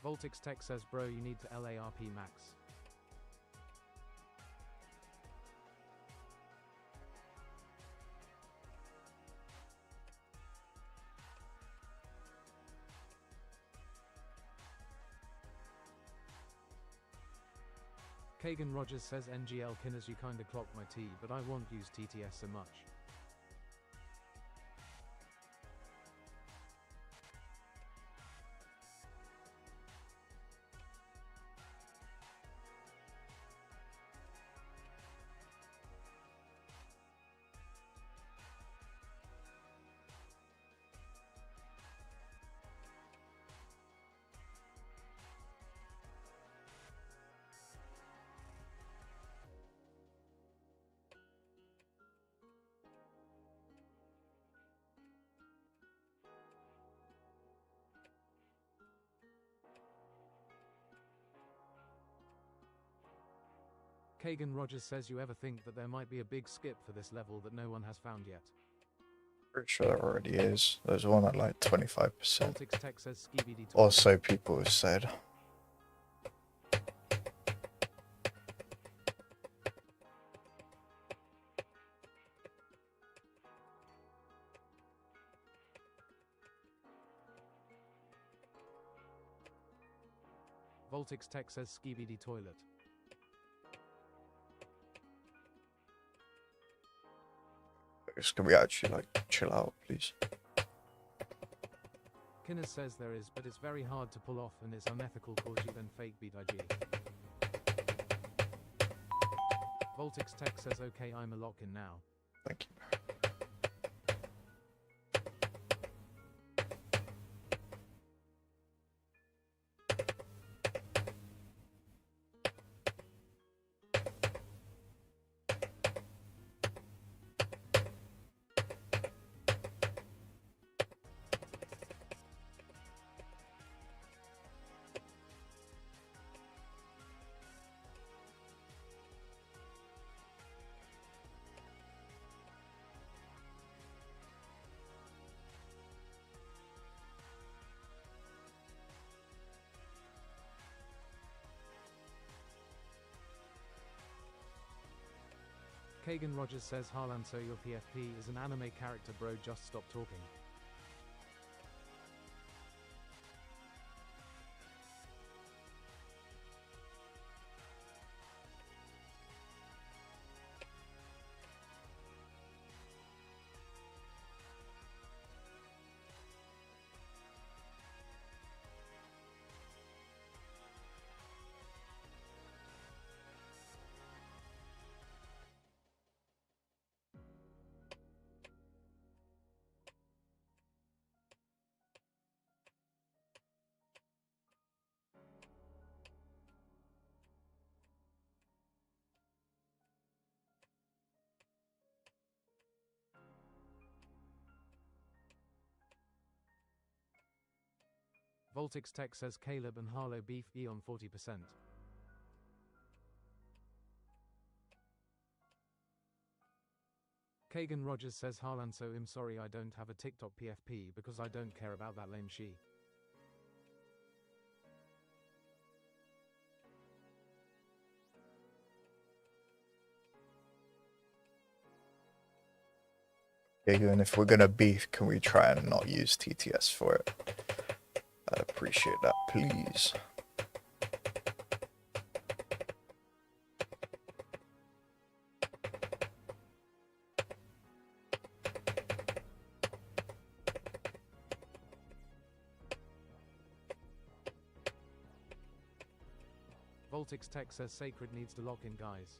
Voltix Tech says bro you need to LARP max. Kagan Rogers says NGL Kinners you kinda clocked my T but I won't use TTS so much. Kagan Rogers says you ever think that there might be a big skip for this level that no one has found yet? Pretty sure there already is. There's one at like 25%. Voltix Tech says skibidi Or so people have said. Voltix Tech says skibidi toilet. Can we actually like chill out, please? Kinners says there is, but it's very hard to pull off and it's unethical cause you then fake beat IG. Voltix Tech says okay I'm a lock-in now. Thank you. Kagan Rogers says Harlan, so your PFP is an anime character, bro, just stop talking. Voltix Tech says Caleb and Harlow beef Eon 40%. Kagan Rogers says Harlan, so I'm sorry I don't have a TikTok PFP because I don't care about that lame she. Okay, and if we're gonna beef, can we try and not use TTS for it? I'd appreciate that, please. Voltix Tech says Sacred needs to lock in, guys.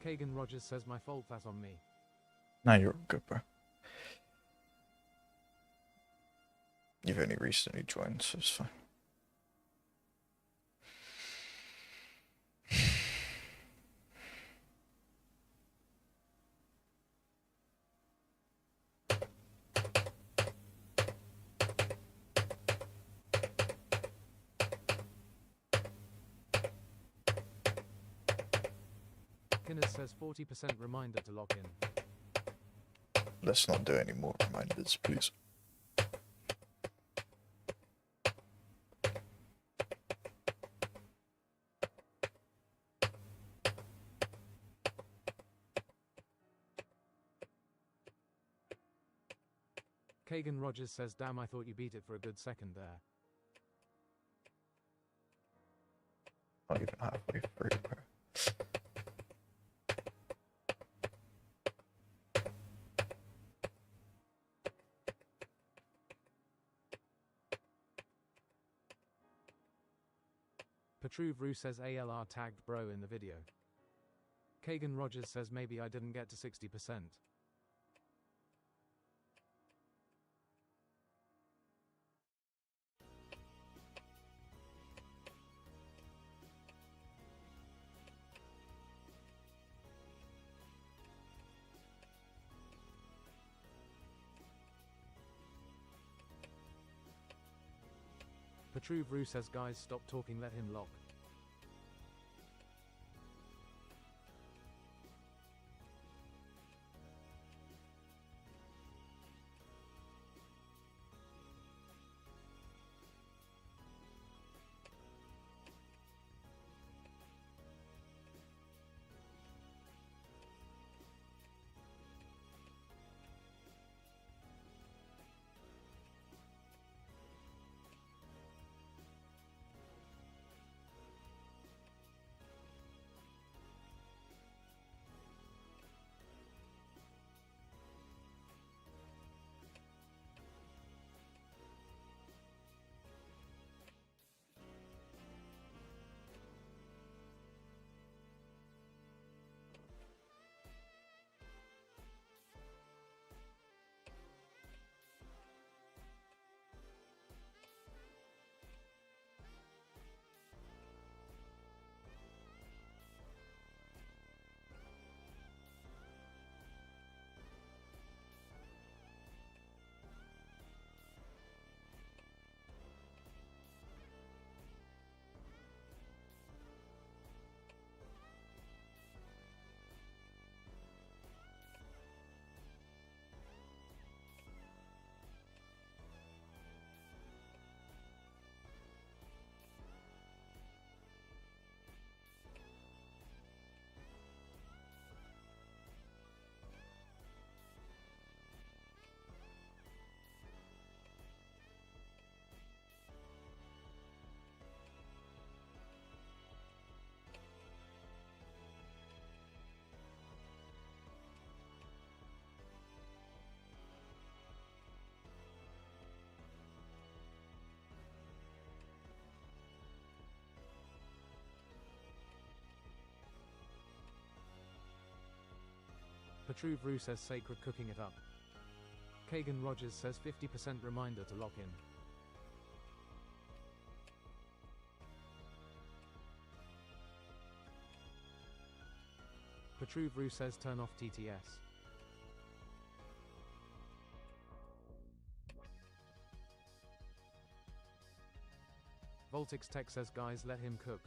Kagan Rogers says my fault, that's on me. Nah, you're all good, bro. You've only recently joined, so it's fine. Guinness says 40% reminder to lock in. Let's not do any more reminders, please. Kagan Rogers says damn, I thought you beat it for a good second there. Not even halfway through, bro. Petruve says ALR tagged bro in the video. Kagan Rogers says maybe I didn't get to 60%. Petruve says guys stop talking, let him lock. Petruve Rue says sacred cooking it up. Kagan Rogers says 50% reminder to lock in. Petruve Rue says turn off TTS. Voltix Tech says guys let him cook.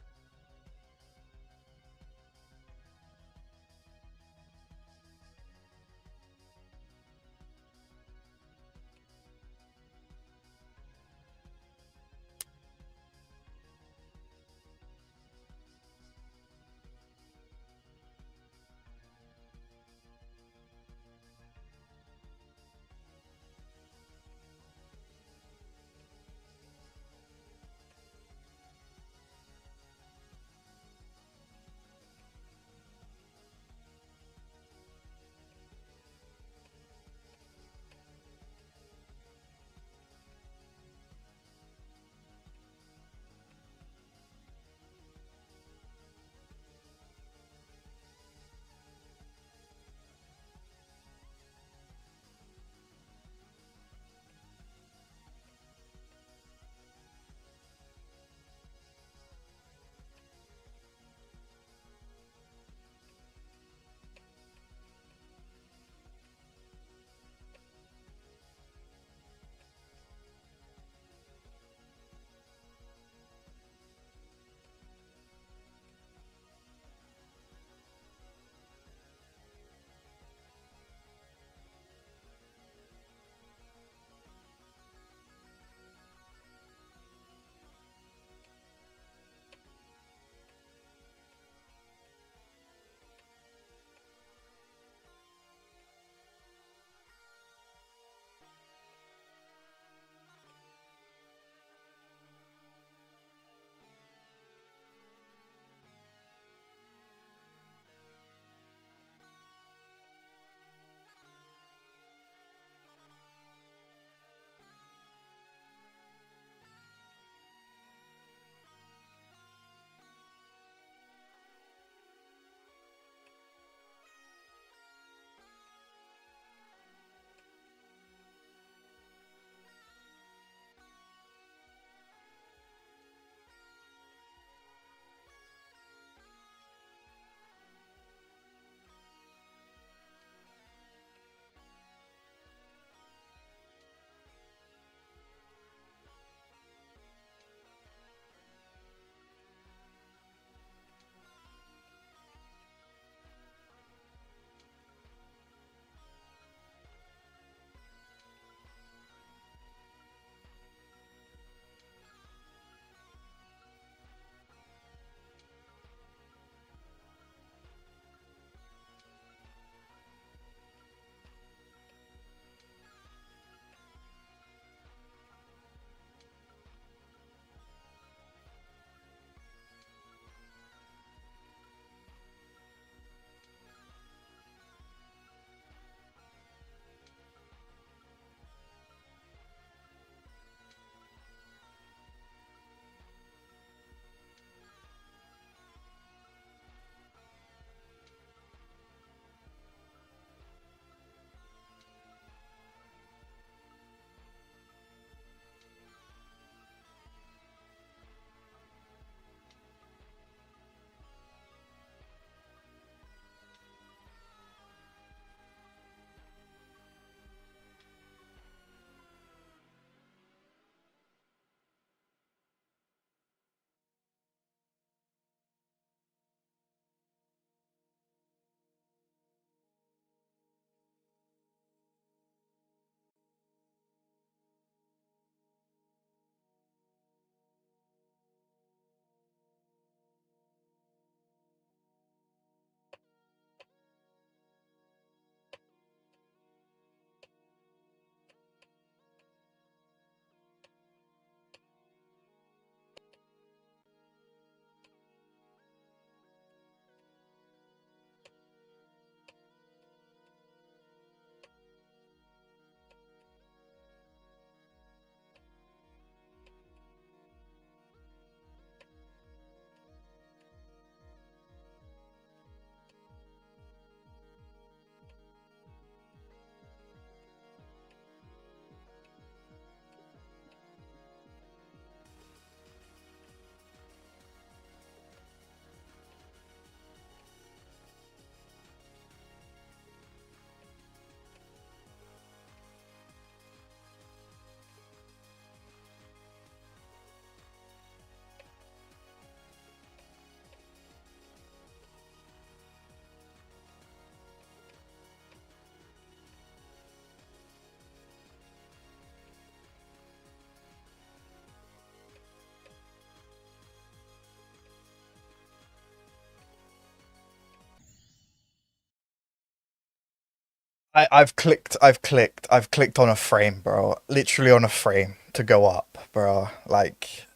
I've clicked on a frame, bro. Literally on a frame to go up, bro. Like,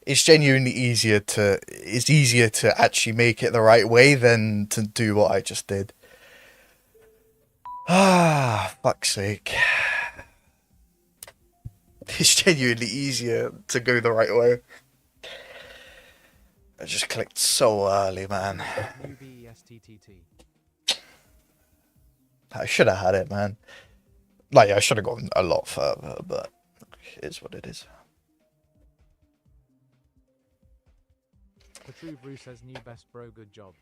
it's genuinely it's easier to actually make it the right way than to do what I just did. Ah, fuck's sake. It's genuinely easier to go the right way. I just clicked so early, man. UBESTTT. I should have had it, man. Like, I should have gone a lot further, but it is what it is. Petruve Rue says new best bro, good job.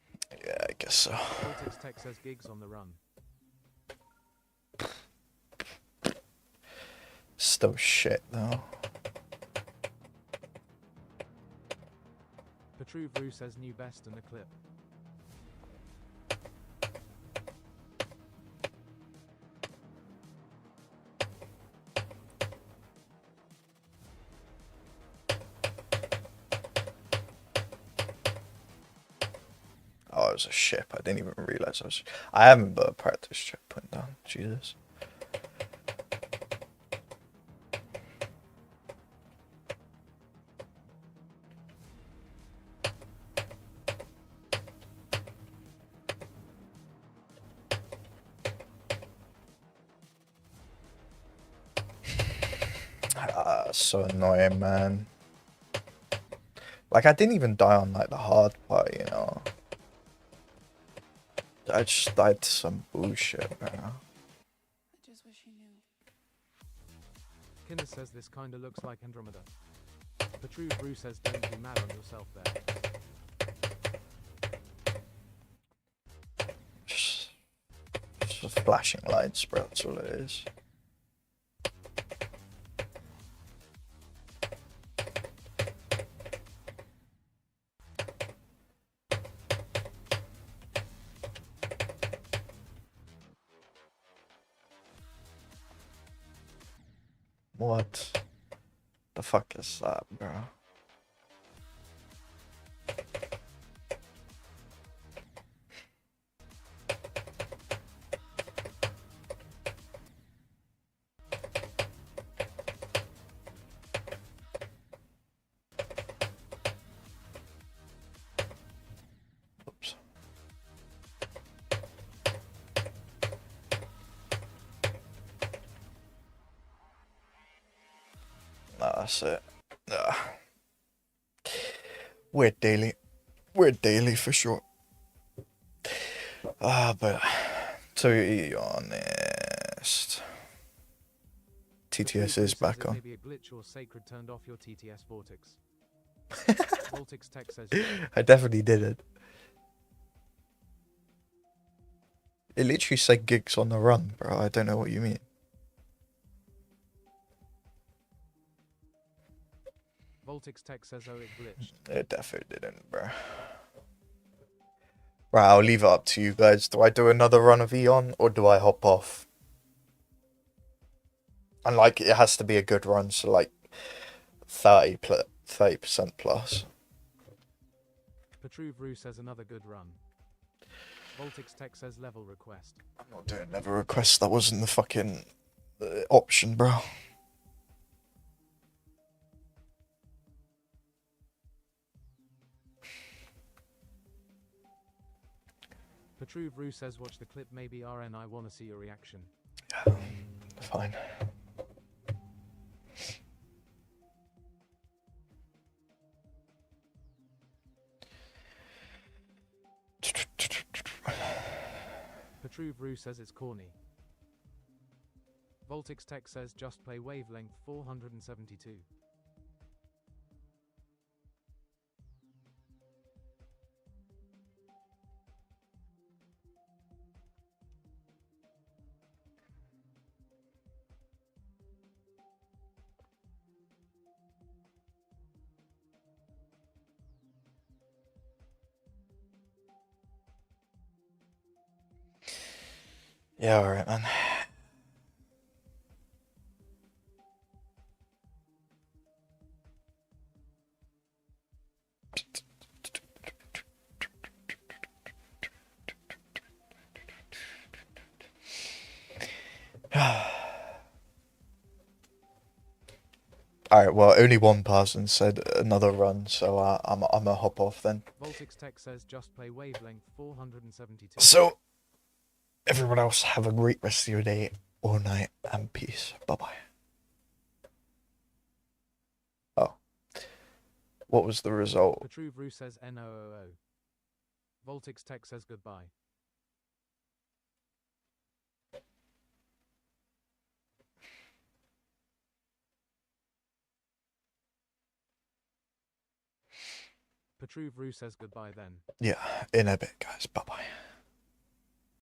Yeah, I guess so. Voltix Tech says gigs on the run. Still shit, though. Petruve Rue says new best in the clip. Oh, it was a ship. I didn't even realize I haven't put a practice checkpoint down. Jesus. So annoying, man. Like, I didn't even die on, like, the hard part, you know? I just died to some bullshit, bro. I just wish you knew. Kinder says this kinda looks like Andromeda. Petruve Rue says don't be mad on yourself there. Just flashing lights, bro. That's all it is. What the fuck is that, bro? Oops. Nah, that's it. We're daily. We're daily for sure. But to be honest, TTS is back on. Maybe a glitch or Sacred turned off your TTS Vortex. Voltix Tech says I definitely did it. It literally said gigs on the run, bro. I don't know what you mean. Voltix Tech says oh it glitched. It definitely didn't, bro. Right, I'll leave it up to you guys. Do I do another run of Eon or do I hop off? And like, it has to be a good run, so like 30% plus. Petruve Rue says another good run. Voltix Tech says level request. I'm not doing level request. That wasn't the fucking option, bro. Petruve Rue says watch the clip maybe RN I wanna see your reaction. Yeah, fine. Petruve Rue says it's corny. Voltix Tech says just play wavelength 472. Yeah, alright, man. Alright, well, only one person said another run, so I'm gonna hop off then. Voltix Tech says just play wavelength 472. So, everyone else, have a great rest of your day or night, and peace. Bye-bye. Oh. What was the result? Petruvru says NOOO. Voltix Tech says goodbye. Petruvru says goodbye then. Yeah, in a bit, guys. Bye-bye.